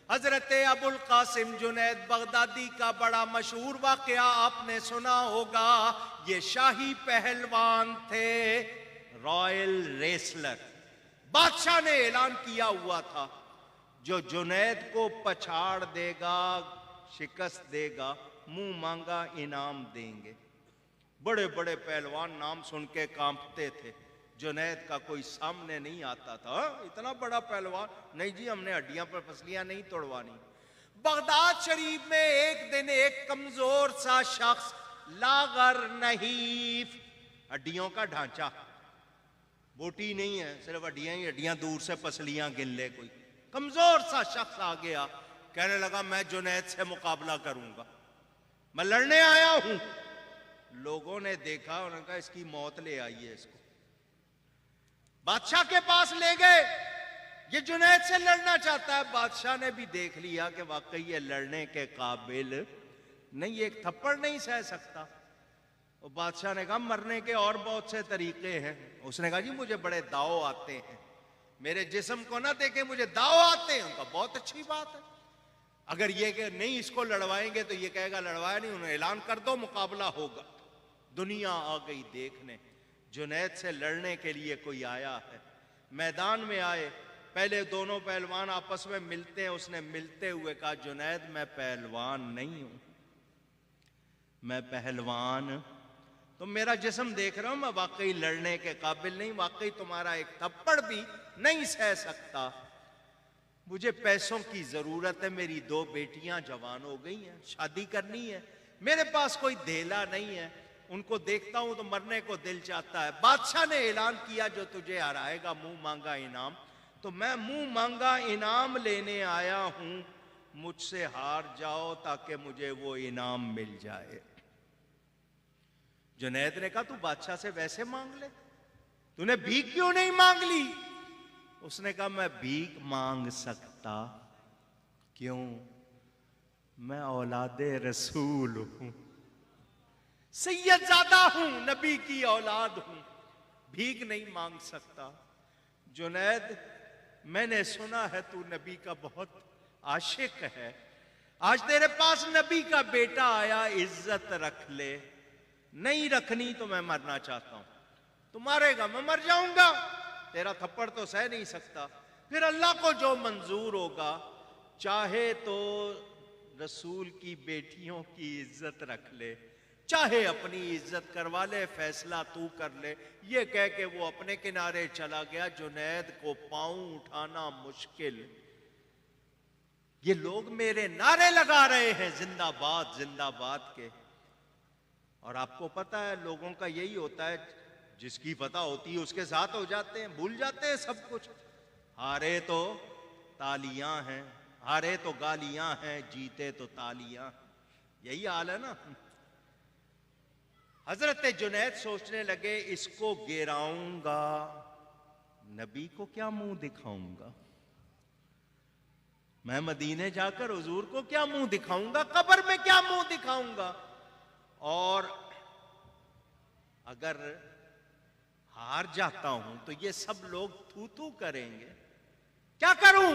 حضرت ابو القاسم جنید بغدادی کا بڑا مشہور واقعہ آپ نے سنا ہوگا۔ یہ شاہی پہلوان تھے، رائل ریسلر۔ بادشاہ نے اعلان کیا ہوا تھا جو جنید کو پچھاڑ دے گا، شکست دے گا، منہ مانگا انعام دیں گے۔ بڑے بڑے پہلوان نام سن کے کانپتے تھے۔ جنید کا کوئی سامنے نہیں آتا تھا، اتنا بڑا پہلوان نہیں جی، ہم نے ہڈیاں پر پسلیاں نہیں توڑوانی۔ بغداد شریف میں ایک دن ایک کمزور سا شخص، لاغر نحیف، ہڈیوں کا ڈھانچہ، بوٹی نہیں ہے، صرف ہڈیاں ہی ہڈیاں، دور سے پسلیاں گن لے، کوئی کمزور سا شخص آ گیا، کہنے لگا میں جنید سے مقابلہ کروں گا، میں لڑنے آیا ہوں۔ لوگوں نے دیکھا، انہوں نے کہا اس کی موت لے آئیے اس کو۔ بادشاہ کے پاس لے گئے، یہ جنید سے لڑنا چاہتا ہے۔ بادشاہ نے بھی دیکھ لیا کہ واقعی یہ لڑنے کے قابل نہیں، ایک تھپڑ نہیں سہ سکتا۔ اور بادشاہ نے کہا مرنے کے اور بہت سے طریقے ہیں۔ اس نے کہا جی مجھے بڑے داؤ آتے ہیں، میرے جسم کو نہ دیکھیں، مجھے داؤ آتے ہیں۔ ان کا بہت اچھی بات ہے، اگر یہ کہ نہیں اس کو لڑوائیں گے تو یہ کہے گا لڑوایا نہیں، انہیں اعلان کر دو مقابلہ ہوگا۔ دنیا آ گئی دیکھنے، جنید سے لڑنے کے لیے کوئی آیا ہے۔ میدان میں آئے، پہلے دونوں پہلوان آپس میں ملتے ہیں۔ اس نے ملتے ہوئے کہا جنید میں پہلوان نہیں ہوں، میں پہلوان تو میرا جسم دیکھ رہا ہوں، میں واقعی لڑنے کے قابل نہیں، واقعی تمہارا ایک تھپڑ بھی نہیں سہ سکتا۔ مجھے پیسوں کی ضرورت ہے، میری 2 بیٹیاں جوان ہو گئی ہیں، شادی کرنی ہے، میرے پاس کوئی دھیلا نہیں ہے، ان کو دیکھتا ہوں تو مرنے کو دل چاہتا ہے۔ بادشاہ نے اعلان کیا جو تجھے ہرائے گا منہ مانگا انعام، تو میں منہ مانگا انعام لینے آیا ہوں، مجھ سے ہار جاؤ تاکہ مجھے وہ انعام مل جائے۔ جنید نے کہا تو بادشاہ سے ویسے مانگ لے، تو نے بھیک کیوں نہیں مانگ لی؟ اس نے کہا میں بھیک مانگ سکتا، کیوں؟ میں اولاد رسول ہوں، سید زادہ ہوں، نبی کی اولاد ہوں، بھیک نہیں مانگ سکتا۔ جنید میں نے سنا ہے تو نبی کا بہت عاشق ہے، آج تیرے پاس نبی کا بیٹا آیا، عزت رکھ لے، نہیں رکھنی تو میں مرنا چاہتا ہوں۔ تو مارے گا میں مر جاؤں گا، تیرا تھپڑ تو سہ نہیں سکتا۔ پھر اللہ کو جو منظور ہوگا، چاہے تو رسول کی بیٹیوں کی عزت رکھ لے، چاہے اپنی عزت کروا لے، فیصلہ تو کر لے۔ یہ کہہ کے وہ اپنے کنارے چلا گیا۔ جنید کو پاؤں اٹھانا مشکل، یہ لوگ میرے نعرے لگا رہے ہیں زندہ باد زندہ باد کے، اور آپ کو پتا ہے لوگوں کا یہی ہوتا ہے، جس کی فتح ہوتی ہے اس کے ساتھ ہو جاتے ہیں، بھول جاتے ہیں سب کچھ۔ ہارے تو تالیاں ہیں، ہارے تو گالیاں ہیں، جیتے تو تالیاں، یہی حال ہے نا۔ حضرت جنید سوچنے لگے اس کو گراؤں گا، نبی کو کیا منہ دکھاؤں گا، میں مدینے جا کر حضور کو کیا منہ دکھاؤں گا، قبر میں کیا منہ دکھاؤں گا، اور اگر ہار جاتا ہوں تو یہ سب لوگ تھو تھو کریں گے، کیا کروں؟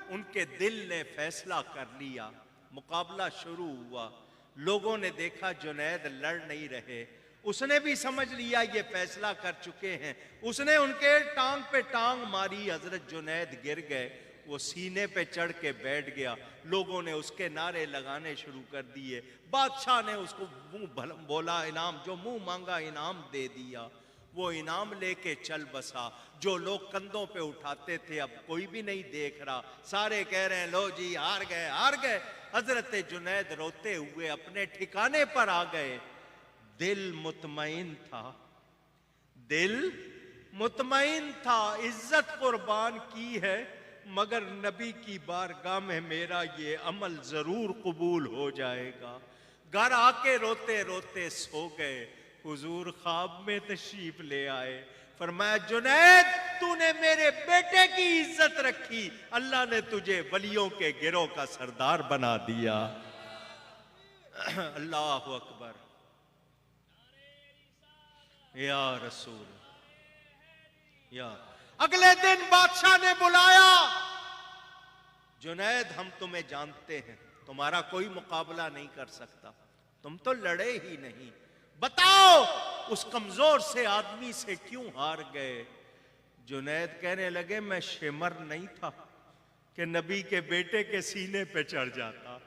ان کے دل نے فیصلہ کر لیا، مقابلہ شروع ہوا، لوگوں نے دیکھا جنید لڑ نہیں رہے، اس نے بھی سمجھ لیا یہ فیصلہ کر چکے ہیں، اس نے ان کے ٹانگ پہ ٹانگ ماری، حضرت جنید گر گئے، وہ سینے پہ چڑھ کے بیٹھ گیا، لوگوں نے اس کے نعرے لگانے شروع کر دیے، بادشاہ نے اس کو منہ بولا انعام، جو منہ مانگا انعام دے دیا، وہ انعام لے کے چل بسا، جو لوگ کندھوں پہ اٹھاتے تھے اب کوئی بھی نہیں دیکھ رہا، سارے کہہ رہے ہیں لو جی ہار گئے ہار گئے، حضرت جنید روتے ہوئے اپنے ٹھکانے پر آ گئے، دل مطمئن تھا، دل مطمئن تھا، عزت قربان کی ہے مگر نبی کی بارگاہ میں میرا یہ عمل ضرور قبول ہو جائے گا، گھر آ کے روتے روتے سو گئے، حضور خواب میں تشریف لے آئے، فرمایا جنید تو نے میرے بیٹے کی عزت رکھی، اللہ نے تجھے ولیوں کے گروہ کا سردار بنا دیا، اللہ اکبر، یا رسول، یا اگلے دن بادشاہ نے بلایا، جنید ہم تمہیں جانتے ہیں، تمہارا کوئی مقابلہ نہیں کر سکتا، تم تو لڑے ہی نہیں، بتاؤ اس کمزور سے آدمی سے کیوں ہار گئے؟ جنید کہنے لگے میں شمر نہیں تھا کہ نبی کے بیٹے کے سینے پہ چڑھ جاتا،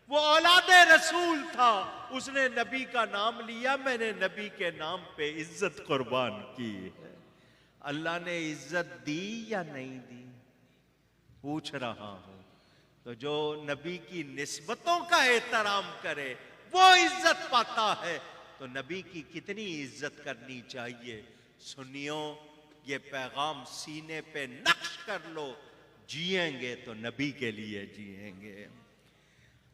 وہ اولاد رسول تھا، اس نے نبی کا نام لیا، میں نے نبی کے نام پہ عزت قربان کی ہے، اللہ نے عزت دی یا نہیں دی؟ پوچھ رہا ہوں، تو جو نبی کی نسبتوں کا احترام کرے وہ عزت پاتا ہے، تو نبی کی کتنی عزت کرنی چاہیے۔ سنیوں یہ پیغام سینے پہ نقش کر لو، جیئیں گے تو نبی کے لیے جیئیں گے،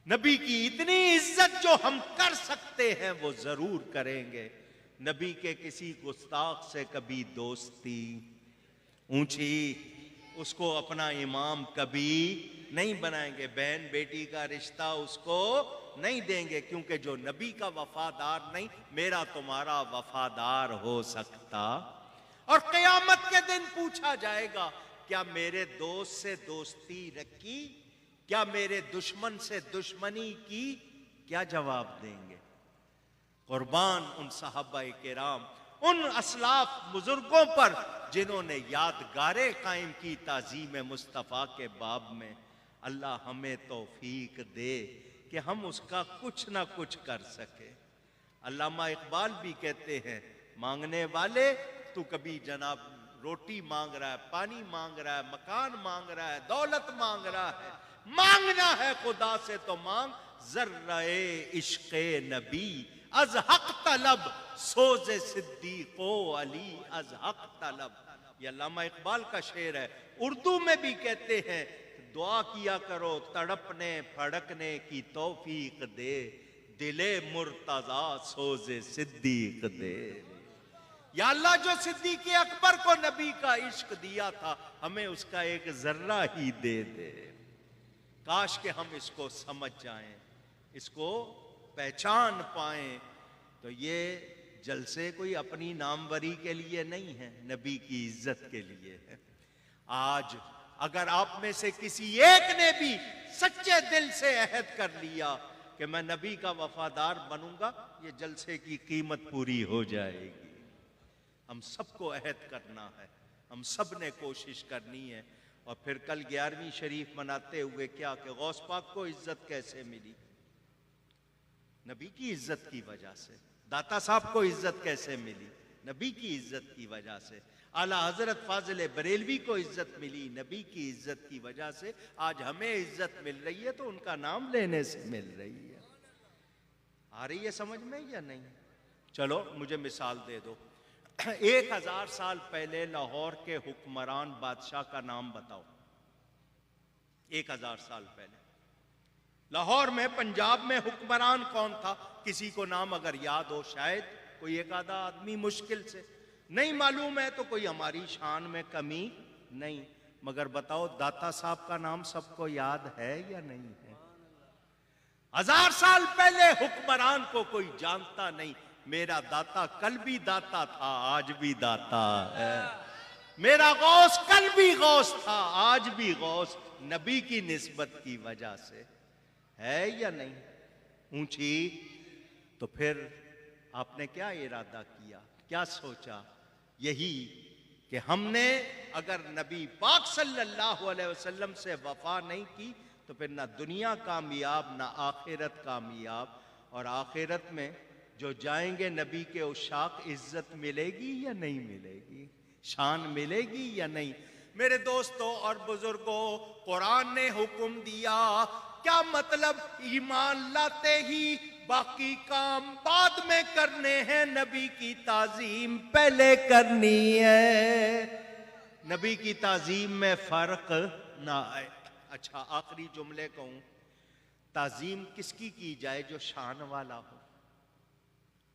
نبی کی اتنی عزت جو ہم کر سکتے ہیں وہ ضرور کریں گے، نبی کے کسی گستاخ سے کبھی دوستی اونچی، اس کو اپنا امام کبھی نہیں بنائیں گے، بہن بیٹی کا رشتہ اس کو نہیں دیں گے، کیونکہ جو نبی کا وفادار نہیں میرا تمہارا وفادار ہو سکتا، اور قیامت کے دن پوچھا جائے گا کیا میرے دوست سے دوستی رکھی، کیا میرے دشمن سے دشمنی کی، کیا جواب دیں گے؟ قربان ان صحابہ کرام، ان اسلاف بزرگوں پر جنہوں نے یادگاریں قائم کی تعظیم مصطفیٰ کے باب میں، اللہ ہمیں توفیق دے کہ ہم اس کا کچھ نہ کچھ کر سکے۔ علامہ اقبال بھی کہتے ہیں مانگنے والے تو کبھی جناب روٹی مانگ رہا ہے، پانی مانگ رہا ہے، مکان مانگ رہا ہے، دولت مانگ رہا ہے، مانگنا ہے خدا سے تو مانگ، ذرہ عشق نبی از حق طلب، سوز صدیق و علی از حق طلب، یہ علامہ اقبال کا شعر ہے۔ اردو میں بھی کہتے ہیں دعا کیا کرو تڑپنے پھڑکنے کی توفیق دے، دل مرتضیٰ سوز صدیق دے، یا اللہ جو صدیق اکبر کو نبی کا عشق دیا تھا ہمیں اس کا ایک ذرہ ہی دے دے، کاش کہ ہم اس کو سمجھ جائیں، اس کو پہچان پائیں۔ تو یہ جلسے کوئی اپنی ناموری کے لیے نہیں ہے، نبی کی عزت کے لیے ہے۔ آج اگر آپ میں سے کسی ایک نے بھی سچے دل سے عہد کر لیا کہ میں نبی کا وفادار بنوں گا، یہ جلسے کی قیمت پوری ہو جائے گی۔ ہم سب کو عہد کرنا ہے، ہم سب نے کوشش کرنی ہے۔ اور پھر کل 11ویں شریف مناتے ہوئے کیا کہ غوث پاک کو عزت کیسے ملی؟ نبی کی عزت کی وجہ سے۔ داتا صاحب کو عزت کیسے ملی؟ نبی کی عزت کی وجہ سے۔ اعلیٰ حضرت فاضل بریلوی کو عزت ملی نبی کی عزت کی وجہ سے۔ آج ہمیں عزت مل رہی ہے تو ان کا نام لینے سے مل رہی ہے۔ آ رہی ہے سمجھ میں یا نہیں؟ چلو مجھے مثال دے دو، 1000 سال پہلے لاہور کے حکمران بادشاہ کا نام بتاؤ۔ 1000 سال پہلے لاہور میں، پنجاب میں حکمران کون تھا؟ کسی کو نام اگر یاد ہو، شاید کوئی ایک آدھا آدمی مشکل سے نہیں معلوم ہے تو کوئی ہماری شان میں کمی نہیں، مگر بتاؤ داتا صاحب کا نام سب کو یاد ہے یا نہیں ہے؟ 1000 سال پہلے حکمران کو کوئی جانتا نہیں، میرا داتا کل بھی داتا تھا آج بھی داتا ہے، میرا غوث کل بھی غوث تھا آج بھی غوث، نبی کی نسبت کی وجہ سے ہے یا نہیں اونچی؟ تو پھر آپ نے کیا ارادہ کیا، کیا سوچا؟ یہی کہ ہم نے اگر نبی پاک صلی اللہ علیہ وسلم سے وفا نہیں کی تو پھر نہ دنیا کامیاب نہ آخرت کامیاب، اور آخرت میں جو جائیں گے نبی کے عشاق عزت ملے گی یا نہیں ملے گی، شان ملے گی یا نہیں؟ میرے دوستوں اور بزرگوں، قرآن نے حکم دیا، کیا مطلب ایمان لاتے ہی باقی کام بعد میں کرنے ہیں، نبی کی تعظیم پہلے کرنی ہے، نبی کی تعظیم میں فرق نہ آئے۔ اچھا آخری جملے کہوں، تعظیم کس کی جائے؟ جو شان والا ہو،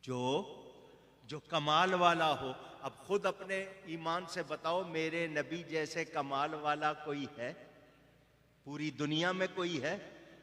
جو کمال والا ہو۔ اب خود اپنے ایمان سے بتاؤ میرے نبی جیسے کمال والا کوئی ہے؟ پوری دنیا میں کوئی ہے؟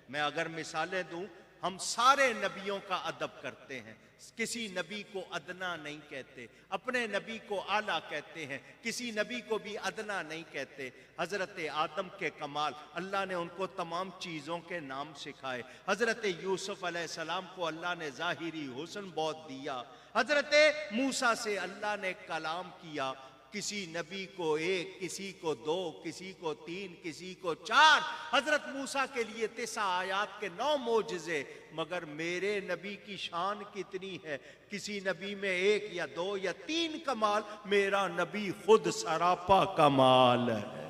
میں اگر مثالیں دوں، ہم سارے نبیوں کا ادب کرتے ہیں، کسی نبی کو ادنا نہیں کہتے، اپنے نبی کو اعلیٰ کہتے ہیں، کسی نبی کو بھی ادنا نہیں کہتے۔ حضرت آدم کے کمال، اللہ نے ان کو تمام چیزوں کے نام سکھائے۔ حضرت یوسف علیہ السلام کو اللہ نے ظاہری حسن بہت دیا۔ حضرت موسیٰ سے اللہ نے کلام کیا، کسی نبی کو 1، کسی کو 2، کسی کو 3، کسی کو 4۔ حضرت موسیٰ کے لیے 9 آیات کے 9 معجزے، مگر میرے نبی کی شان کتنی ہے؟ کسی نبی میں 1 یا 2 یا 3 کمال، میرا نبی خود سراپا کمال ہے۔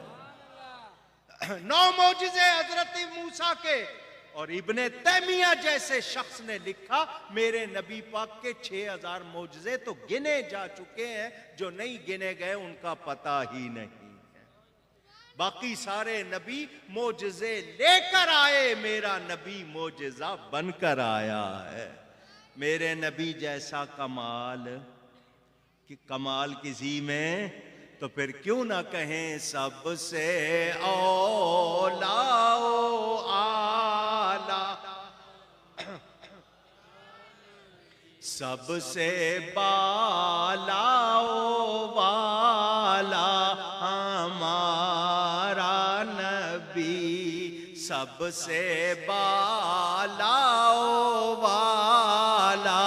9 معجزے حضرت موسیٰ کے، اور ابن تیمیہ جیسے شخص نے لکھا میرے نبی پاک کے 6000 معجزے تو گنے جا چکے ہیں، جو نہیں گنے گئے ان کا پتہ ہی نہیں ہے۔ باقی سارے نبی معجزے لے کر آئے، میرا نبی معجزہ بن کر آیا ہے۔ میرے نبی جیسا کمال کہ کمال کسی میں، تو پھر کیوں نہ کہیں سب سے اولا و اعلی، سب سے بالا و والا ہمارا نبی، سب سے بالا و والا،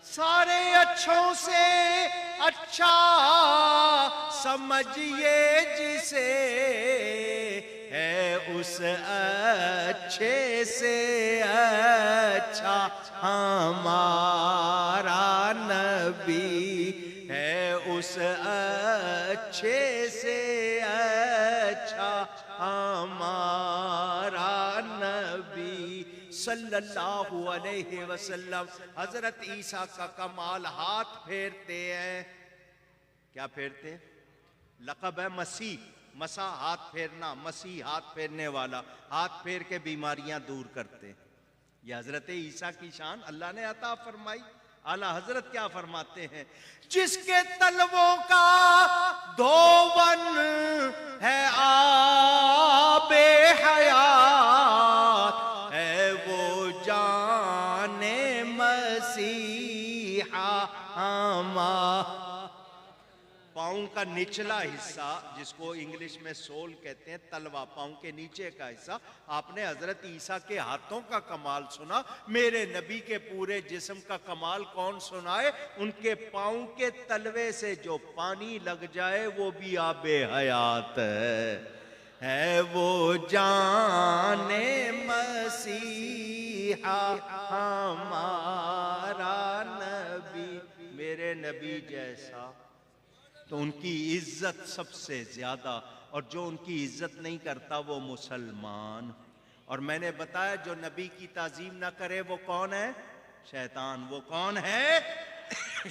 سارے اچھوں سے اچھا سمجھیے جسے، ہے اس اچھے سے اچھا ہمارا نبی، ہے اس اچھے سے اچھا ہمارا نبی صلی اللہ علیہ وسلم۔ حضرت عیسیٰ کا کمال، ہاتھ پھیرتے ہیں، کیا پھیرتے ہیں؟ لقب ہے مسیح، مسا ہاتھ پھیرنا، مسیح ہاتھ پھیرنے والا، ہاتھ پھیر کے بیماریاں دور کرتے ہیں۔ یہ حضرت عیسیٰ کی شان اللہ نے عطا فرمائی۔ اعلیٰ حضرت کیا فرماتے ہیں؟ جس کے تلووں کا دھون ہے آب حیات، ہے وہ جان مسیحا ہمارا۔ پاؤں کا نچلا حصہ جس کو انگلش میں سول کہتے ہیں، تلوا، پاؤں کے نیچے کا حصہ۔ آپ نے حضرت عیسیٰ کے ہاتھوں کا کمال سنا، میرے نبی کے پورے جسم کا کمال کون سنائے؟ ان کے پاؤں کے تلوے سے جو پانی لگ جائے وہ بھی آب حیات ہے وہ جان مسیحا ہمارا نبی۔ میرے نبی جیسا تو ان کی عزت سب سے زیادہ، اور جو ان کی عزت نہیں کرتا وہ مسلمان۔ اور میں نے بتایا جو نبی کی تعظیم نہ کرے وہ کون ہے؟ شیطان۔ وہ کون ہے؟